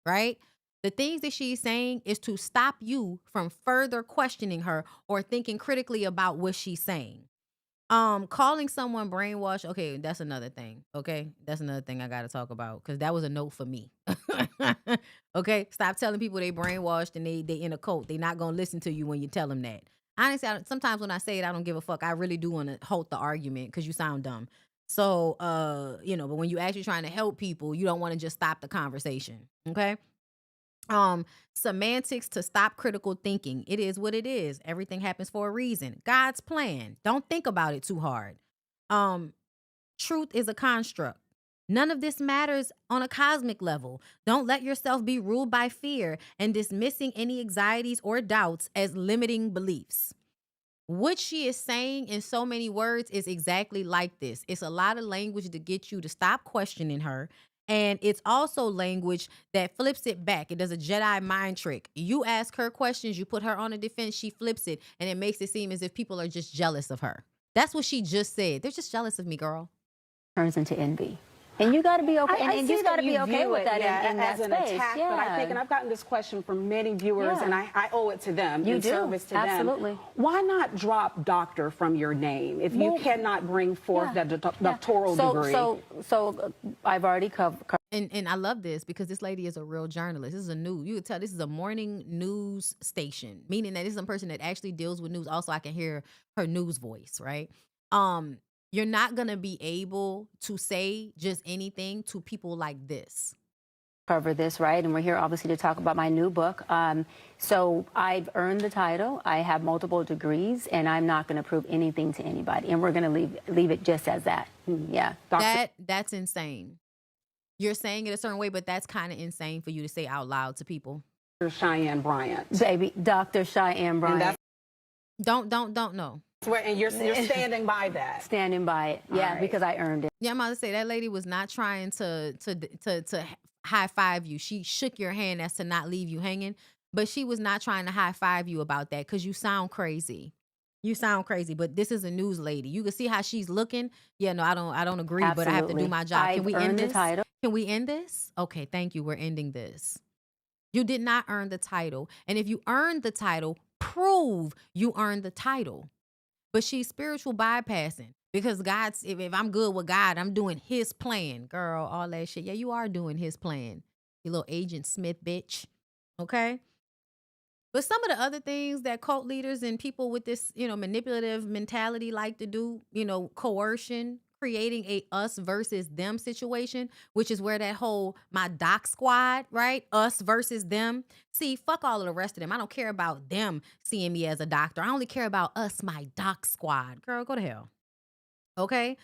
right? The things that she's saying is to stop you from further questioning her or thinking critically about what she's saying. Calling someone brainwashed, okay, that's another thing, okay? That's another thing I got to talk about, because that was a note for me. Okay? Stop telling people they brainwashed and they in a cult. They not going to listen to you when you tell them that. Honestly, sometimes when I say it, I don't give a fuck. I really do want to halt the argument because you sound dumb. So, but when you actually trying to help people, you don't want to just stop the conversation, okay? Semantics to stop critical thinking. It is what it is. Everything happens for a reason. God's plan. Don't think about it too hard. Truth is a construct. None of this matters on a cosmic level. Don't let yourself be ruled by fear and dismissing any anxieties or doubts as limiting beliefs. What she is saying in so many words is exactly like this. It's a lot of language to get you to stop questioning her. And it's also language that flips it back. It does a Jedi mind trick. You ask her questions, you put her on a defense, she flips it, and it makes it seem as if people are just jealous of her. That's what she just said. They're just jealous of me, girl. Turns into envy. And you got to be okay. And you got to be okay with that in that as an space. attack. But I think, and I've gotten this question from many viewers, and I owe it to them. You in do. Service to Absolutely. them. Why not drop doctor from your name if you cannot bring forth that doctoral degree? So I've already covered. And I love this because this lady is a real journalist. This is you could tell this is a morning news station, meaning that this is a person that actually deals with news. Also, I can hear her news voice, right? You're not going to be able to say just anything to people like this. Cover this, right? And we're here obviously to talk about my new book. So I've earned the title. I have multiple degrees, and I'm not going to prove anything to anybody. And we're going to leave it just as that. Yeah. That's insane. You're saying it a certain way, but that's kind of insane for you to say out loud to people. Cheyenne Bryant. Baby, Dr. Cheyenne Bryant. Don't know. And you're standing by that. Standing by it, yeah, right. Because I earned it. Yeah, I'm about to say that lady was not trying to high five you. She shook your hand as to not leave you hanging, but she was not trying to high five you about that because you sound crazy. You sound crazy, but this is a news lady. You can see how she's looking. Yeah, no, I don't agree, Absolutely. But I have to do my job. Can we end this? The title. Can we end this? Okay, thank you. We're ending this. You did not earn the title, and if you earned the title, prove you earned the title. But she's spiritual bypassing because God's, if I'm good with God, I'm doing his plan. Girl, all that shit. Yeah, you are doing his plan. You little Agent Smith bitch. Okay? But some of the other things that cult leaders and people with this, manipulative mentality like to do, coercion, creating a us versus them situation, which is where that whole my doc squad, right? Us versus them. See, fuck all of the rest of them. I don't care about them seeing me as a doctor. I only care about us, my doc squad. Girl, go to hell. Okay?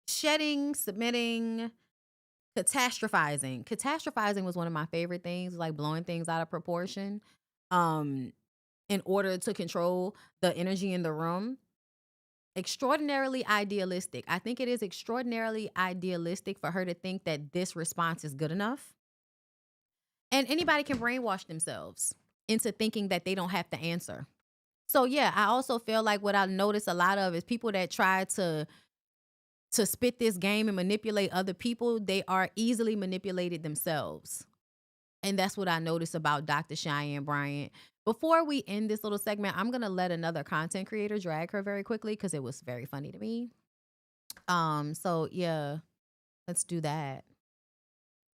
Shedding, submitting, catastrophizing. Catastrophizing was one of my favorite things, like blowing things out of proportion. In order to control the energy in the room. Extraordinarily idealistic. I think it is extraordinarily idealistic for her to think that this response is good enough. And anybody can brainwash themselves into thinking that they don't have to answer. So yeah, I also feel like what I notice a lot of is people that try to spit this game and manipulate other people, they are easily manipulated themselves. And that's what I noticed about Dr. Cheyenne Bryant. Before we end this little segment, I'm going to let another content creator drag her very quickly because it was very funny to me. So yeah, let's do that.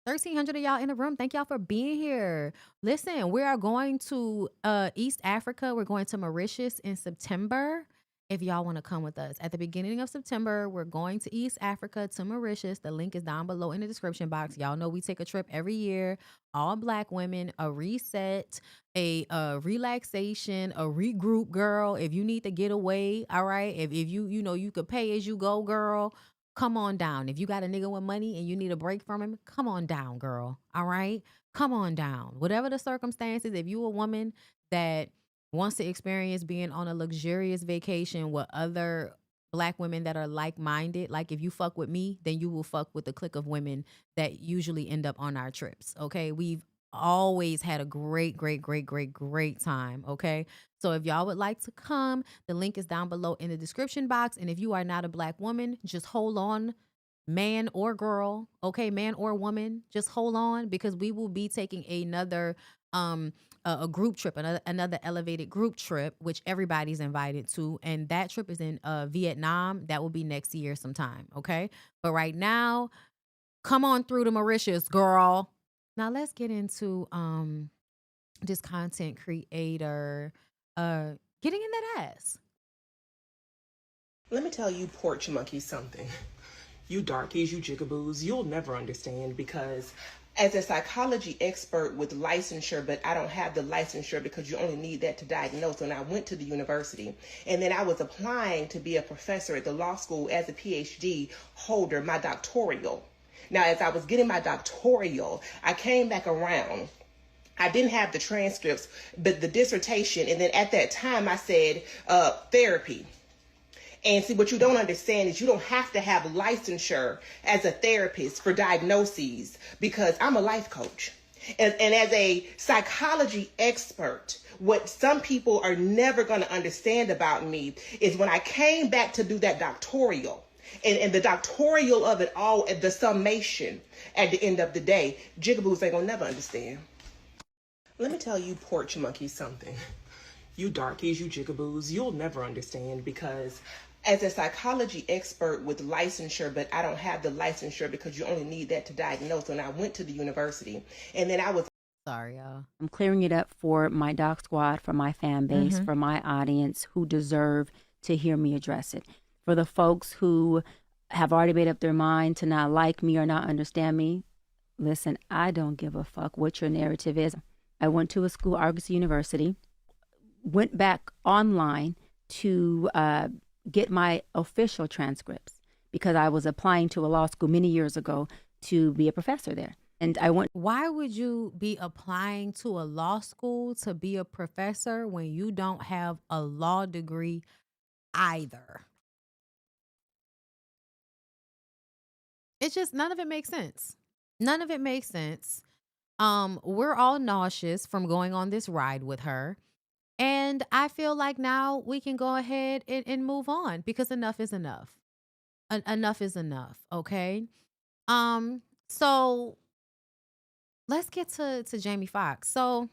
1,300 of y'all in the room. Thank y'all for being here. Listen, we are going to East Africa. We're going to Mauritius in September. If y'all want to come with us. At the beginning of September, we're going to East Africa to Mauritius. The link is down below in the description box. Y'all know we take a trip every year. All Black women, a reset, a relaxation, a regroup, girl. If you need to get away, all right? If you could pay as you go, girl, come on down. If you got a nigga with money and you need a break from him, come on down, girl, all right? Come on down. Whatever the circumstances, if you a woman that wants to experience being on a luxurious vacation with other Black women that are like-minded. Like if you fuck with me, then you will fuck with the clique of women that usually end up on our trips. Okay. We've always had a great time. Okay. So if y'all would like to come, the link is down below in the description box. And if you are not a Black woman, just hold on, man or girl. Okay. Man or woman, just hold on because we will be taking another, a group trip, another elevated group trip, which everybody's invited to. And that trip is in Vietnam. That will be next year sometime. Okay. But right now, come on through to Mauritius, girl. Now let's get into this content creator getting in that ass. Let me tell you porch monkeys something. You darkies, you jigaboos, you'll never understand because as a psychology expert with licensure, but I don't have the licensure because you only need that to diagnose. When I went to the university and then I was applying to be a professor at the law school as a PhD holder, my doctoral. Now, as I was getting my doctoral, I came back around. I didn't have the transcripts, but the dissertation. And then at that time I said, therapy. And see, what you don't understand is you don't have to have licensure as a therapist for diagnoses because I'm a life coach. And as a psychology expert, what some people are never going to understand about me is when I came back to do that doctoral and the doctoral of it all, the summation at the end of the day, jigaboos ain't going to never understand. Let me tell you porch monkeys something. You darkies, you jigaboos, you'll never understand because as a psychology expert with licensure, but I don't have the licensure because you only need that to diagnose. When I went to the university and then I was... Sorry, y'all. I'm clearing it up for my doc squad, for my fan base, for my audience who deserve to hear me address it. For the folks who have already made up their mind to not like me or not understand me, listen, I don't give a fuck what your narrative is. I went to a school, Argosy University, went back online to get my official transcripts because I was applying to a law school many years ago to be a professor there. And I went. Why would you be applying to a law school to be a professor when you don't have a law degree either? It's just none of it makes sense. None of it makes sense. We're all nauseous from going on this ride with her. And I feel like now we can go ahead and move on because enough is enough. Enough is enough. Okay. So let's get to Jamie Foxx. So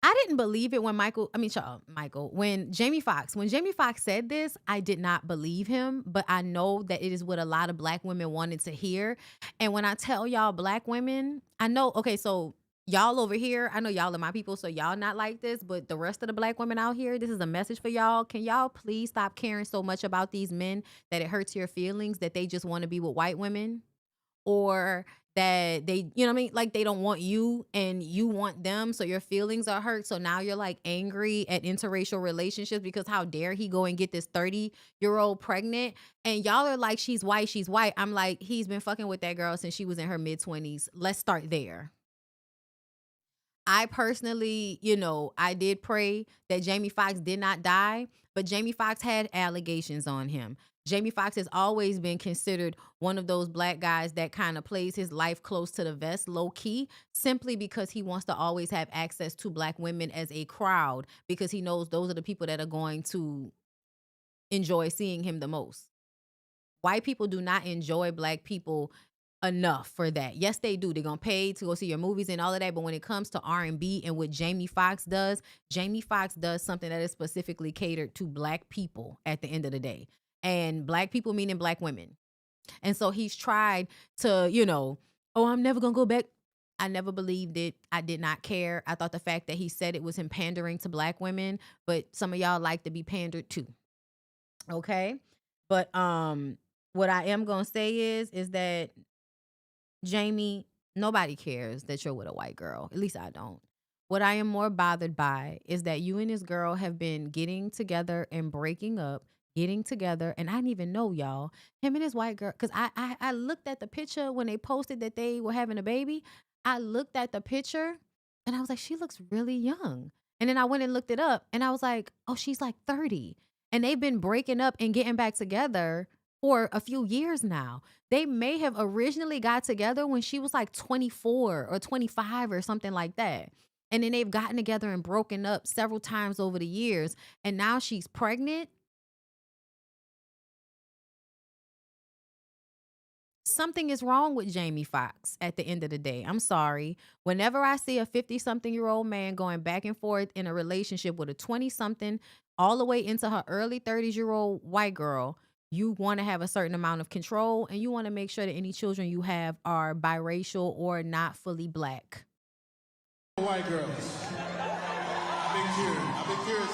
I didn't believe it when when Jamie Foxx said this, I did not believe him, but I know that it is what a lot of Black women wanted to hear. And when I tell y'all Black women, I know, okay, so y'all over here, I know y'all are my people, so y'all not like this, but the rest of the black women out here, this is a message for y'all. Can y'all please stop caring so much about these men that it hurts your feelings that they just want to be with white women? Or that they, you know what I mean? Like they don't want you and you want them, so your feelings are hurt. So now you're like angry at interracial relationships because how dare he go and get this 30-year-old pregnant? And y'all are like, she's white, she's white. I'm like, he's been fucking with that girl since she was in her mid-20s. Let's start there. I personally, I did pray that Jamie Foxx did not die, but Jamie Foxx had allegations on him. Jamie Foxx has always been considered one of those black guys that kind of plays his life close to the vest, low key, simply because he wants to always have access to black women as a crowd, because he knows those are the people that are going to enjoy seeing him the most. White people do not enjoy black people enough for that. Yes, they do. They're gonna pay to go see your movies and all of that. But when it comes to R&B and what Jamie Foxx does something that is specifically catered to black people at the end of the day. And black people meaning black women. And so he's tried to, oh, I'm never gonna go back. I never believed it. I did not care. I thought the fact that he said it was him pandering to black women, but some of y'all like to be pandered to. Okay? But what I am gonna say is that Jamie, nobody cares that you're with a white girl. At least I don't. What I am more bothered by is that you and this girl have been getting together and breaking up, getting together, and I didn't even know, y'all, him and his white girl, because I looked at the picture when they posted that they were having a baby. I looked at the picture, and I was like, she looks really young. And then I went and looked it up, and I was like, oh, she's like 30. And they've been breaking up and getting back together for a few years now. They may have originally got together when she was like 24 or 25 or something like that. And then they've gotten together and broken up several times over the years. And now she's pregnant. Something is wrong with Jamie Foxx at the end of the day. I'm sorry. Whenever I see a 50-something-year-old man going back and forth in a relationship with a 20-something all the way into her early 30s-year-old white girl, you want to have a certain amount of control, and you want to make sure that any children you have are biracial or not fully black. White girls. I've been curious.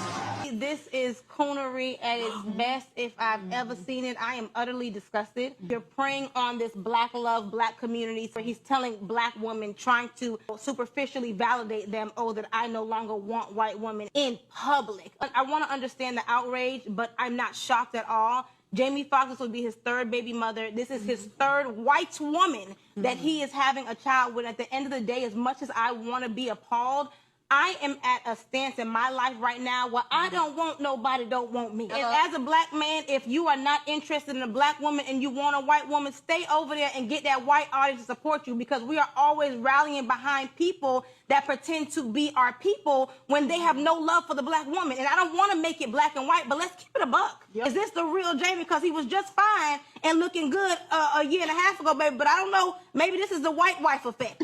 This is coonery at its best if I've ever seen it. I am utterly disgusted. You're preying on this black love, black community, where he's telling black women, trying to superficially validate them, oh, that I no longer want white women in public. I want to understand the outrage, but I'm not shocked at all. Jamie Foxx will be his third baby mother. This is his third white woman that he is having a child with. At the end of the day, as much as I want to be appalled, I am at a stance in my life right now where I don't want nobody, don't want me. And as a black man, if you are not interested in a black woman and you want a white woman, stay over there and get that white audience to support you, because we are always rallying behind people that pretend to be our people when they have no love for the black woman. And I don't want to make it black and white, but let's keep it a buck. Yep. Is this the real Jamie? Because he was just fine and looking good a year and a half ago, baby. But I don't know. Maybe this is the white wife effect.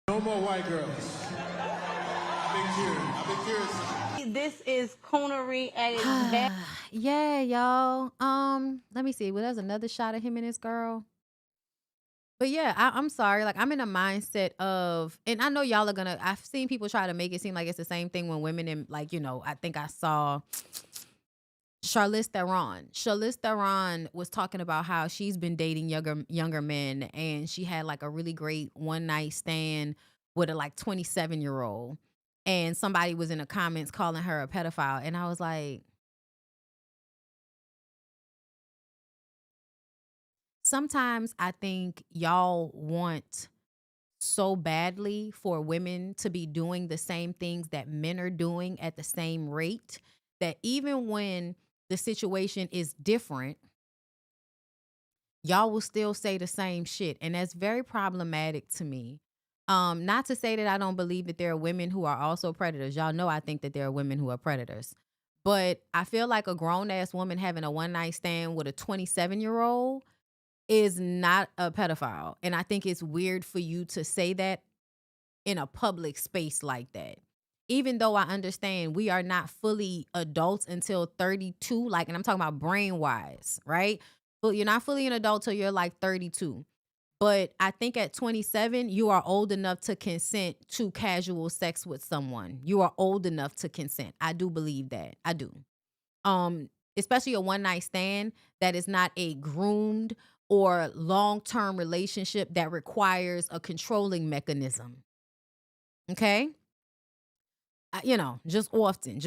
No more white girls. I've been curious. This is coonery at its best. Yeah, y'all. Let me see. Well, there's another shot of him and his girl. But yeah, I'm sorry. Like, I'm in a mindset of, and I know y'all are gonna, I've seen people try to make it seem like it's the same thing when women, and like, I think I saw Charlize Theron. Charlize Theron was talking about how she's been dating younger men, and she had like a really great one night stand with a like 27-year-old, and somebody was in the comments calling her a pedophile, and I was like, sometimes I think y'all want so badly for women to be doing the same things that men are doing at the same rate, that even when the situation is different, y'all will still say the same shit. And that's very problematic to me. Not to say that I don't believe that there are women who are also predators. Y'all know I think that there are women who are predators. But I feel like a grown-ass woman having a one-night stand with a 27-year-old is not a pedophile. And I think it's weird for you to say that in a public space like that. Even though I understand we are not fully adults until 32, like, and I'm talking about brain-wise, right? But you're not fully an adult till you're like 32. But I think at 27, you are old enough to consent to casual sex with someone. You are old enough to consent. I do believe that. I do. Especially a one night stand that is not a groomed or long-term relationship that requires a controlling mechanism. Okay? Just often.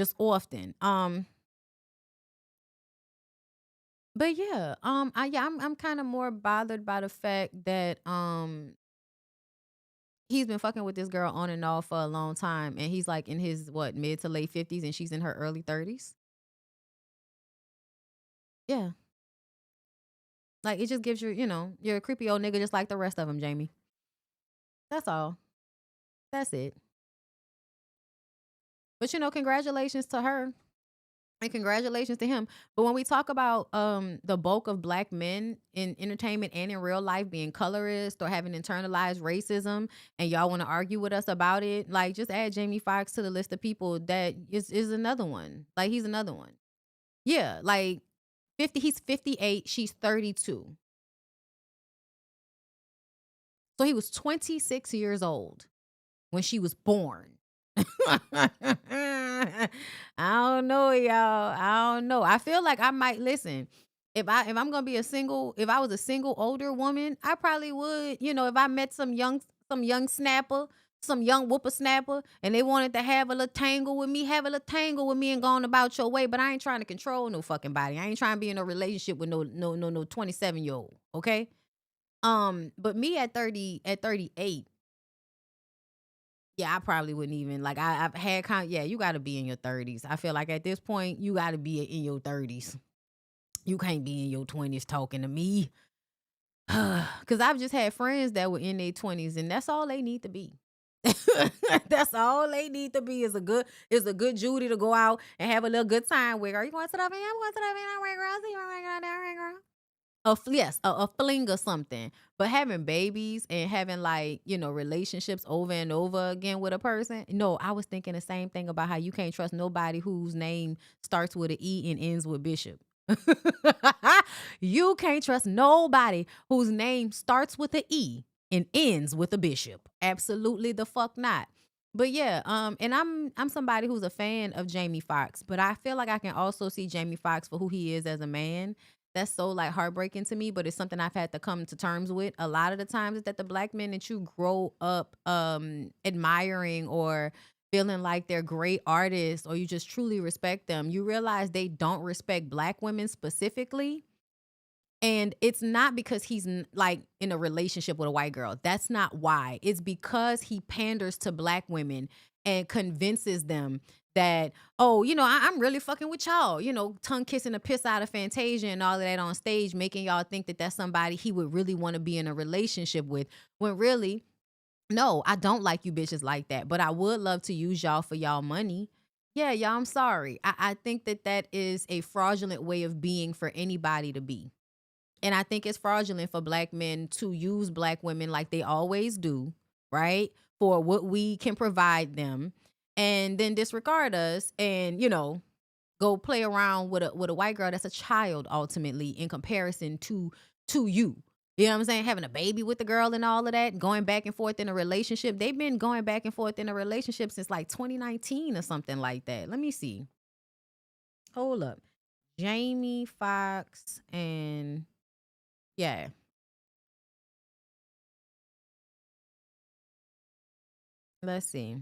But yeah, I'm kind of more bothered by the fact that he's been fucking with this girl on and off for a long time, and he's like in his mid to late 50s, and she's in her early 30s. Yeah, like it just gives you, you're a creepy old nigga just like the rest of them, Jamie. That's all. That's it. But congratulations to her. And congratulations to him. But when we talk about the bulk of black men in entertainment and in real life being colorist or having internalized racism, and y'all want to argue with us about it, like just add Jamie Foxx to the list of people that is another one. Like he's another one. Yeah, like 50. He's 58. She's 32. So he was 26 years old when she was born. I don't know, y'all. I don't know. I feel like I might listen. If I'm gonna be if I was a single older woman, I probably would. If I met some young snapper, some young whippersnapper, and they wanted to have a little tangle with me, and go on about your way. But I ain't trying to control no fucking body. I ain't trying to be in a relationship with no 27-year-old. Okay. But me at 38. Yeah, I probably wouldn't even I've had you got to be in your 30s. I feel like at this point you got to be in your 30s. You can't be in your 20s talking to me. Cuz I've just had friends that were in their 20s, and that's all they need to be. That's all they need to be is a good Judy to go out and have a little good time with. Are you going to the van? I'm going to the van. All right, girl. See you right now, girl. A fling or something. But having babies and having relationships over and over again with a person. No, I was thinking the same thing about how you can't trust nobody whose name starts with an E and ends with Bishop. You can't trust nobody whose name starts with an E and ends with a bishop. Absolutely the fuck not. But yeah, and I'm somebody who's a fan of Jamie Foxx, but I feel like I can also see Jamie Foxx for who he is as a man. That's so heartbreaking to me, but it's something I've had to come to terms with. A lot of the times is that the black men that you grow up admiring or feeling like they're great artists, or you just truly respect them, you realize they don't respect black women specifically. And it's not because he's in a relationship with a white girl. That's not why. It's because he panders to black women and convinces them that, I'm really fucking with y'all, tongue kissing the piss out of Fantasia and all of that on stage, making y'all think that that's somebody he would really want to be in a relationship with, when really, no, I don't like you bitches like that, but I would love to use y'all for y'all money. Yeah, y'all, I'm sorry. I think that is a fraudulent way of being for anybody to be. And I think it's fraudulent for black men to use black women like they always do, right? For what we can provide them, and then disregard us and, go play around with a white girl that's a child ultimately in comparison to you. You know what I'm saying? Having a baby with the girl and all of that, going back and forth in a relationship. They've been going back and forth in a relationship since 2019 or something like that. Let me see. Hold up. Jamie Foxx and yeah. Let's see.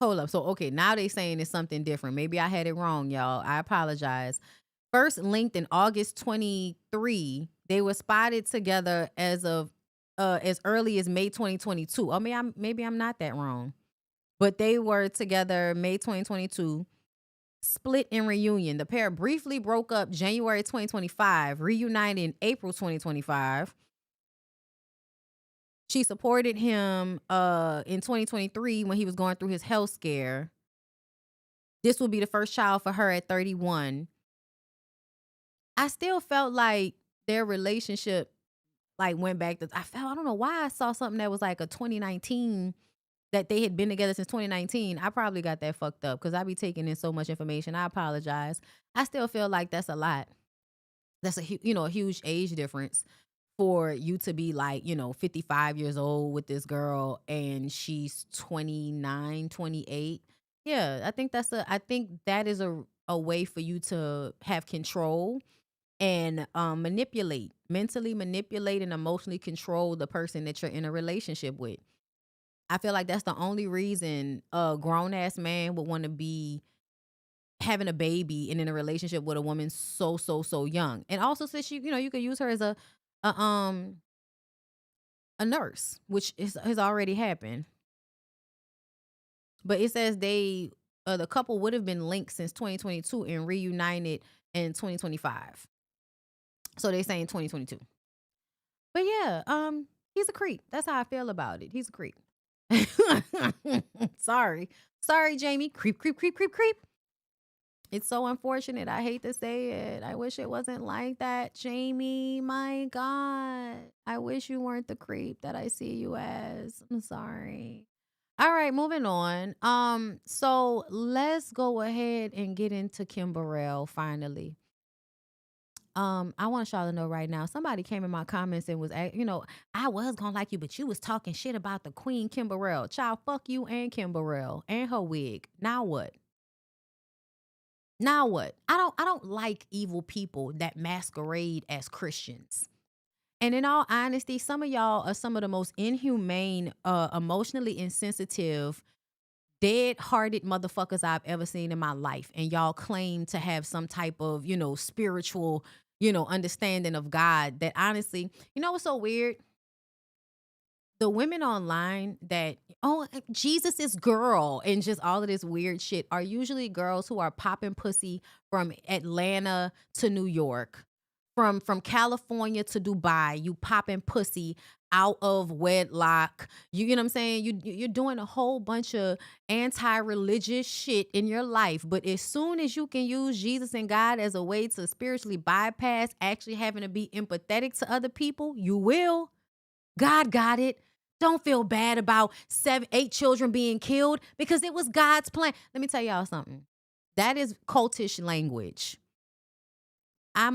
Hold up. So, okay, now they saying it's something different. Maybe I had it wrong, y'all. I apologize. First linked in August 23. They were spotted together as early as May 2022. I mean, maybe I'm not that wrong. But they were together May 2022. Split in reunion. The pair briefly broke up January 2025, reunited in April 2025. She supported him in 2023 when he was going through his health scare. This will be the first child for her at 31. I still felt like their relationship went back to, I don't know why I saw something that was a 2019, that they had been together since 2019. I probably got that fucked up because I be taking in so much information. I apologize. I still feel like that's a lot. That's a huge age difference. for you to be like, 55 years old with this girl and she's 29, 28. Yeah, I think that is a way for you to have control and mentally manipulate and emotionally control the person that you're in a relationship with. I feel like that's the only reason a grown ass man would want to be having a baby and in a relationship with a woman so young. And also, since you could use her as a nurse, which has already happened. But it says the couple would have been linked since 2022 and reunited in 2025. So they say in 2022. But yeah, he's a creep. That's how I feel about it. He's a creep. Sorry, Jamie. Creep. It's so unfortunate. I hate to say it. I wish it wasn't like that, Jamie. My God. I wish you weren't the creep that I see you as. I'm sorry. All right, moving on. So let's go ahead and get into Kim Burrell finally. I want y'all to know right now, somebody came in my comments and was, I was gonna like you, but you was talking shit about the Queen Kim Burrell. Child, fuck you and Kim Burrell and her wig. Now what? I don't like evil people that masquerade as Christians. And in all honesty, some of y'all are some of the most inhumane, emotionally insensitive, dead-hearted motherfuckers I've ever seen in my life. And y'all claim to have some type of, spiritual, understanding of God that honestly, what's so weird? The women online that, Jesus is girl and just all of this weird shit are usually girls who are popping pussy from Atlanta to New York, from California to Dubai. You popping pussy out of wedlock. You know what I'm saying? You're doing a whole bunch of anti-religious shit in your life. But as soon as you can use Jesus and God as a way to spiritually bypass actually having to be empathetic to other people, you will. God got it. Don't feel bad about 8 children being killed because it was God's plan. Let me tell y'all something. That is cultish language. Y'all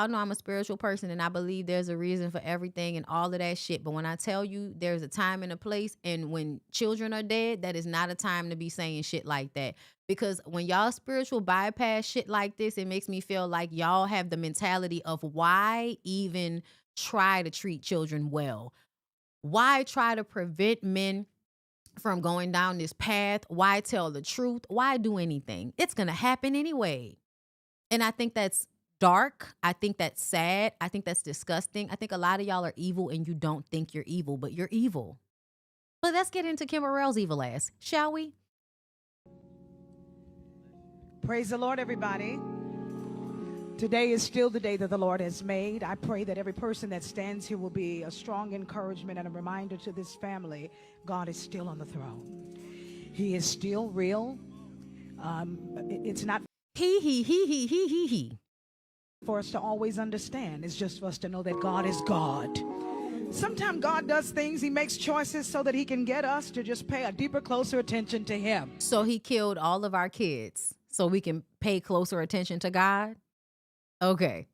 know I'm a spiritual person and I believe there's a reason for everything and all of that shit. But when I tell you there's a time and a place, and when children are dead, that is not a time to be saying shit like that. Because when y'all spiritual bypass shit like this, it makes me feel like y'all have the mentality of why even try to treat children well? Why try to prevent men from going down this path? Why tell the truth? Why do anything? It's going to happen anyway. And I think that's dark. I think that's sad. I think that's disgusting. I think a lot of y'all are evil and you don't think you're evil, but you're evil. But let's get into Kim Burrell's evil ass, shall we? Praise the Lord, everybody. Today is still the day that the Lord has made. I pray that every person that stands here will be a strong encouragement and a reminder to this family. God is still on the throne. He is still real. It's not He. For us to always understand. It's just for us to know that God is God. Sometimes God does things, he makes choices so that he can get us to just pay a deeper, closer attention to him. So he killed all of our kids so we can pay closer attention to God? Okay.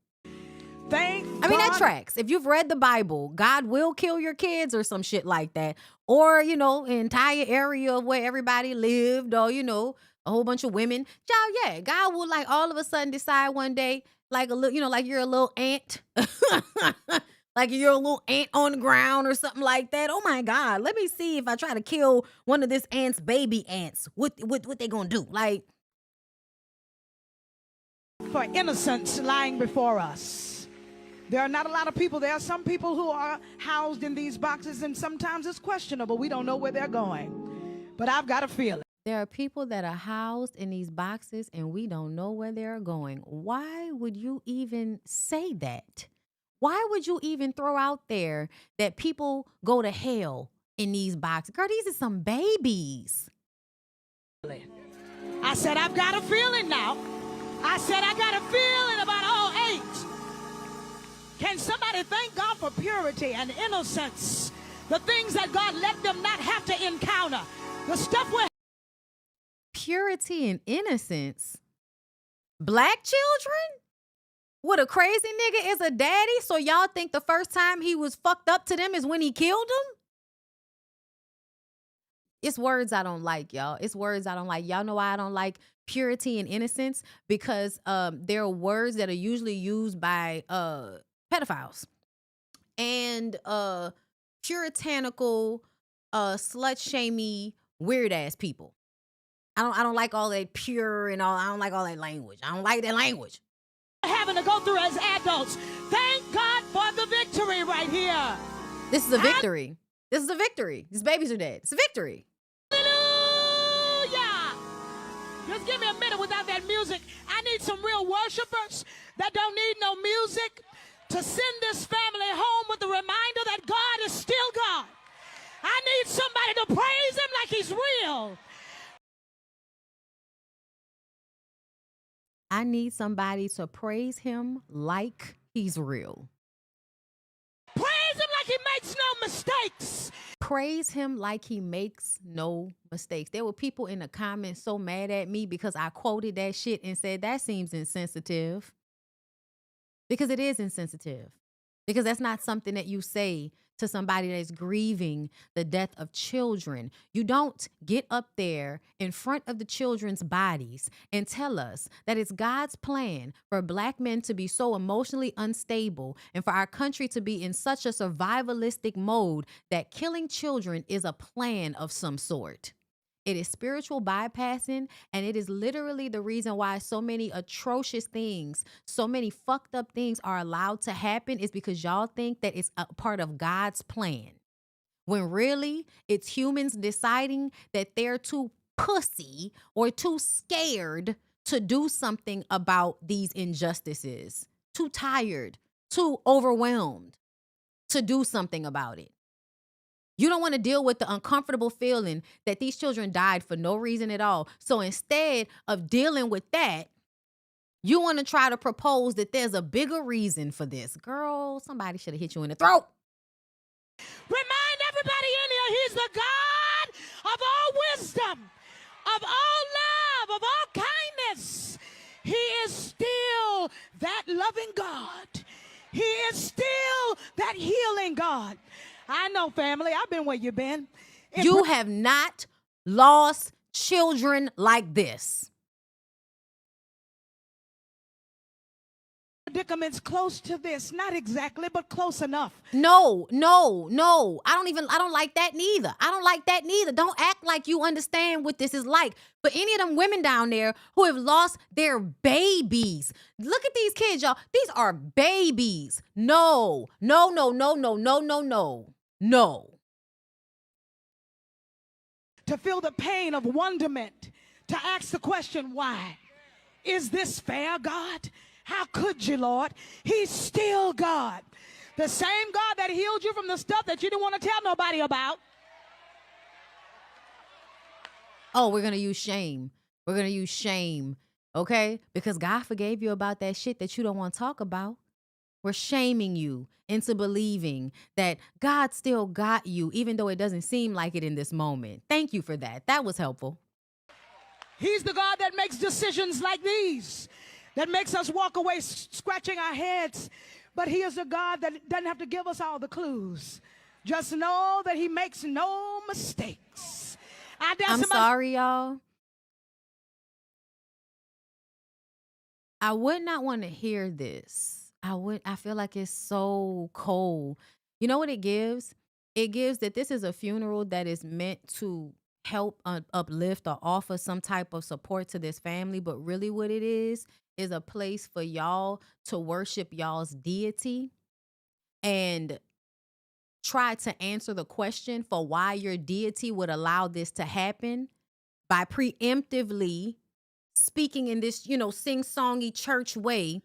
That tracks. If you've read the Bible, God will kill your kids or some shit like that. Or, an entire area of where everybody lived, or, a whole bunch of women. Y'all, yeah, God will like all of a sudden decide one day, like a little, like you're a little ant. Like you're a little ant on the ground or something like that. Oh my God, let me see if I try to kill one of this ant's baby ants. What they gonna do? Like, for innocence lying before us. There are not a lot of people. There are some people who are housed in these boxes, and sometimes it's questionable. We don't know where they're going. But I've got a feeling. There are people that are housed in these boxes, and we don't know where they're going. Why would you even say that? Why would you even throw out there that people go to hell in these boxes? Girl, these are some babies. I said, I've got a feeling now. I said, I got a feeling about all 8. Can somebody thank God for purity and innocence? The things that God let them not have to encounter. The stuff we're... Purity and innocence? Black children? What, a crazy nigga is a daddy? So y'all think the first time he was fucked up to them is when he killed them? It's words I don't like, y'all. It's words I don't like. Y'all know why I don't like purity and innocence? Because there are words that are usually used by pedophiles and puritanical, slut-shamey, weird-ass people. I don't like all that pure and all. I don't like all that language. I don't like that language. Having to go through as adults. Thank God for the victory right here. This is a victory. This is a victory. These babies are dead. It's a victory. Hallelujah. Just give me a minute without that music. I need some real worshipers that don't need no music to send this family home with the reminder that God is still God. I need somebody to praise him like he's real. I need somebody to praise him like he's real. Praise him like he makes no mistakes. Praise him like he makes no mistakes. There were people in the comments so mad at me because I quoted that shit and said that seems insensitive. Because it is insensitive. Because that's not something that you say to somebody that's grieving the death of children. You don't get up there in front of the children's bodies and tell us that it's God's plan for Black men to be so emotionally unstable and for our country to be in such a survivalistic mode that killing children is a plan of some sort. It is spiritual bypassing, and it is literally the reason why so many atrocious things, so many fucked up things are allowed to happen is because y'all think that it's a part of God's plan. When really, it's humans deciding that they're too pussy or too scared to do something about these injustices, too tired, too overwhelmed to do something about it. You don't want to deal with the uncomfortable feeling that these children died for no reason at all. So instead of dealing with that, you want to try to propose that there's a bigger reason for this. Girl, somebody should have hit you in the throat. Remind everybody in here, he's the God of all wisdom, of all love, of all kindness. He is still that loving God. He is still that healing God. I know, family. I've been where you've been. You have not lost children like this. Predicaments close to this. Not exactly, but close enough. No. I don't like that neither. I don't like that neither. Don't act like you understand what this is like. But any of them women down there who have lost their babies. Look at these kids, y'all. These are babies. No. To feel the pain of wonderment, to ask the question, why? Is this fair, God? How could you, Lord? He's still God. The same God that healed you from the stuff that you didn't want to tell nobody about. Oh, we're going to use shame. We're going to use shame, okay? Because God forgave you about that shit that you don't want to talk about. We're shaming you into believing that God still got you, even though it doesn't seem like it in this moment. Thank you for that. That was helpful. He's the God that makes decisions like these, that makes us walk away scratching our heads. But he is a God that doesn't have to give us all the clues. Just know that he makes no mistakes. I'm sorry, y'all. I would not want to hear this. I feel like it's so cold. You know what it gives? It gives that this is a funeral that is meant to help uplift or offer some type of support to this family. But really what it is a place for y'all to worship y'all's deity and try to answer the question for why your deity would allow this to happen by preemptively speaking in this, sing-songy church way,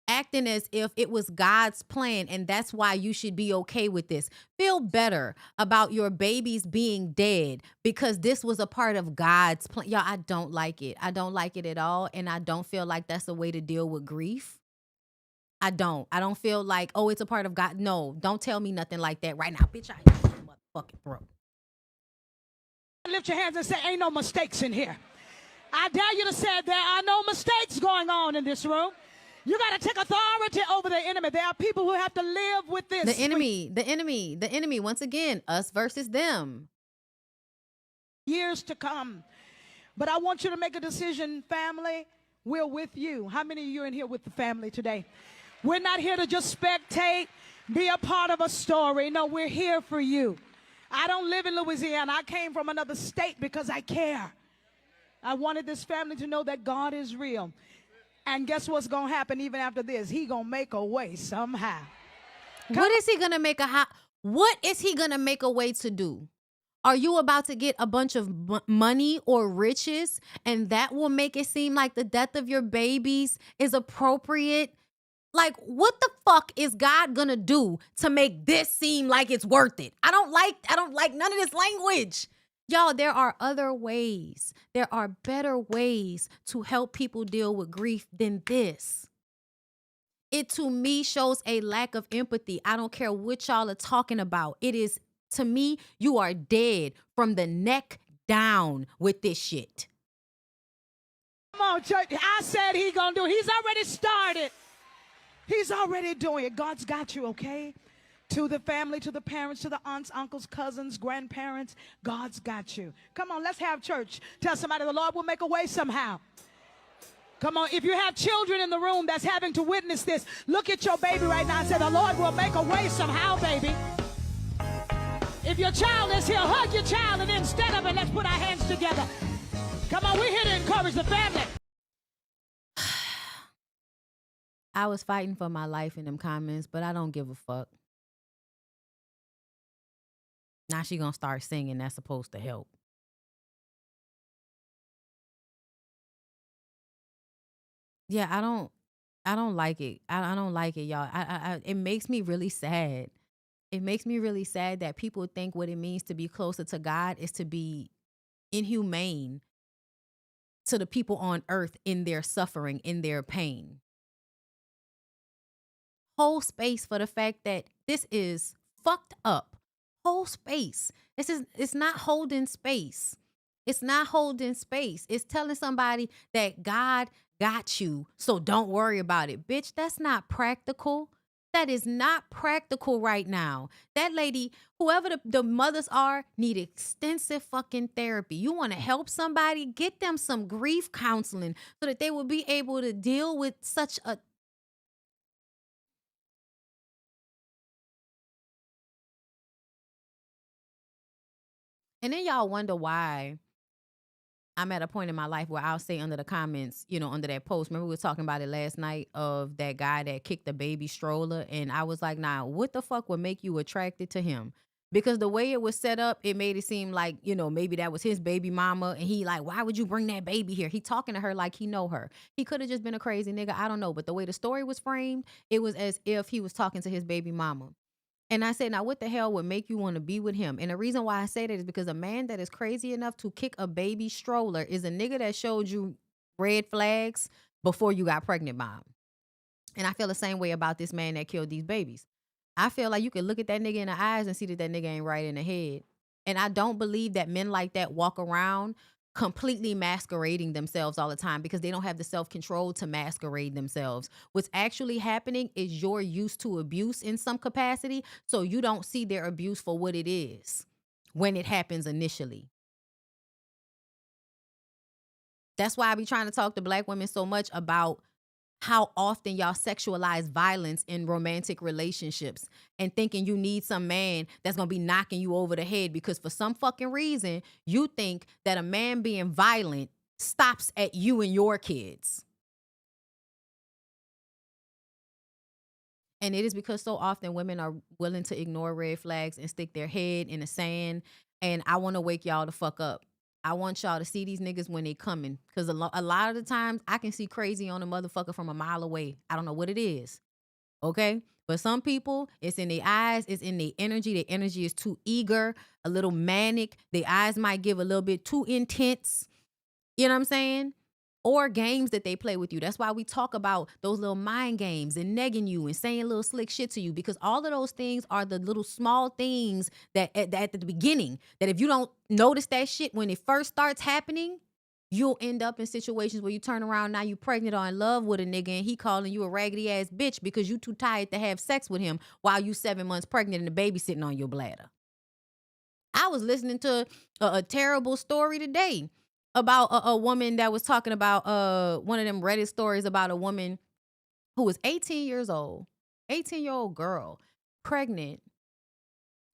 acting as if it was God's plan and that's why you should be okay with this. Feel better about your babies being dead because this was a part of God's plan. Y'all, I don't like it. I don't like it at all, and I don't feel like that's a way to deal with grief. I don't feel like, oh, it's a part of God. No, don't tell me nothing like that right now. Bitch, I ain't motherfucking broke. Lift your hands and say, ain't no mistakes in here. I dare you to say there are no mistakes going on in this room. You got to take authority over the enemy. There are people who have to live with this. The enemy. Once again, us versus them. Years to come. But I want you to make a decision, family. We're with you. How many of you are in here with the family today? We're not here to just spectate, be a part of a story. No, we're here for you. I don't live in Louisiana. I came from another state because I care. I wanted this family to know that God is real. And guess what's going to happen even after this? He going to make a way somehow. What is he going to make what is he going to make a way to do? Are you about to get a bunch of money or riches and that will make it seem like the death of your babies is appropriate? Like, what the fuck is God gonna do to make this seem like it's worth it? I don't like none of this language. Y'all, there are other ways. There are better ways to help people deal with grief than this. It, to me, shows a lack of empathy. I don't care what y'all are talking about. It is, to me, you are dead from the neck down with this shit. Come on, church. I said he gonna do it. He's already started. He's already doing it. God's got you, okay? To the family, to the parents, to the aunts, uncles, cousins, grandparents, God's got you. Come on, let's have church. Tell somebody the Lord will make a way somehow. Come on, if you have children in the room that's having to witness this, look at your baby right now and say, the Lord will make a way somehow, baby. If your child is here, hug your child, and instead of it, let's put our hands together. Come on, we're here to encourage the family. I was fighting for my life in them comments, but I don't give a fuck. Now she gonna start singing. That's supposed to help. Yeah, I don't like it. I don't like it, y'all. It makes me really sad. It makes me really sad that people think what it means to be closer to God is to be inhumane to the people on earth in their suffering, in their pain. Whole space for the fact that this is fucked up. Whole space. It's not holding space. It's not holding space. It's telling somebody that God got you, so don't worry about it. Bitch, that's not practical. That is not practical right now. That lady, whoever the mothers are, need extensive fucking therapy. You want to help somebody? Get them some grief counseling so that they will be able to deal with such a... And then y'all wonder why I'm at a point in my life where I'll say under the comments, under that post, remember we were talking about it last night of that guy that kicked the baby stroller. And I was like, nah, what the fuck would make you attracted to him? Because the way it was set up, it made it seem like, maybe that was his baby mama. And he like, why would you bring that baby here? He talking to her like he know her. He could have just been a crazy nigga. I don't know. But the way the story was framed, it was as if he was talking to his baby mama. And I said, now what the hell would make you want to be with him? And the reason why I say that is because a man that is crazy enough to kick a baby stroller is a nigga that showed you red flags before you got pregnant by him. And I feel the same way about this man that killed these babies. I feel like you can look at that nigga in the eyes and see that nigga ain't right in the head. And I don't believe that men like that walk around completely masquerading themselves all the time because they don't have the self-control to masquerade themselves. What's actually happening is you're used to abuse in some capacity, so you don't see their abuse for what it is when it happens initially. That's why I be trying to talk to Black women so much about how often y'all sexualize violence in romantic relationships and thinking you need some man that's going to be knocking you over the head because for some fucking reason, you think that a man being violent stops at you and your kids. And it is because so often women are willing to ignore red flags and stick their head in the sand. And I want to wake y'all the fuck up. I want y'all to see these niggas when they coming. Because a lot of the times, I can see crazy on a motherfucker from a mile away. I don't know what it is. Okay? But some people, it's in their eyes. It's in their energy. Their energy is too eager, a little manic. Their eyes might give a little bit too intense. You know what I'm saying? Or games that they play with you. That's why we talk about those little mind games and negging you and saying little slick shit to you, because all of those things are the little small things that at the beginning, that if you don't notice that shit when it first starts happening, you'll end up in situations where you turn around, now you pregnant or in love with a nigga and he calling you a raggedy ass bitch because you too tired to have sex with him while you 7 months pregnant and the baby sitting on your bladder. I was listening to a terrible story today about a woman that was talking about one of them Reddit stories about a woman who was 18 years old, 18-year-old girl, pregnant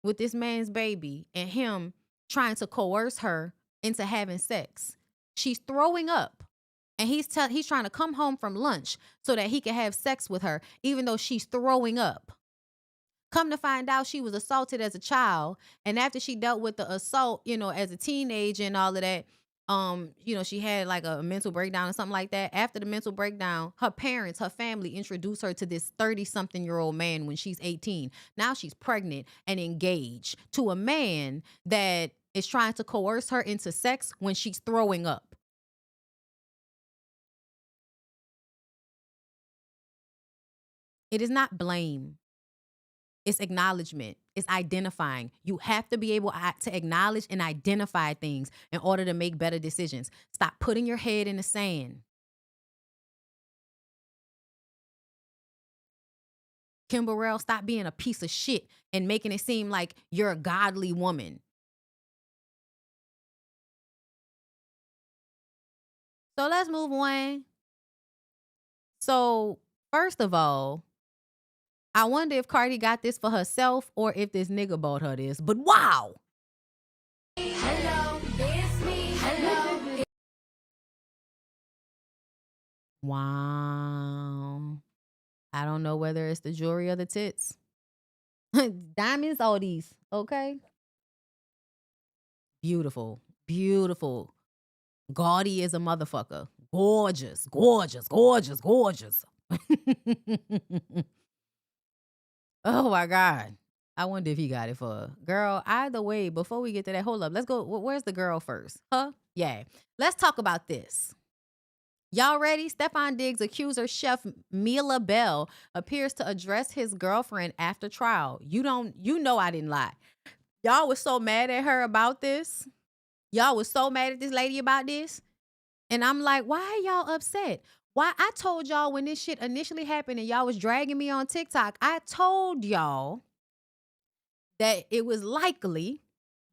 with this man's baby and him trying to coerce her into having sex. She's throwing up and he's trying to come home from lunch so that he can have sex with her, even though she's throwing up. Come to find out, she was assaulted as a child. And after she dealt with the assault, as a teenager and all of that, she had like a mental breakdown or something like that. After the mental breakdown, her parents, her family introduced her to this 30-something-year-old man when she's 18. Now she's pregnant and engaged to a man that is trying to coerce her into sex when she's throwing up. It is not blame. It's acknowledgement. It's identifying. You have to be able to acknowledge and identify things in order to make better decisions. Stop putting your head in the sand. Kim Burrell, stop being a piece of shit and making it seem like you're a godly woman. So let's move on. So first of all, I wonder if Cardi got this for herself or if this nigga bought her this. But wow. Hello, it's me. Hello. Wow. I don't know whether it's the jewelry or the tits. Diamonds, all these. Okay. Beautiful. Beautiful. Gaudy as a motherfucker. Gorgeous. Gorgeous. Gorgeous. Gorgeous. Oh my God. I wonder if he got it for her. Girl, either way, before we get to that, hold up. Let's go. Where's the girl first? Huh? Yeah. Let's talk about this. Y'all ready? Stefan Diggs accuser chef Mila Bell appears to address his girlfriend after trial. You know I didn't lie. Y'all was so mad at her about this. Y'all was so mad at this lady about this. And I'm like, why are y'all upset? Why? I told y'all when this shit initially happened and y'all was dragging me on TikTok, I told y'all that it was likely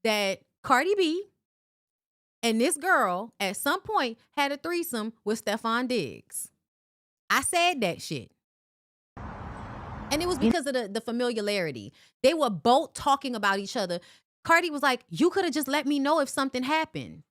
that Cardi B and this girl at some point had a threesome with Stefan Diggs. I said that shit. And it was because of the familiarity. They were both talking about each other. Cardi was like, you could have just let me know if something happened.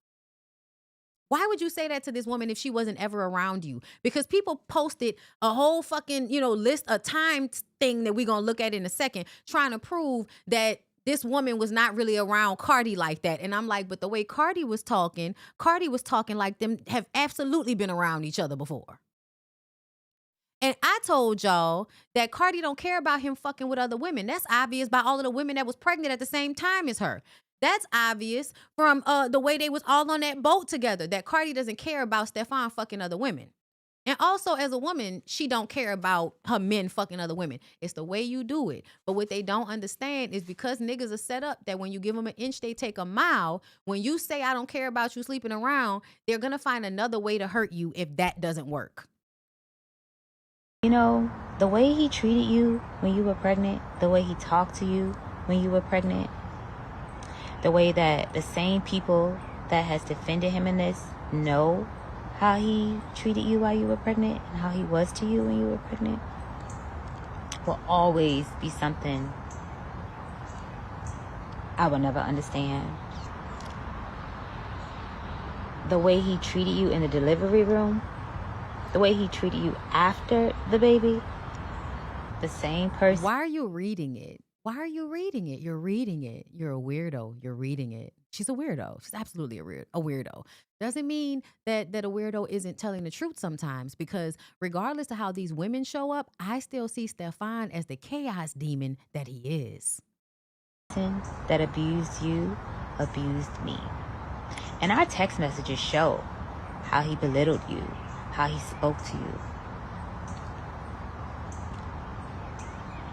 Why would you say that to this woman if she wasn't ever around you? Because people posted a whole fucking, list, a time thing that we're going to look at in a second, trying to prove that this woman was not really around Cardi like that. And I'm like, but the way Cardi was talking like them have absolutely been around each other before. And I told y'all that Cardi don't care about him fucking with other women. That's obvious by all of the women that was pregnant at the same time as her. That's obvious from the way they was all on that boat together, that Cardi doesn't care about Stefan fucking other women. And also as a woman, she don't care about her men fucking other women. It's the way you do it. But what they don't understand is because niggas are set up that when you give them an inch, they take a mile. When you say, I don't care about you sleeping around, they're going to find another way to hurt you if that doesn't work. The way he treated you when you were pregnant, the way he talked to you when you were pregnant, the way that the same people that has defended him in this know how he treated you while you were pregnant and how he was to you when you were pregnant will always be something I will never understand. The way he treated you in the delivery room, the way he treated you after the baby, the same person. Why are you reading it? Why are you reading it? You're reading it. You're a weirdo. You're reading it. She's a weirdo. She's absolutely a weirdo. Doesn't mean that a weirdo isn't telling the truth sometimes, because regardless of how these women show up, I still see Stefan as the chaos demon that he is. That abused you, abused me. And our text messages show how he belittled you, how he spoke to you.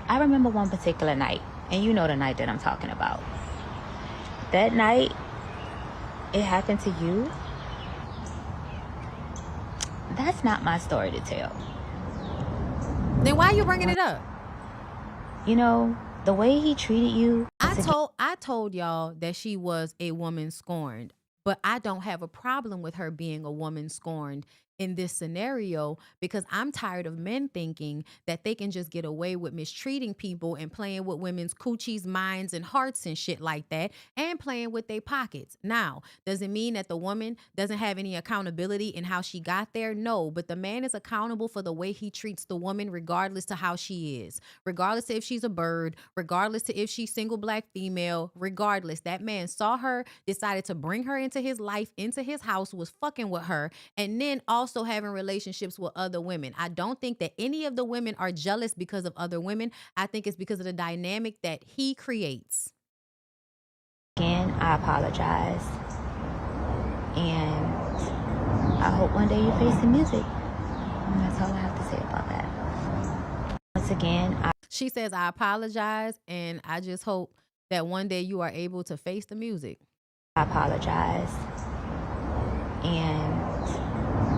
I remember one particular night, and you know the night that I'm talking about. That night, it happened to you. That's not my story to tell. Then why are you bringing it up? You know, the way he treated you. I told y'all that she was a woman scorned, but I don't have a problem with her being a woman scorned in this scenario because I'm tired of men thinking that they can just get away with mistreating people and playing with women's coochies, minds, and hearts and shit like that, and playing with their pockets. Now, does it mean that the woman doesn't have any accountability in how she got there? No, but the man is accountable for the way he treats the woman regardless to how she is, regardless to if she's a bird, regardless to if she's single black female, regardless. That man saw her, decided to bring her into his life, into his house, was fucking with her, and then also having relationships with other women. I don't think that any of the women are jealous because of other women. I think it's because of the dynamic that he creates. Again, I apologize. And I hope one day you face the music. And that's all I have to say about that. Once again, she says, I apologize, and I just hope that one day you are able to face the music. I apologize. And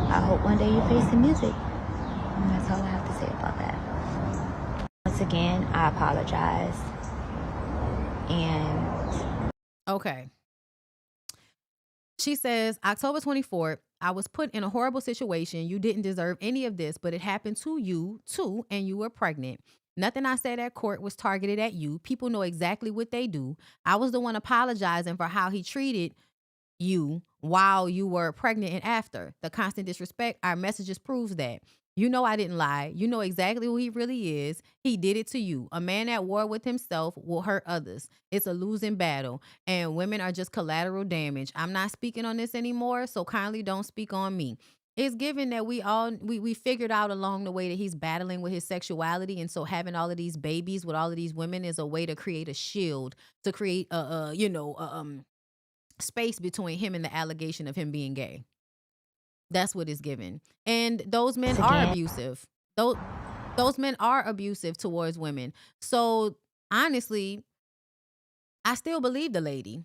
I hope one day you face the music. And that's all I have to say about that. Once again, I apologize. And okay. She says, October 24th, I was put in a horrible situation. You didn't deserve any of this, but it happened to you too, and you were pregnant. Nothing I said at court was targeted at you. People know exactly what they do. I was the one apologizing for how he treated you while you were pregnant and after. The constant disrespect, our messages proves that. You know I didn't lie. You know exactly who he really is. He did it to you. A man at war with himself will hurt others. It's a losing battle, and women are just collateral damage. I'm not speaking on this anymore, so kindly don't speak on me. It's given that we figured out along the way that he's battling with his sexuality, and so having all of these babies with all of these women is a way to create a shield, to create space between him and the allegation of him being gay. That's what is given. And those men are abusive. Those men are abusive towards women. So honestly, I still believe the lady.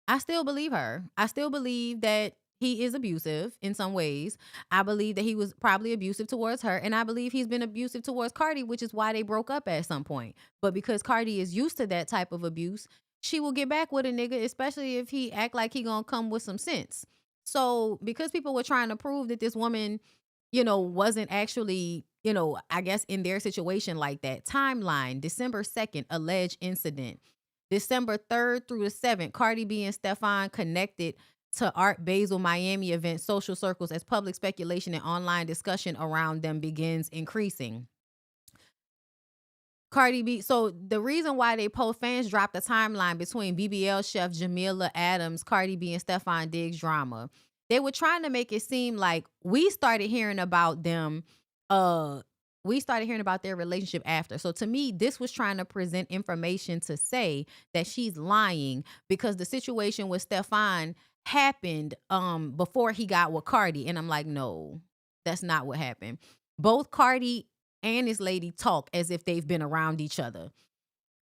I still believe her. I still believe that he is abusive in some ways. I believe that he was probably abusive towards her. And I believe he's been abusive towards Cardi, which is why they broke up at some point. But because Cardi is used to that type of abuse, she will get back with a nigga, especially if he act like he gonna come with some sense. So because people were trying to prove that this woman, wasn't actually, I guess in their situation like that. Timeline, December 2nd, alleged incident. December 3rd through the 7th, Cardi B and Stefan connected to Art Basel Miami event social circles as public speculation and online discussion around them begins increasing. Cardi B, so the reason why they post, fans dropped the timeline between BBL chef Jamila Adams, Cardi B, and Stefan Diggs drama. They were trying to make it seem like we started hearing about them, we started hearing about their relationship after. So to me, this was trying to present information to say that she's lying because the situation with Stefan happened before he got with Cardi. And I'm like, no, that's not what happened. Both Cardi and this lady talk as if they've been around each other.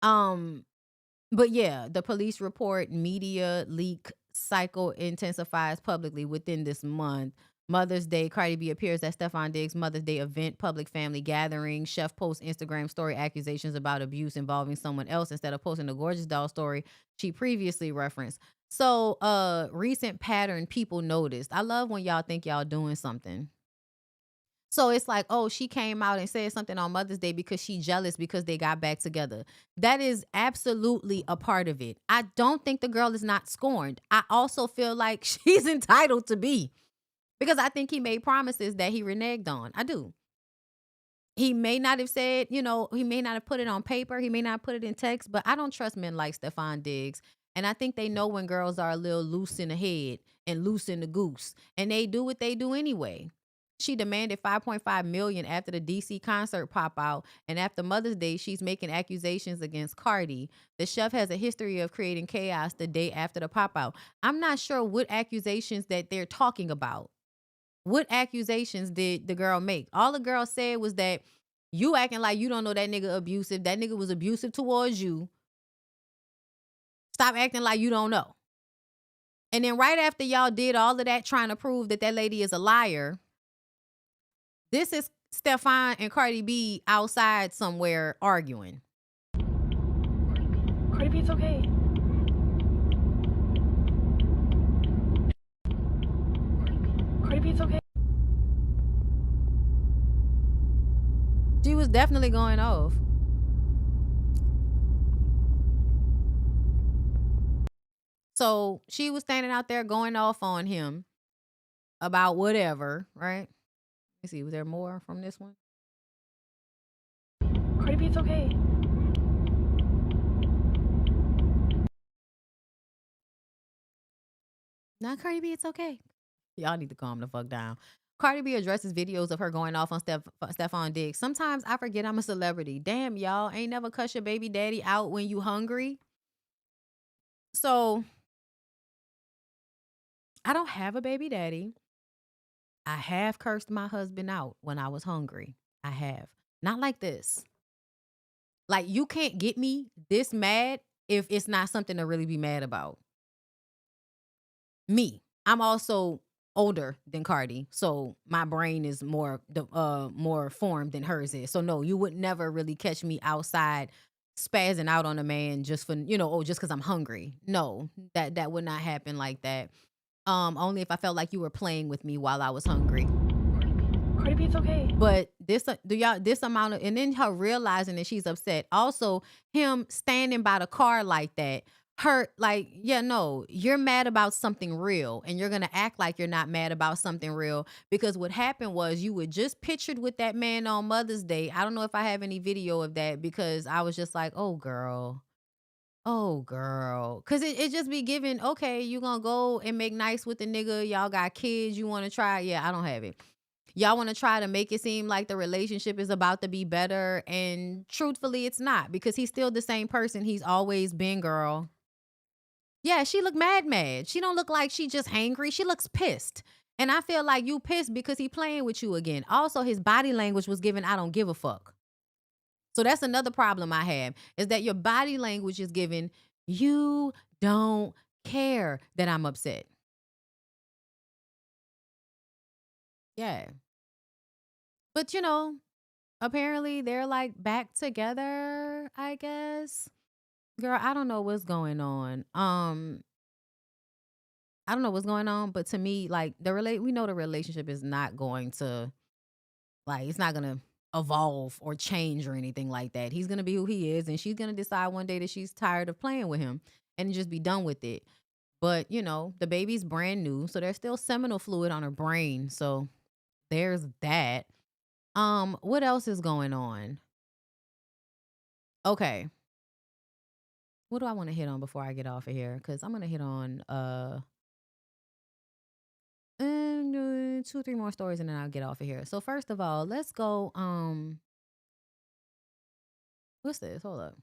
But yeah, the police report, media leak cycle intensifies publicly within this month. Mother's Day, Cardi B appears at Stefan Diggs' Mother's Day event, public family gathering. Chef posts Instagram story accusations about abuse involving someone else instead of posting the gorgeous doll story she previously referenced. So recent pattern people noticed. I love when y'all think y'all doing something. So it's like, oh, she came out and said something on Mother's Day because she's jealous because they got back together. That is absolutely a part of it. I don't think the girl is not scorned. I also feel like she's entitled to be because I think he made promises that he reneged on. I do. He may not have said, he may not have put it on paper. He may not put it in text, but I don't trust men like Stefan Diggs. And I think they know when girls are a little loose in the head and loose in the goose. And they do what they do anyway. She demanded $5.5 million after the DC concert pop out, and after Mother's Day, she's making accusations against Cardi. The chef has a history of creating chaos the day after the pop out. I'm not sure what accusations that they're talking about. What accusations did the girl make? All the girl said was that you acting like you don't know that nigga abusive. That nigga was abusive towards you. Stop acting like you don't know. And then right after y'all did all of that trying to prove that that lady is a liar, This is Stefan and Cardi B outside somewhere arguing. Cardi B, it's okay. Cardi B, it's okay. She was definitely going off. So she was standing out there going off on him about whatever, right? Let's see, was there more from this one? Cardi B, it's okay. Not Cardi B, it's okay. Y'all need to calm the fuck down. Cardi B addresses videos of her going off on Stefan Diggs. Sometimes I forget I'm a celebrity. Damn, y'all ain't never cuss your baby daddy out when you hungry. So I don't have a baby daddy. I have cursed my husband out when I was hungry. I have. Not like this. Like, you can't get me this mad if it's not something to really be mad about. Me. I'm also older than Cardi, so my brain is more formed than hers is. So no, you would never really catch me outside spazzing out on a man just for, just because I'm hungry. No, that would not happen like that. Only if I felt like you were playing with me while I was hungry. Cardi B, it's okay. But this amount of, and then her realizing that she's upset. Also, him standing by the car like that. Hurt, like, yeah, no, you're mad about something real, and you're gonna act like you're not mad about something real, because what happened was you were just pictured with that man on Mother's Day. I don't know if I have any video of that, because I was just like, oh girl, because it just be given, okay, you gonna go and make nice with the nigga, y'all got kids, you want to try. Yeah, I don't have it. Y'all want to try to make it seem like the relationship is about to be better, and truthfully it's not, because he's still the same person he's always been, girl. Yeah, she look mad. She don't look like she just hangry. She looks pissed. And I feel like you pissed because he playing with you again. Also, his body language was given, I don't give a fuck. So that's another problem I have, is that your body language is given, you don't care that I'm upset. Yeah. But, apparently they're like back together, I guess. Girl, I don't know what's going on. I don't know what's going on, but to me, like, we know the relationship is not going to, like, it's not going to evolve or change or anything like that. He's going to be who he is, and she's going to decide one day that she's tired of playing with him and just be done with it. But, the baby's brand new, so there's still seminal fluid on her brain. So there's that. What else is going on? Okay. What do I want to hit on before I get off of here? Because I'm going to hit on 2-3 more stories and then I'll get off of here. So first of all, let's go. What's this? Hold up.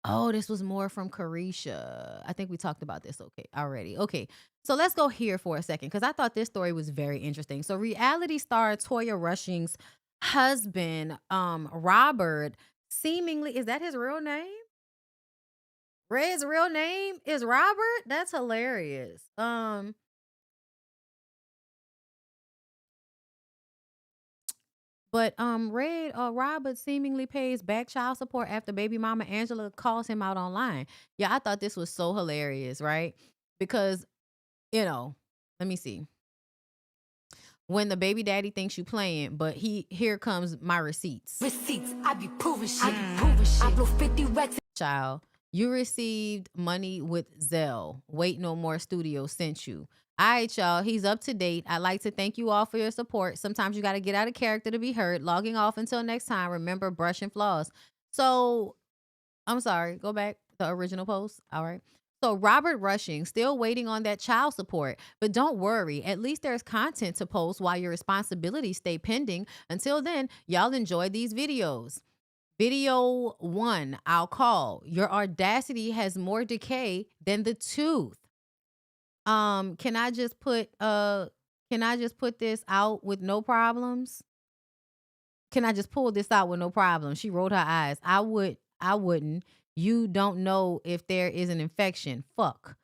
Oh, this was more from Carisha. I think we talked about this already. Okay. So let's go here for a second, because I thought this story was very interesting. So reality star Toya Rushing's husband, Robert, seemingly, is that his real name? Red's real name is Robert? That's hilarious. But Robert seemingly pays back child support after baby mama Angela calls him out online. Yeah, I thought this was so hilarious, right? Because, let me see. When the baby daddy thinks you playing, but here comes my receipts. Receipts, I be proving shit. I blow 50 racks. Child, you received money with Zelle. Wait No More Studio sent you. All right, y'all, he's up to date. I'd like to thank you all for your support. Sometimes you got to get out of character to be heard. Logging off until next time. Remember, brush and floss. So, I'm sorry. Go back to the original post. All right. So Robert Rushing, still waiting on that child support. But don't worry. At least there's content to post while your responsibilities stay pending. Until then, y'all enjoy these videos. Video 1, I'll call. Your audacity has more decay than the tooth. Can I just put this out with no problems? Can I just pull this out with no problems? She rolled her eyes. I wouldn't. You don't know if there is an infection. Fuck.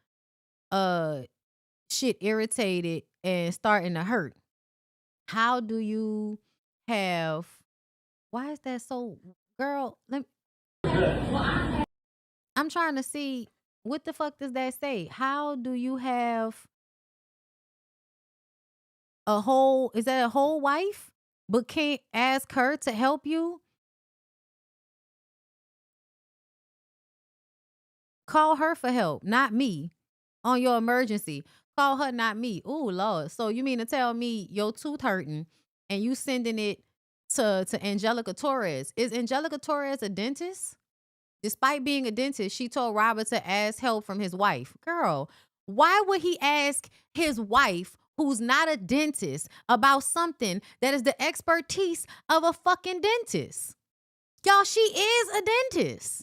Shit irritated and starting to hurt. How do you have? Why is that so, girl? I'm trying to see what the fuck does that say. How do you have a whole? Is that a whole wife, but can't ask her to help you? Call her for help, not me. On your emergency, call her, not me. Ooh, Lord. So you mean to tell me your tooth hurting and you sending it to Angelica Torres? Is Angelica Torres a dentist? Despite being a dentist, she told Robert to ask help from his wife. Girl, why would he ask his wife, who's not a dentist, about something that is the expertise of a fucking dentist? Y'all, she is a dentist.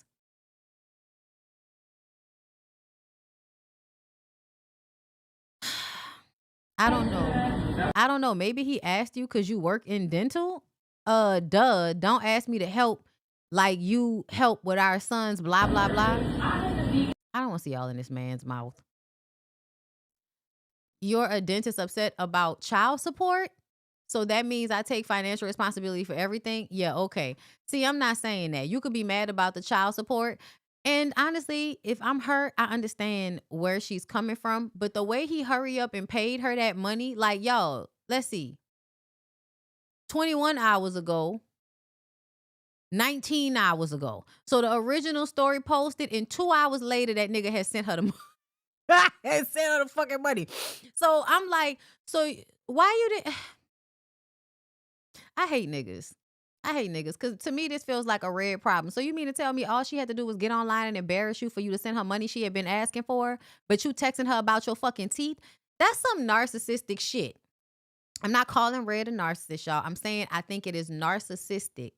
I don't know. Maybe he asked you because you work in dental? Duh. Don't ask me to help like you help with our sons, blah, blah, blah. I don't want to see all in this man's mouth. You're a dentist upset about child support? So that means I take financial responsibility for everything? Yeah, okay. See, I'm not saying that. You could be mad about the child support. And honestly, if I'm her, I understand where she's coming from. But the way he hurry up and paid her that money, like, yo, let's see. 21 hours ago, 19 hours ago. So the original story posted, and 2 hours later, that nigga had sent her the money. Had sent her the fucking money. So I'm like, so why you didn't? I hate niggas. Because to me, this feels like a red problem. So you mean to tell me all she had to do was get online and embarrass you for you to send her money she had been asking for, but you texting her about your fucking teeth? That's some narcissistic shit. I'm not calling Red a narcissist, y'all. I'm saying I think it is narcissistic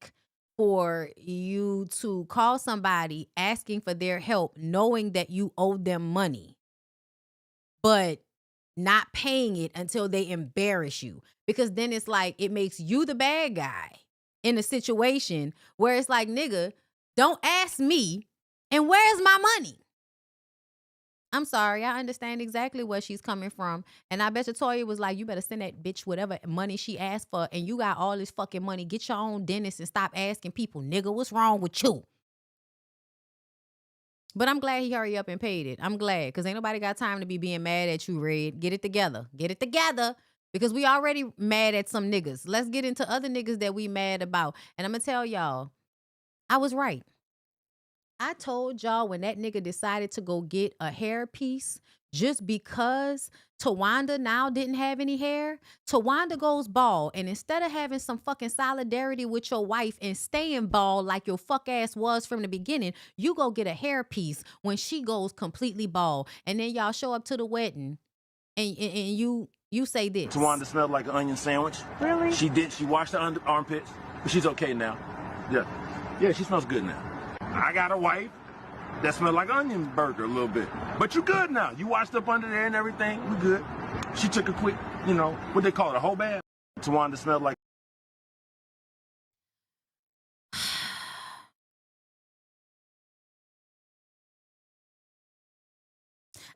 for you to call somebody asking for their help knowing that you owe them money, but not paying it until they embarrass you. Because then it's like it makes you the bad guy in a situation where it's like, nigga, don't ask me, and where's my money? I'm sorry, I understand exactly where she's coming from. And I bet you Toya was like, you better send that bitch whatever money she asked for, and you got all this fucking money. Get your own dentist and stop asking people, nigga, what's wrong with you? But I'm glad he hurry up and paid it. I'm glad, because ain't nobody got time to be being mad at you, Red. Get it together. Get it together. Because we already mad at some niggas. Let's get into other niggas that we mad about. And I'm going to tell y'all, I was right. I told y'all when that nigga decided to go get a hair piece just because Tawanda now didn't have any hair. Tawanda goes bald, and instead of having some fucking solidarity with your wife and staying bald like your fuck ass was from the beginning, you go get a hair piece when she goes completely bald. And then y'all show up to the wedding and you say this. Tawanda smelled like an onion sandwich. Really? She did. She washed her armpits, but she's okay now. Yeah, she smells good now. I got a wife that smelled like onion burger a little bit. But you good now. You washed up under there and everything. We good. She took a quick, what they call it, a whole bath. Tawanda smelled like.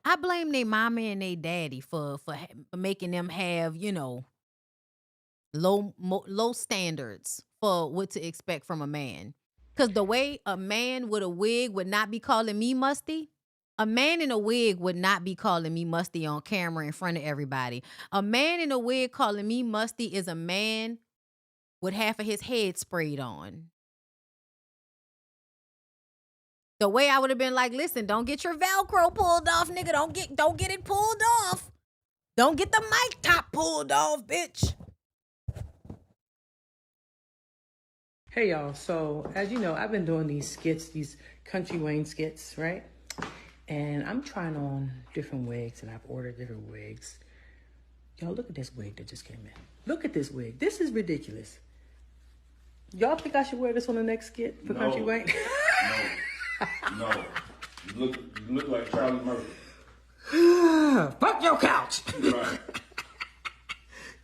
I blame their mama and their daddy for making them have, low standards for what to expect from a man. Because the way a man with a wig would not be calling me musty, a man in a wig would not be calling me musty on camera in front of everybody. A man in a wig calling me musty is a man with half of his head sprayed on. The way I would have been like, listen, don't get your Velcro pulled off, nigga. Don't get it pulled off. Don't get the mic top pulled off, bitch. Hey y'all, so as you know, I've been doing these skits, these Country Wayne skits, right? And I'm trying on different wigs, and I've ordered different wigs. Y'all, look at this wig that just came in. Look at this wig. This is ridiculous. Y'all think I should wear this on the next skit for Country Wayne? No. You look like Charlie Murphy. Fuck your couch. Right.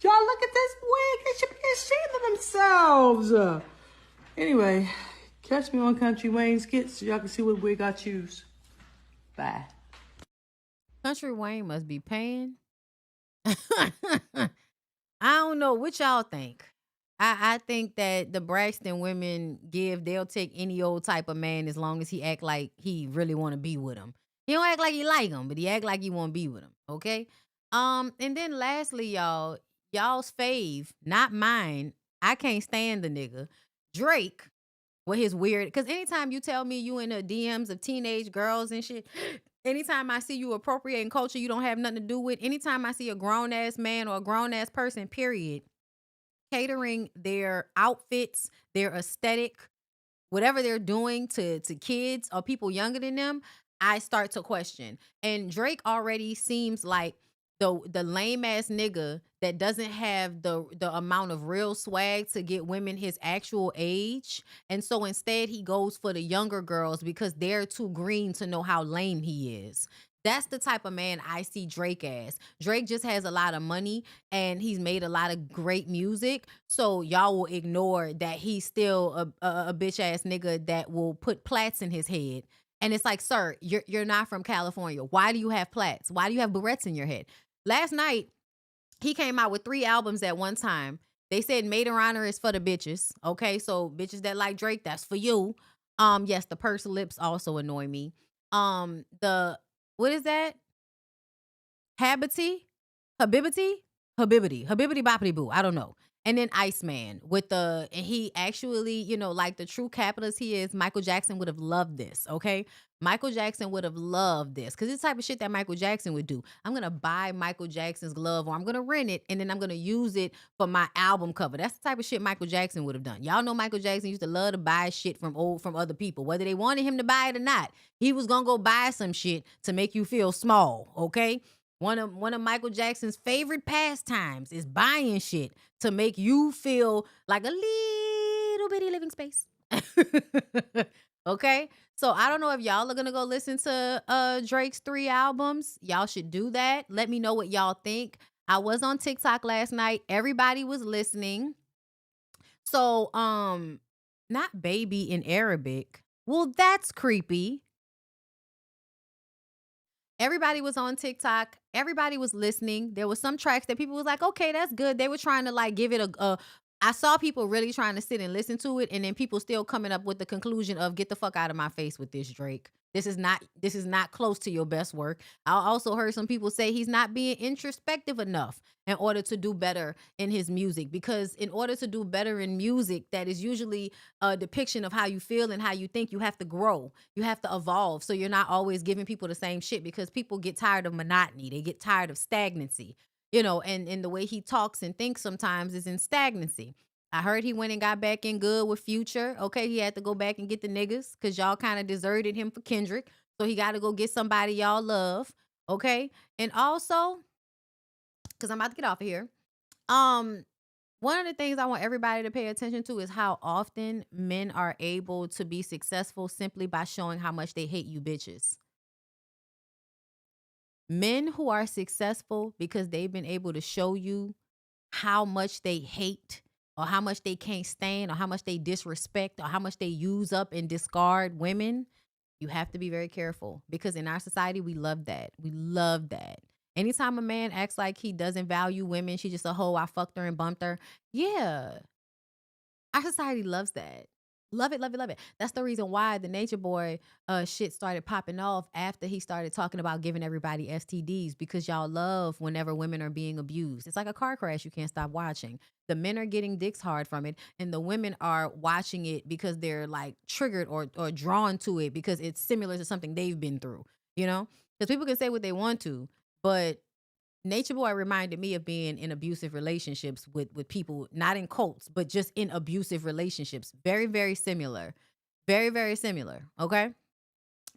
Y'all, look at this wig. They should be ashamed of themselves. Anyway, catch me on Country Wayne skits so y'all can see what wig I choose. Bye. Country Wayne must be paying. I I don't know what y'all think. I think that the Braxton women they'll take any old type of man as long as he act like he really want to be with him. He don't act like he like him, but he act like he want to be with him. Okay. And then lastly, y'all's fave, not mine. I can't stand the nigga. Drake with his weird, because anytime you tell me you in the DMs of teenage girls and shit, anytime I see you appropriating culture you don't have nothing to do with, anytime I see a grown ass man or a grown ass person, period, catering their outfits, their aesthetic, whatever they're doing to kids or people younger than them, I start to question. And Drake already seems like the lame ass nigga that doesn't have the amount of real swag to get women his actual age. And so instead he goes for the younger girls because they're too green to know how lame he is. That's the type of man I see Drake as. Drake just has a lot of money and he's made a lot of great music. So y'all will ignore that he's still a bitch ass nigga that will put plaits in his head. And it's like, sir, you're not from California. Why do you have plaits? Why do you have barrettes in your head? Last night, he came out with 3 albums at one time. They said Maid of Honor is for the bitches. Okay, so bitches that like Drake, that's for you. Yes, the pursed lips also annoy me. What is that? Habibity boppity boo. I don't know. And then Iceman and he actually, like the true capitalist he is, Michael Jackson would have loved this, okay? Michael Jackson would have loved this because it's the type of shit that Michael Jackson would do. I'm going to buy Michael Jackson's glove or I'm going to rent it and then I'm going to use it for my album cover. That's the type of shit Michael Jackson would have done. Y'all know Michael Jackson used to love to buy shit from other people, whether they wanted him to buy it or not. He was going to go buy some shit to make you feel small, okay? One of Michael Jackson's favorite pastimes is buying shit to make you feel like a little bitty living space. Okay? So I don't know if y'all are going to go listen to Drake's 3 albums. Y'all should do that. Let me know what y'all think. I was on TikTok last night. Everybody was listening. So not baby in Arabic. Well, that's creepy. Everybody was on TikTok. Everybody was listening. There was some tracks that people was like, okay, that's good. They were trying to like give it I saw people really trying to sit and listen to it. And then people still coming up with the conclusion of get the fuck out of my face with this, Drake. This is not close to your best work. I also heard some people say he's not being introspective enough in order to do better in his music. Because in order to do better in music, that is usually a depiction of how you feel and how you think. You have to grow. You have to evolve. So you're not always giving people the same shit because people get tired of monotony. They get tired of stagnancy. And the way he talks and thinks sometimes is in stagnancy. I heard he went and got back in good with Future. Okay, he had to go back and get the niggas because y'all kind of deserted him for Kendrick. So he got to go get somebody y'all love. Okay, and also, because I'm about to get off of here. One of the things I want everybody to pay attention to is how often men are able to be successful simply by showing how much they hate you bitches. Men who are successful because they've been able to show you how much they hate or how much they can't stand or how much they disrespect or how much they use up and discard women, you have to be very careful because in our society, we love that. We love that. Anytime a man acts like he doesn't value women, she's just a hoe, I fucked her and bumped her. Yeah. Our society loves that. Love it, love it, love it. That's the reason why the Nature Boy shit started popping off after he started talking about giving everybody STDs because y'all love whenever women are being abused. It's like a car crash you can't stop watching. The men are getting dicks hard from it and the women are watching it because they're like triggered or drawn to it because it's similar to something they've been through, Because people can say what they want to, but Nature Boy reminded me of being in abusive relationships with people, not in cults, but just in abusive relationships. Very, very similar. Very, very similar. Okay?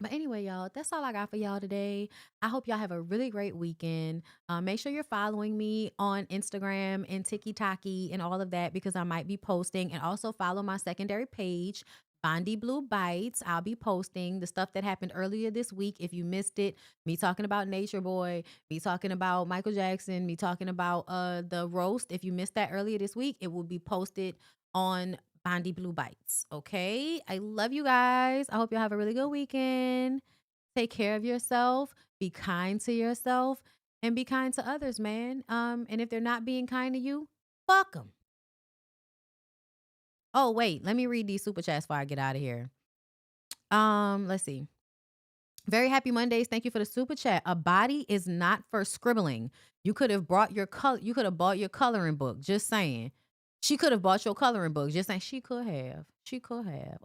But anyway, y'all, that's all I got for y'all today. I hope y'all have a really great weekend. Make sure you're following me on Instagram and TikTok and all of that because I might be posting. And also follow my secondary page, BondyBlue Bites. I'll be posting the stuff that happened earlier this week. If you missed it, me talking about Nature Boy, me talking about Michael Jackson, me talking about the roast. If you missed that earlier this week, it will be posted on BondyBlue Bites. Okay. I love you guys. I hope y'all have a really good weekend. Take care of yourself. Be kind to yourself and be kind to others, man. And if they're not being kind to you, Fuck them. Oh, wait. Let me read these super chats before I get out of here. Let's see. Very happy Mondays. Thank you for the super chat. A body is not for scribbling. You could have bought your coloring book. Just saying. She could have bought your coloring book. Just saying. She could have.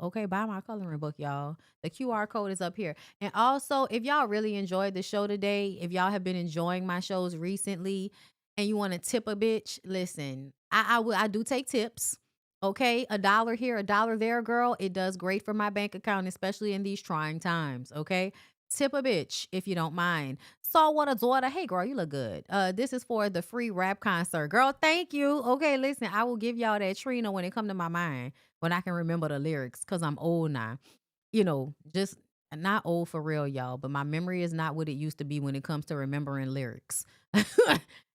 Okay, buy my coloring book, y'all. The QR code is up here. And also, if y'all really enjoyed the show today, if y'all have been enjoying my shows recently, and you want to tip a bitch, listen. I do take tips. Okay, $1 here, $1 there, girl. It does great for my bank account, especially in these trying times. Okay, tip a bitch if you don't mind. Saltwater daughter, hey girl, you look good. This is for the free rap concert, girl. Thank you. Okay, listen, I will give y'all that Trina when it come to my mind, when I can remember the lyrics, cause I'm old now. You know, just not old for real, y'all. But my memory is not what it used to be when it comes to remembering lyrics.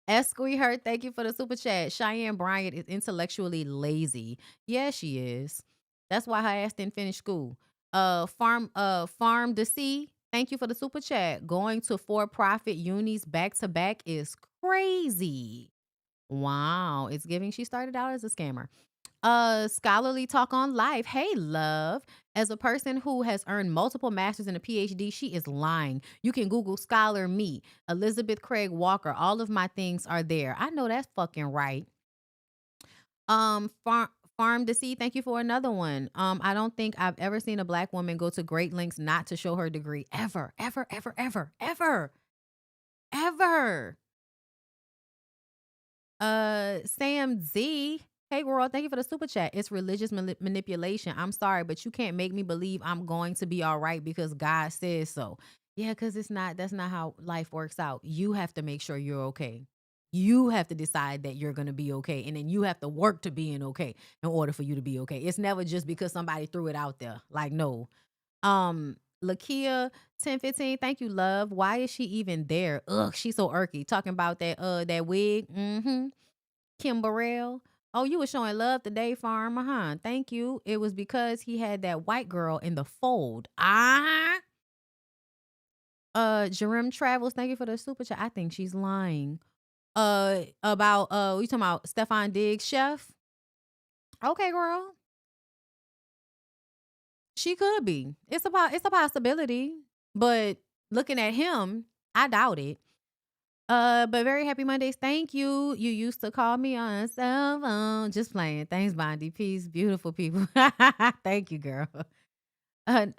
Esquihurt, thank you for the super chat. Cheyenne Bryant is intellectually lazy. Yeah, she is. That's why her ass didn't finish school. Farm to see. Thank you for the super chat. Going to for-profit unis back to back is crazy. Wow, it's giving. She started out as a scammer. Scholarly talk on life. Hey, love. As a person who has earned multiple masters and a PhD, she is lying. You can Google Scholar Me, Elizabeth Craig Walker. All of my things are there. I know that's fucking right. Farm to see. Thank you for another one. I don't think I've ever seen a black woman go to great lengths not to show her degree. Ever. Sam Z. Hey, girl, thank you for the super chat. It's religious manipulation. I'm sorry, but you can't make me believe I'm going to be all right because God says so. Yeah, because that's not how life works out. You have to make sure you're okay. You have to decide that you're going to be okay. And then you have to work to being okay in order for you to be okay. It's never just because somebody threw it out there. Like, no. Lakia 1015, thank you, love. Why is she even there? Ugh, she's so irky. Talking about that wig. Kim Burrell. Oh, you were showing love today, Farmer, huh? Thank you. It was because he had that white girl in the fold. Jerem Travels, thank you for the super chat. I think she's lying. About we talking about Stefan Diggs, chef? Okay, girl. She could be. It's a possibility. But looking at him, I doubt it. But very happy Mondays. Thank you. You used to call me on cell phone. Just playing. Thanks, Bondy. Peace. Beautiful people. Thank you, girl.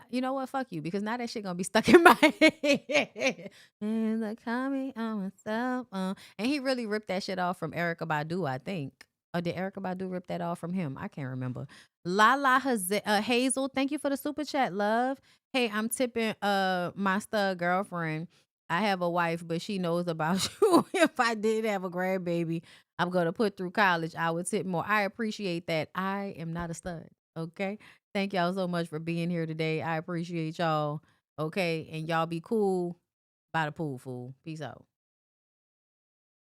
You know what? Fuck you, because now that shit gonna be stuck in my head. And they call me on my cell phone. And he really ripped that shit off from Erykah Badu, I think. Or did Erykah Badu rip that off from him? I can't remember. Hazel, thank you for the super chat, love. Hey, I'm tipping my stud girlfriend. I have a wife, but she knows about you. If I did have a grandbaby, I'm going to put through college, I would tip more. I appreciate that. I am not a stud. Okay. Thank y'all so much for being here today. I appreciate y'all. Okay. And y'all be cool by the pool, fool. Peace out.